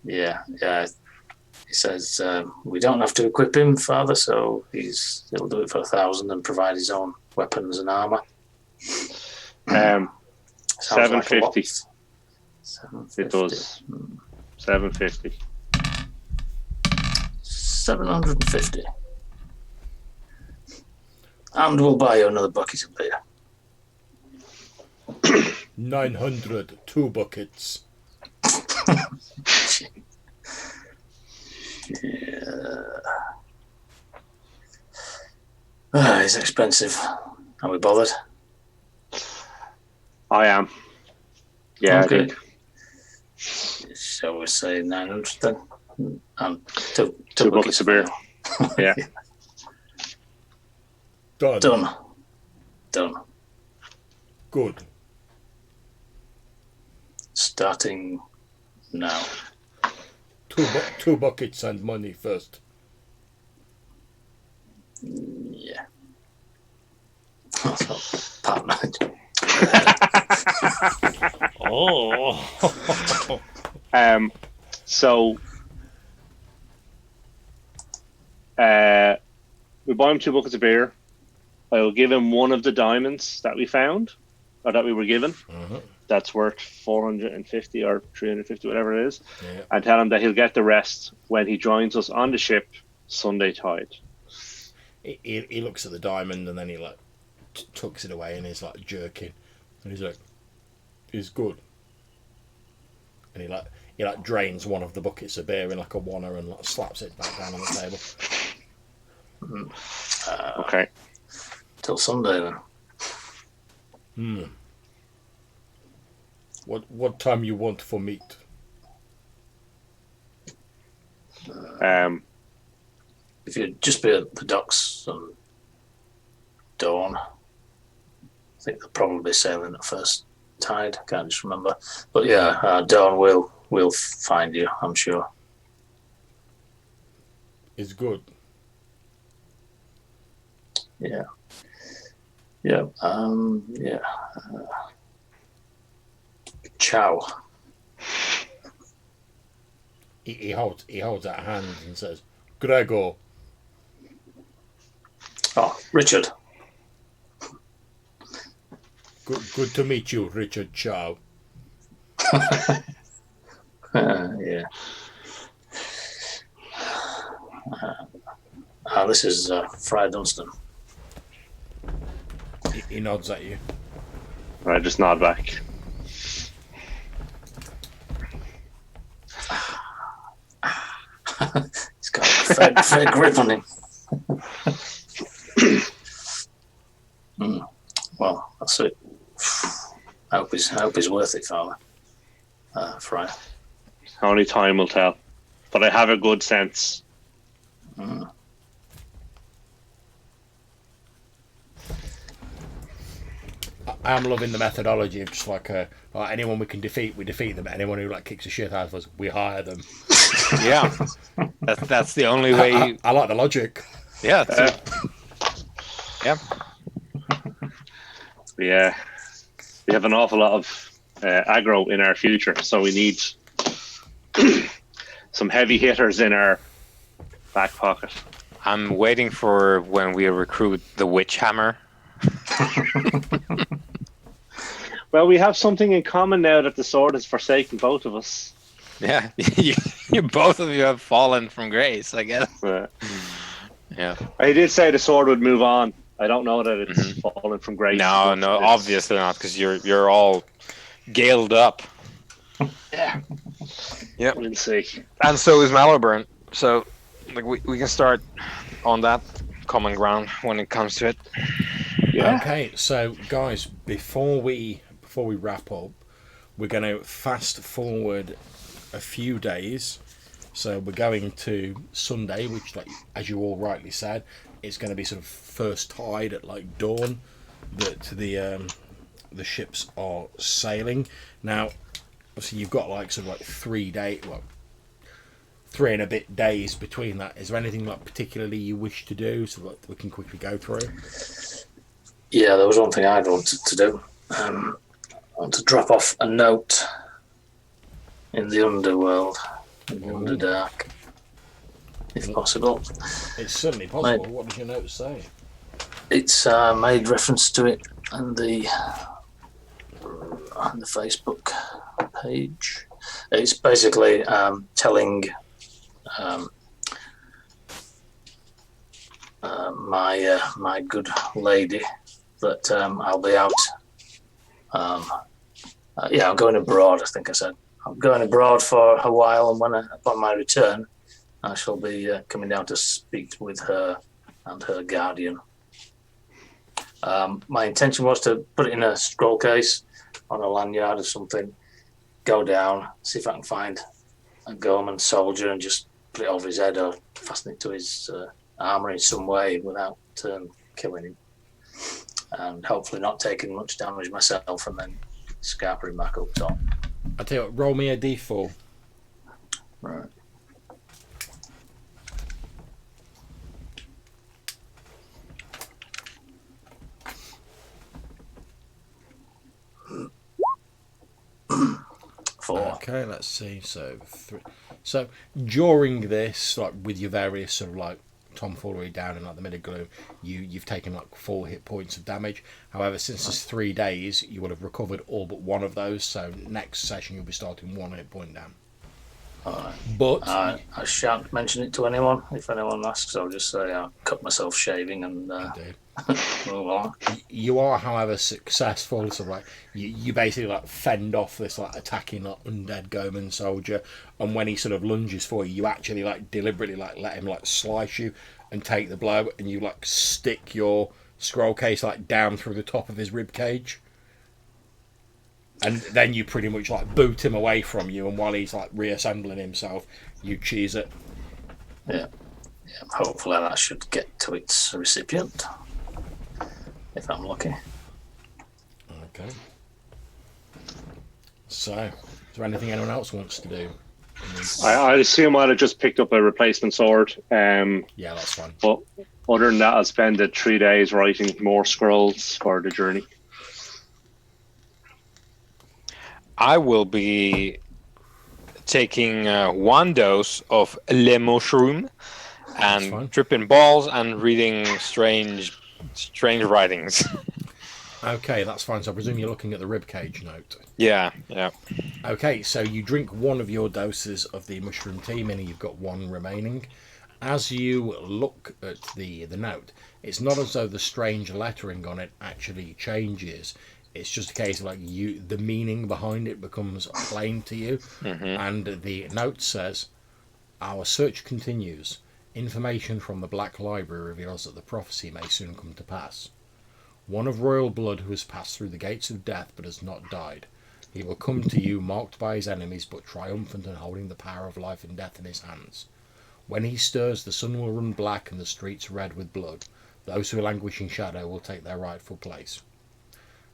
Yeah. He says, we don't have to equip him, Father, so he'll do it for 1,000 and provide his own weapons and armour. Um, Sounds like a lot. 750. 750. It does. 750. 750. And we'll buy you another bucket of beer. 900, 2 buckets. It's expensive. Are we bothered? I am. Yeah, Okay. I do. Shall we say 900 then? And two buckets of beer. Yeah. Done. Done. Good. Starting now. 2 buckets and money first. Yeah. Partner. Oh. So we buy him 2 buckets of beer. I will give him one of the diamonds that we found, or that we were given. That's worth 450 or 350, whatever it is. Yeah. And tell him that he'll get the rest when he joins us on the ship Sunday tide. He looks at the diamond and then he like tucks it away and he's like jerking. And he's like, "It's good." And he drains one of the buckets of beer in like a wanner and like slaps it back down on the table. Okay. Till Sunday then. What time you want for meat? If you'd just be at the docks on dawn, I think they'll probably be sailing at first tide. Can't just remember. But yeah, dawn we'll find you, I'm sure. It's good. Yeah. Yeah. Yeah. Ciao. He holds out hands and says, "Gregor." Oh, Richard. Good to meet you, Richard. Ciao. Yeah. This is Friar Dunstan. He nods at you. I just nod back. He's got a fair grip on him. Well, that's it. I hope he's worth it, Father. Friar. Only time will tell. But I have a good sense. I am loving the methodology of just like anyone we can defeat, we defeat them. Anyone who like kicks the shit out of us, we hire them. Yeah, that's the only way. I like the logic. Yeah. Yeah. Yeah. We have an awful lot of aggro in our future, so we need some heavy hitters in our back pocket. I'm waiting for when we recruit the Witch Hammer. Well, we have something in common now that the sword has forsaken both of us. Yeah, you both of you have fallen from grace, I guess. Yeah. I did say the sword would move on. I don't know that it's fallen from grace. No, obviously not, because you're all galed up. Yeah. Yep. We'll see. And so is Malorburn. So like we can start on that common ground when it comes to it. Yeah. Okay, so guys, before we wrap up, we're going to fast forward a few days. So we're going to Sunday, which, like as you all rightly said, is going to be sort of first tide at like dawn that the ships are sailing. Now, obviously, you've got like sort of like 3 and a bit days between that. Is there anything like particularly you wish to do so that we can quickly go through? Yeah, there was one thing I wanted to do. I want to drop off a note in the underworld, in the Underdark. if possible. It's certainly possible. What does your note say? It's made reference to it on the Facebook page. It's basically telling my good lady that I'll be out. I'm going abroad. I think I said I'm going abroad for a while, and upon my return, I shall be coming down to speak with her and her guardian. My intention was to put it in a scroll case on a lanyard or something, go down, see if I can find a Gorman soldier and just put it over his head or fasten it to his armour in some way without killing him. And hopefully not taking much damage myself and then scarpering back up top. I tell you what, roll me a d4. Right. Four. Okay, let's see. So during this, like with your various sort of like tomfoolery down in like the middle gloom, you've taken like 4 hit points of damage. However, since it's 3 days, you will have recovered all but one of those. So next session you'll be starting 1 hit point down. Alright. But I shan't mention it to anyone. If anyone asks, I'll just say I cut myself shaving and move on. You are, however, successful. So like you basically like fend off this like attacking like undead Gorman soldier, and when he sort of lunges for you, you actually like deliberately like let him like slice you and take the blow, and you like stick your scroll case like down through the top of his rib cage. And then you pretty much like boot him away from you, and while he's like reassembling himself, you cheese it. Yeah. Hopefully that should get to its recipient, if I'm lucky. Okay. So, is there anything anyone else wants to do? I assume I'd have just picked up a replacement sword. Yeah, that's fine. But other than that, I'll spend the 3 days writing more scrolls for the journey. I will be taking 1 dose of Le Mushroom and tripping balls and reading strange writings. Okay, that's fine. So I presume you're looking at the ribcage note. Yeah. Okay, so you drink 1 of your doses of the mushroom tea, meaning you've got 1 remaining. As you look at the note, it's not as though the strange lettering on it actually changes. It's just a case of like the meaning behind it becomes plain to you. Mm-hmm. And the note says, "Our search continues. Information from the Black Library reveals that the prophecy may soon come to pass. One of royal blood who has passed through the gates of death but has not died. He will come to you marked by his enemies but triumphant and holding the power of life and death in his hands. When he stirs, the sun will run black and the streets red with blood. Those who languish in shadow will take their rightful place.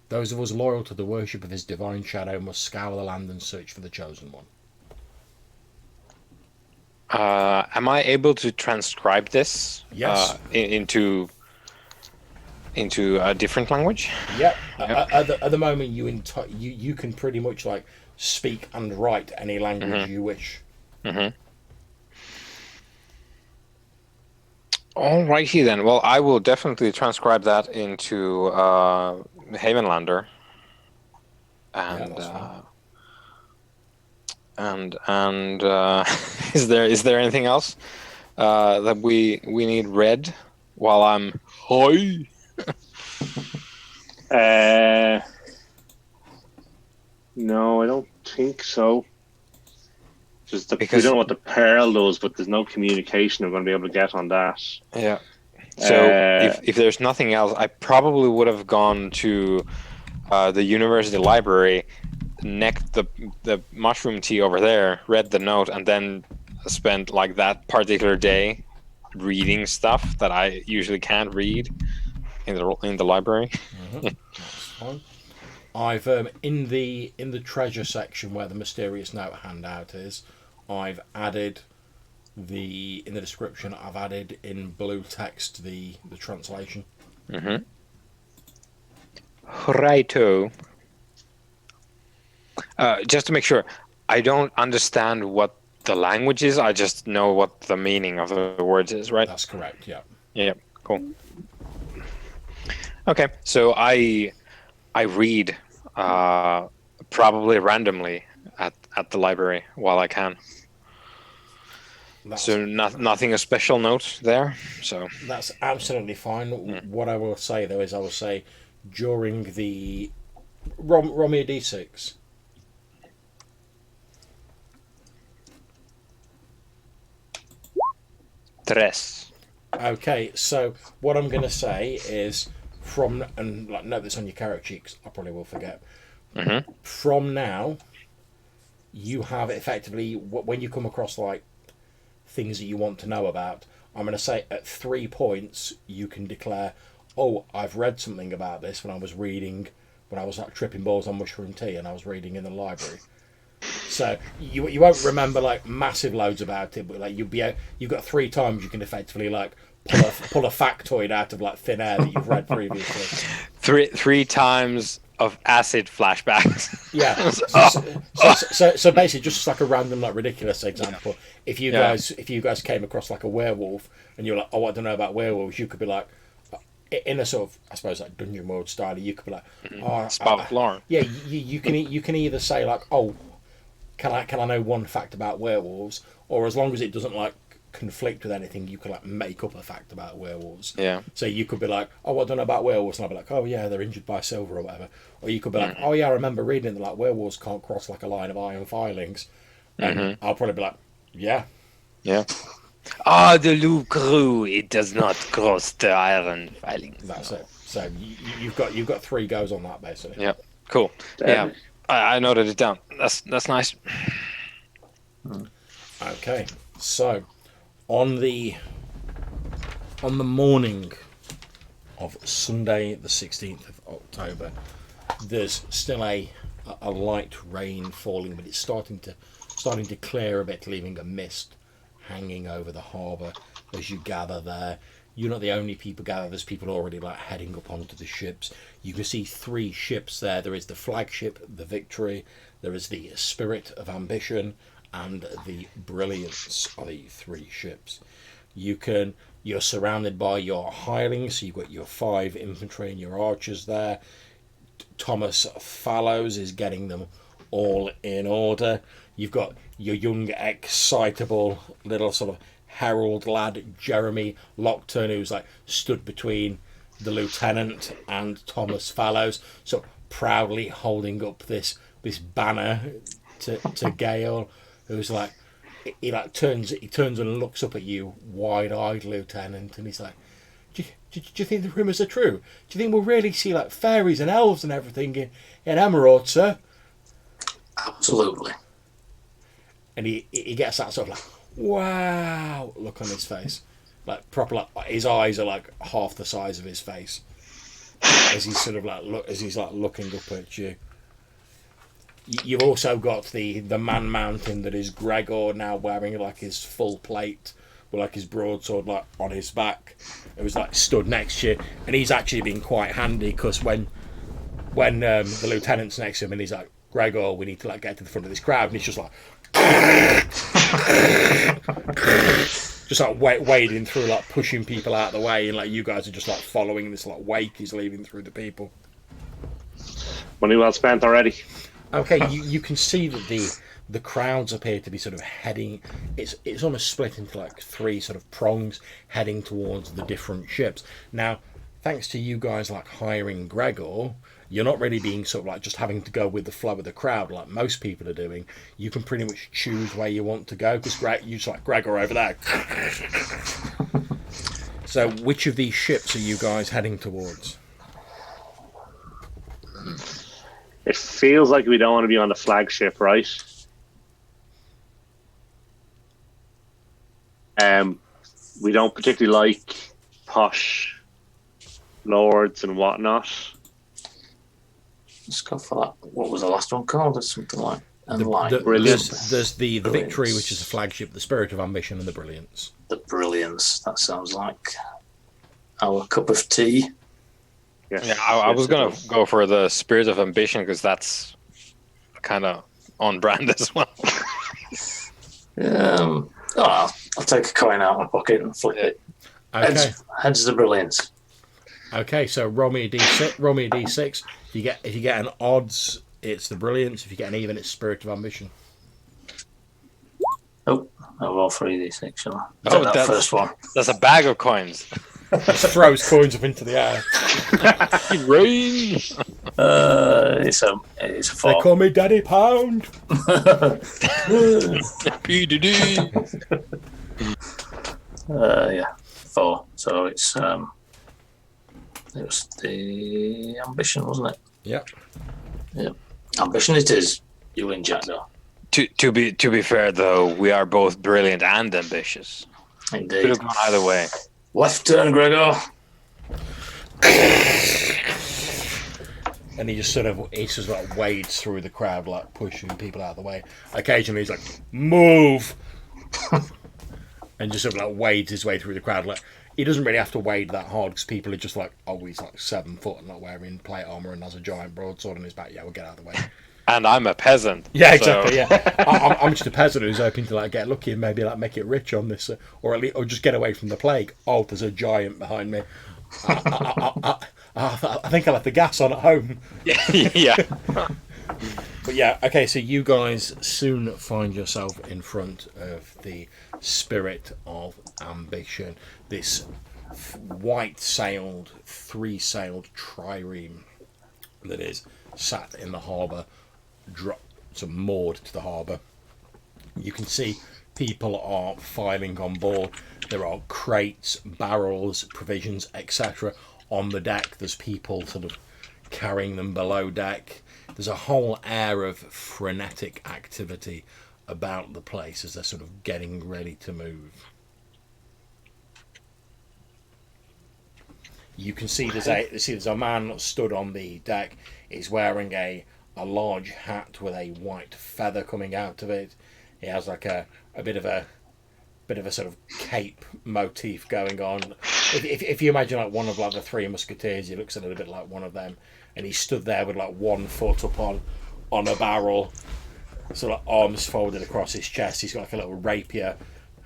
Those of us loyal to the worship of his divine shadow must scour the land and search for the chosen one." Am I able to transcribe this? Yes. Into a different language? Yep. At the moment, you can pretty much like speak and write any language you wish. Mm-hmm. Alrighty then. Well, I will definitely transcribe that into Havenlander, and is there anything else that we need read while I'm high? No, I don't think so. Just we Because don't know what the Pearl does, but there's no communication I'm going to be able to get on that. Yeah. So if there's nothing else, I probably would have gone to the university library, necked the mushroom tea over there, read the note, and then spent like that particular day reading stuff that I usually can't read in the library. Mm-hmm. That's fine. I've in the treasure section where the mysterious note handout is, I've added in the description. I've added in blue text the translation. Mm-hmm. Righto. Just to make sure, I don't understand what the languages. I just know what the meaning of the words is, right? That's correct. Yeah. Yeah, cool. Okay, so I read probably randomly at the library while I can. So nothing a special note there. So that's absolutely fine. What I will say though is I will say during the roll me a d6. Tres. Okay, so what I'm going to say is and like note this on your carrot cheeks. I probably will forget. Mm-hmm. From now, you have effectively when you come across like things that you want to know about. I'm going to say at 3 points you can declare, "Oh, I've read something about this when I was like tripping balls on mushroom tea and I was reading in the library." So you won't remember like massive loads about it, but like you've got 3 times you can effectively like pull a factoid out of like thin air that you've read previously. Three times of acid flashbacks. Yeah. So basically, just like a random like ridiculous example, if you guys came across like a werewolf and you're like, "Oh, I don't know about werewolves," you could be like, in a sort of, I suppose, like Dungeon World style, you could be like, "Oh, Spout Lauren." Yeah, you can either say like, "Oh, can I know one fact about werewolves?" Or as long as it doesn't like conflict with anything, you can like make up a fact about werewolves. Yeah. So you could be like, "Oh, I don't know about werewolves," and I'll be like, "Oh yeah, they're injured by silver or whatever." Or you could be like, "Oh yeah, I remember reading that like werewolves can't cross like a line of iron filings," and I'll probably be like, "Yeah." Yeah. The Loup Garou, it does not cross the iron filings. That's it. So you've got 3 goes on that basically. Yeah. Cool. Yeah. I noted it down. That's nice. Okay. So on the morning of Sunday the 16th of October, there's still a light rain falling, but it's starting to clear a bit, leaving a mist hanging over the harbour as you gather there. You're not the only people gathered. There's people already like heading up onto the ships. You can see 3 ships there. There is the flagship, the Victory. There is the Spirit of Ambition, and the Brilliance are the 3 ships. You're surrounded by your hirelings. So you've got your 5 infantry and your archers there. Thomas Fallows is getting them all in order. You've got your young, excitable little sort of herald lad, Jeremy Lockton, who's like stood between the lieutenant and Thomas Fallows, so proudly holding up this banner to Gale, who's like he turns and looks up at you, wide-eyed, Lieutenant, and he's like, do you think the rumours are true? Do you think we'll really see like fairies and elves and everything in Emerald, sir? Absolutely. And he gets that sort of like, wow look on his face, like proper, like his eyes are like half the size of his face as he's sort of like looking up at you. You've also got the man mountain that is Gregor, now wearing like his full plate with like his broadsword like on his back. It was like stood next to you, and he's actually been quite handy because when the lieutenant's next to him and he's like, "Gregor, we need to like get to the front of this crowd," and he's just like just like wading through, like pushing people out of the way, and like you guys are just like following this like wake he's leaving through the people. Money well spent already. Okay, you can see that the crowds appear to be sort of heading. It's almost split into like 3 sort of prongs heading towards the different ships. Now, thanks to you guys like hiring Gregor, you're not really being sort of like just having to go with the flow of the crowd like most people are doing. You can pretty much choose where you want to go because you just like Gregor over there. So, which of these ships are you guys heading towards? It feels like we don't want to be on the flagship, right? We don't particularly like posh lords and whatnot. Let's go for that. What was the last one called? It's something like Brilliance. There's the Victory, which is a flagship, the Spirit of Ambition, and the Brilliance. The Brilliance. That sounds like our cup of tea. Yes. Yeah, I was gonna go for the Spirit of Ambition because that's kind of on brand as well. I'll take a coin out of my pocket and flip it. Okay. Heads the brilliance. Okay, so roll me a d6. Roll me a d6. If you get an odds, it's the brilliance. If you get an even, it's spirit of ambition. Oh, I'll roll 3d6, shall I? Oh, That first one. That's a bag of coins. Just throws coins up into the air. Rain. It's a They 4. call me Daddy Pound. Yeah, 4. So it was the ambition, wasn't it? Yep. Yep. Ambition it is. You win, Jack, though. To be fair though, we are both brilliant and ambitious. Could Indeed. have gone either way. Left turn, Gregor. And he just sort of wades through the crowd, like pushing people out of the way. Occasionally he's like, move! And just sort of like wades his way through the crowd. Like, he doesn't really have to wade that hard because people are just like, oh, he's like 7 foot and not wearing plate armor and has a giant broadsword on his back. Yeah, we'll get out of the way. And I'm a peasant. Yeah, exactly. so- Yeah, I'm just a peasant who's hoping to like get lucky and maybe like make it rich on this, or at least, or just get away from the plague. Oh, there's a giant behind me. I think I left the gas on at home. yeah. But yeah, okay. So you guys soon find yourself in front of the spirit of ambition. This white-sailed, 3-sailed trireme that is sat in the harbour, moored to the harbour. You can see people are filing on board. There are crates, barrels, provisions, etc. on the deck. There's people sort of carrying them below deck. There's a whole air of frenetic activity about the place as they're sort of getting ready to move. You can see there's a man stood on the deck. He's wearing a large hat with a white feather coming out of it. He has like a bit of a sort of cape motif going on. If you imagine like one of like the Three Musketeers, he looks a little bit like one of them. And he stood there with like 1 foot up on a barrel, sort of arms folded across his chest. He's got like a little rapier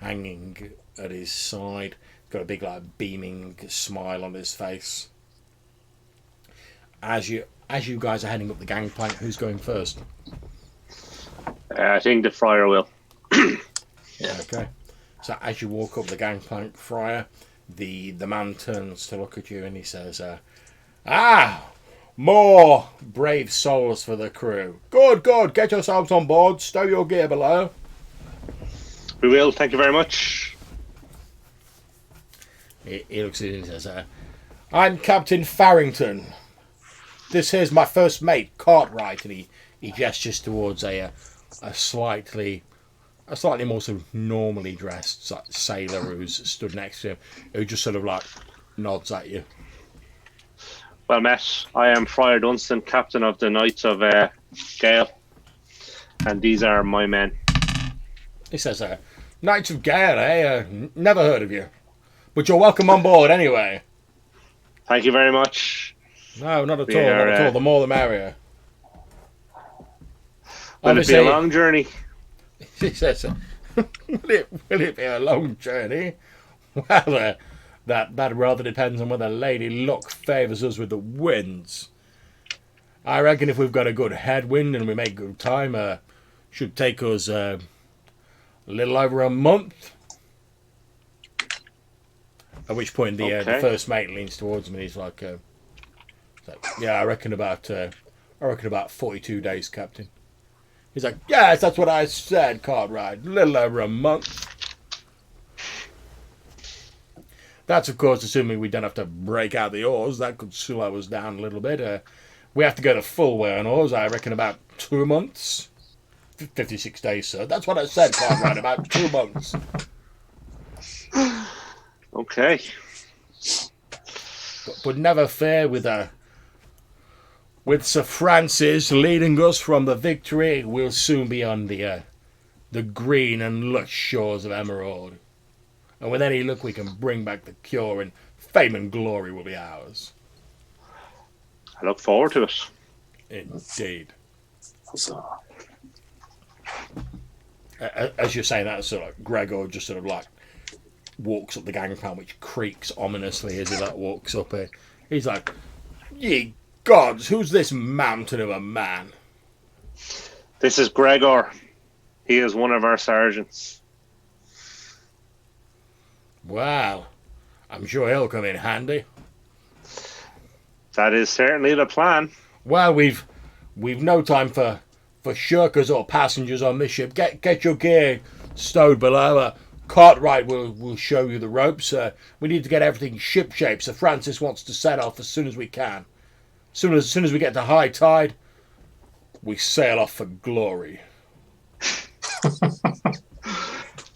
hanging at his side. Got a big like beaming smile on his face. As you guys are heading up the gangplank, who's going first? I think the friar will. Yeah. Okay. So as you walk up the gangplank, Friar, the man turns to look at you and he says, more brave souls for the crew. Good. Get yourselves on board. Stow your gear below. We will. Thank you very much. He looks at you and says, I'm Captain Farrington. This here's my first mate, Cartwright. And he gestures towards a slightly more sort of normally dressed sailor who's stood next to him, who just sort of like nods at you. Well met. I am Friar Dunstan, captain of the Knights of Gale, and these are my men. He says, Knights of Gale, eh? Never heard of you. But you're welcome on board anyway. Thank you very much. No, not at all. The more the merrier. Will it be a long journey? He says, will it be a long journey? Well, that rather depends on whether Lady Luck favours us with the winds. I reckon if we've got a good headwind and we make good time, should take us a little over a month. At which point the first mate leans towards him and he's like, yeah, I reckon about 42 days, Captain. He's like, yes, that's what I said, Cartwright. A little over a month. That's, of course, assuming we don't have to break out the oars. That could slow us down a little bit. We have to go to full wear on oars, I reckon about 2 months. 56 days, sir. That's what I said, Cartwright, about 2 months. Okay. But never fear with Sir Francis leading us from the Victory, we'll soon be on the green and lush shores of Emerald. And with any luck we can bring back the cure and fame and glory will be ours. I look forward to it. Indeed. So, as you're saying that, sort of like Gregor just sort of like walks up the gangplank, which creaks ominously as he like walks up it. He's like, "Ye gods, who's this mountain of a man?" This is Gregor. He is one of our sergeants. Well, I'm sure he'll come in handy. That is certainly the plan. Well, we've no time for shirkers or passengers on this ship. Get your gear stowed below. Cartwright will show you the ropes. We need to get everything ship shape. So Francis wants to set off as soon as we can. As soon as we get to high tide, we sail off for glory.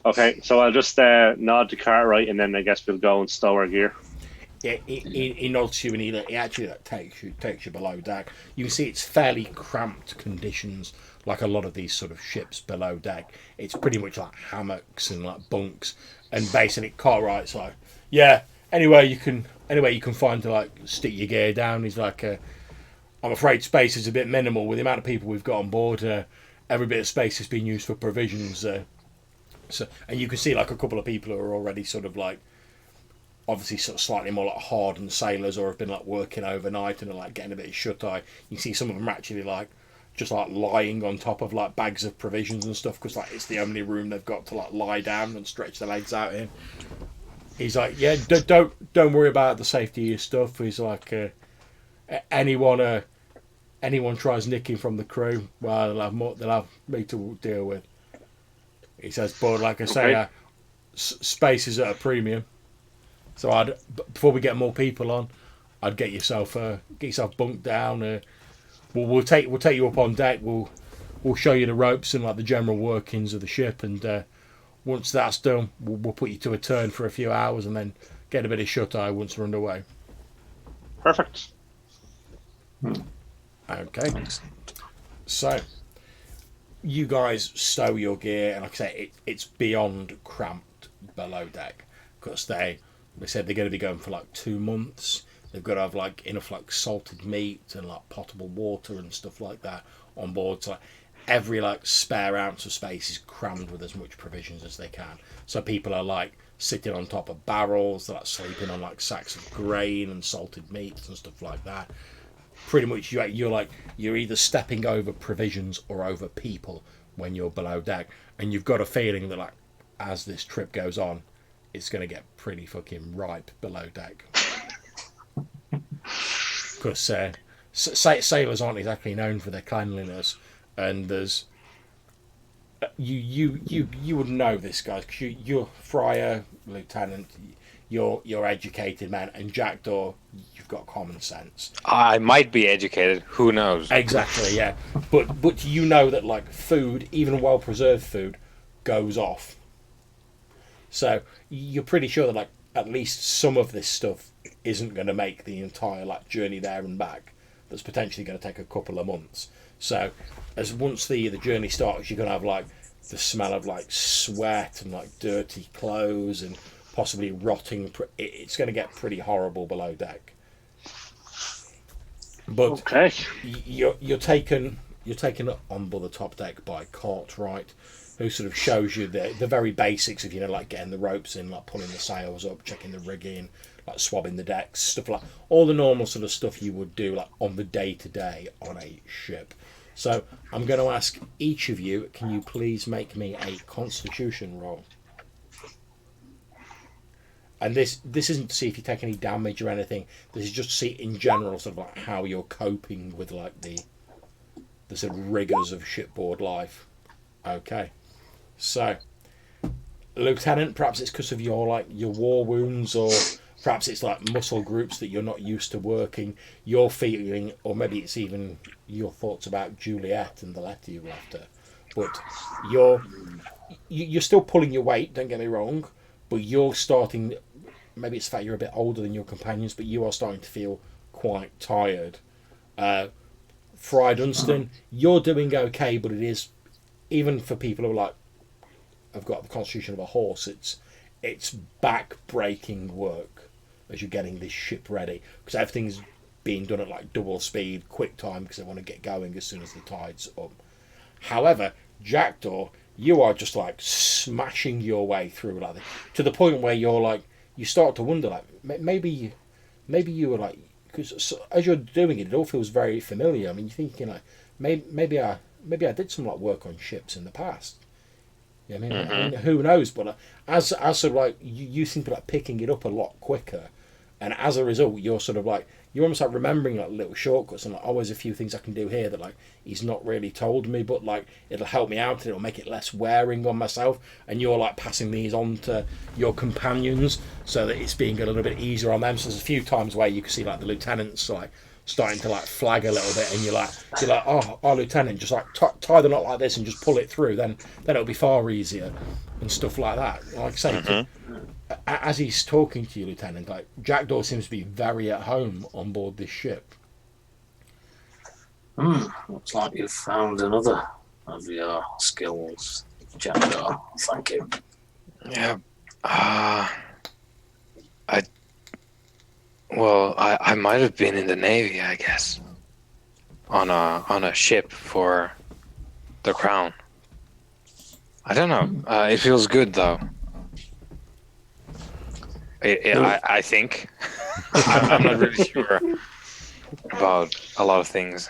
Okay, so I'll just nod to Cartwright, and then I guess we'll go and stow our gear. Yeah, he nods you, and he actually takes you below deck. You can see it's fairly cramped conditions, like a lot of these sort of ships below deck. It's pretty much like hammocks and like bunks, and basically Cartwright's like, yeah, anywhere you can find to like stick your gear down. He's like, I'm afraid space is a bit minimal with the amount of people we've got on board. Every bit of space has been used for provisions. And you can see like a couple of people who are already sort of like, obviously sort of slightly more like hardened sailors, or have been like working overnight and are like getting a bit of shut eye. You see some of them actually like just like lying on top of like bags of provisions and stuff, because like it's the only room they've got to like lie down and stretch their legs out in. He's like, yeah, don't worry about the safety of your stuff. He's like, anyone tries nicking from the crew, well, they'll have me to deal with. He says, but like I say, Okay. Space is at a premium. So before we get more people on, I'd get yourself bunked down. We'll take you up on deck. We'll show you the ropes and like the general workings of the ship, and once that's done, we'll put you to a turn for a few hours, and then get a bit of shut eye once we're underway. Perfect. Okay. So you guys stow your gear, and like I say, it's beyond cramped below deck, because they said they're going to be going for like 2 months. They've got to have like enough like salted meat and like potable water and stuff like that on board. So like, every like spare ounce of space is crammed with as much provisions as they can. So people are like sitting on top of barrels, they're like sleeping on like sacks of grain and salted meats and stuff like that. Pretty much you're either stepping over provisions or over people when you're below deck, and you've got a feeling that like as this trip goes on, it's going to get pretty fucking ripe below deck. Because sailors aren't exactly known for their cleanliness, and there's you would know this, guys, because you're friar, lieutenant, you're educated man, and Jackdaw, you've got common sense. I might be educated. Who knows? Exactly, yeah. But you know that like food, even well preserved food, goes off. So you're pretty sure that like at least some of this stuff isn't going to make the entire like journey there and back. That's potentially going to take a couple of months. So as once the journey starts, you're going to have like the smell of like sweat and like dirty clothes and possibly rotting. It's going to get pretty horrible below deck. But Okay. you're taken on board the top deck by Cartwright, who sort of shows you the very basics of, like getting the ropes in, like pulling the sails up, checking the rigging, like swabbing the decks, stuff like all the normal sort of stuff you would do like on the day-to-day on a ship. So I'm going to ask each of you, can you please make me a Constitution roll? And this isn't to see if you take any damage or anything. This is just to see in general sort of like how you're coping with like the sort of rigors of shipboard life. Okay. So, Lieutenant, perhaps it's because of your war wounds, or perhaps it's like muscle groups that you're not used to working. You're feeling, or maybe it's even your thoughts about Juliet and the letter you left her. But you're still pulling your weight. Don't get me wrong, but you're starting. Maybe it's the fact you're a bit older than your companions, but you are starting to feel quite tired. Fry Dunstan, you're doing okay, but it is, even for people who have got the constitution of a horse, it's back-breaking work as you're getting this ship ready, because everything's being done at like double speed, quick time, because they want to get going as soon as the tide's up. However, Jackdaw, you are just like smashing your way through like to the point where you're like you start to wonder like maybe you were like because as you're doing it all feels very familiar. I mean, you're thinking like maybe I did some like work on ships in the past. Yeah, I mean, who knows? But as sort of like you seem to be like picking it up a lot quicker, and as a result, you're sort of like you're almost like remembering like little shortcuts and like always a few things I can do here that like he's not really told me, but like it'll help me out. It'll make it less wearing on myself, and you're like passing these on to your companions so that it's being a little bit easier on them. So there's a few times where you can see like the lieutenants like starting to like flag a little bit, and you're like, oh, lieutenant, just like tie the knot like this and just pull it through. Then it'll be far easier and stuff like that. Like I say, as he's talking to you, lieutenant, like Jackdaw seems to be very at home on board this ship. Looks like you've found another of your skills, Jackdaw. Thank you. Yeah. I might have been in the Navy, I guess. On a ship for the Crown. I don't know. It feels good though. I think. I'm not really sure about a lot of things.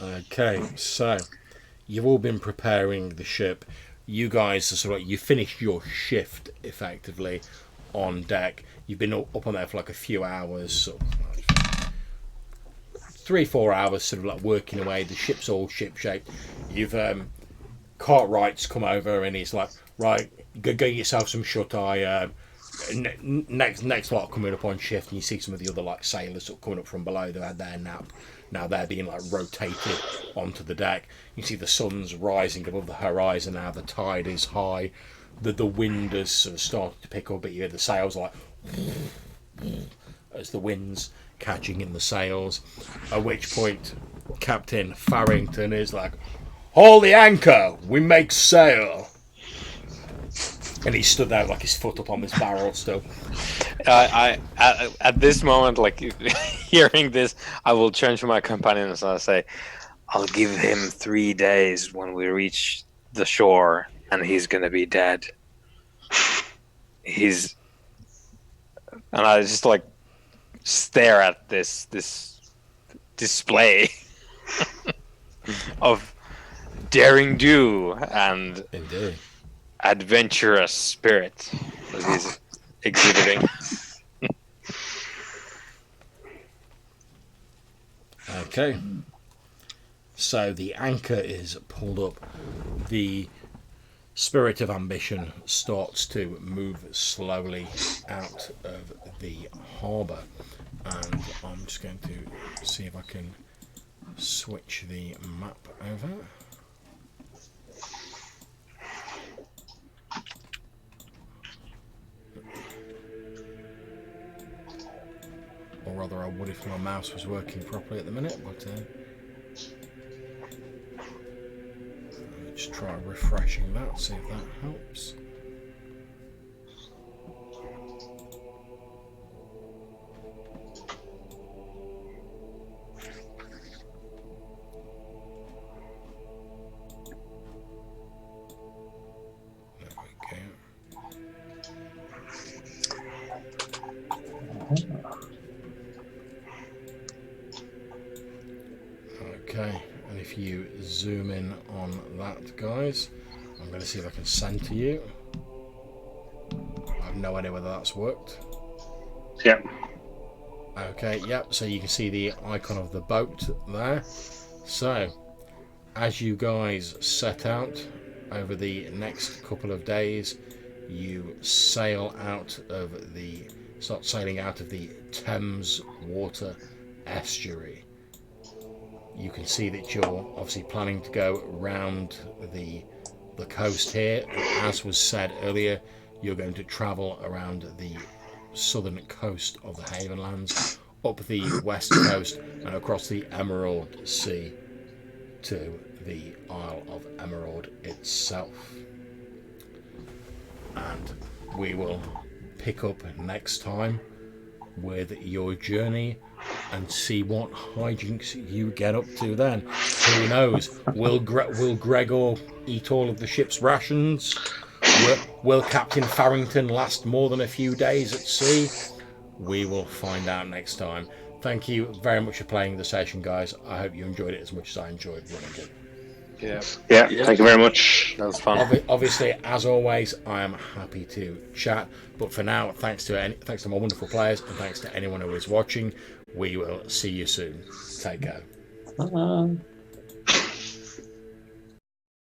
Okay, so you've all been preparing the ship. You guys are sort of like, you finished your shift effectively on deck. You've been up on there for like a few hours, sort of 3-4 hours, sort of like working away. The ship's all ship shape. You've Cartwright's come over and he's like, right, go get yourself some shut eye. Next lot coming up on shift, and you see some of the other like sailors sort of coming up from below. They had their nap. Now they're being like rotated onto the deck. You see the sun's rising above the horizon now. The tide is high. The wind has sort of started to pick up. But you hear the sails like as the wind's catching in the sails. At which point, Captain Farrington is like, "Haul the anchor. We make sail." And he stood there like his foot up on this barrel still. At this moment, like hearing this, I will turn to my companions and I'll say, "I'll give him 3 days when we reach the shore, and he's gonna be dead." And I just like stare at this display of daring do and Indeed. adventurous spirit that he's exhibiting. Okay. So the anchor is pulled up. The spirit of ambition starts to move slowly out of the harbour. And I'm just going to see if I can switch the map over. Or rather, I would if my mouse was working properly at the minute, but just try refreshing that, see if that helps. There we go. Okay, and if you zoom in on that, guys, I'm going to see if I can send to you. I have no idea whether that's worked. Yep. Okay, yep, so you can see the icon of the boat there. So, as you guys set out over the next couple of days, you start sailing out of the Thames water estuary. You can see that you're obviously planning to go round the coast here. As was said earlier, you're going to travel around the southern coast of the Havenlands, up the west coast and across the Emerald Sea to the Isle of Emerald itself. And we will pick up next time with your journey and see what hijinks you get up to then. Who knows? Will Gregor eat all of the ship's rations? Will Captain Farrington last more than a few days at sea? We will find out next time. Thank you very much for playing the session, guys. I hope you enjoyed it as much as I enjoyed running it. Yeah, thank you very much. That was fun. Obviously, as always, I am happy to chat. But for now, thanks to my wonderful players, and thanks to anyone who is watching. We will see you soon. Take care.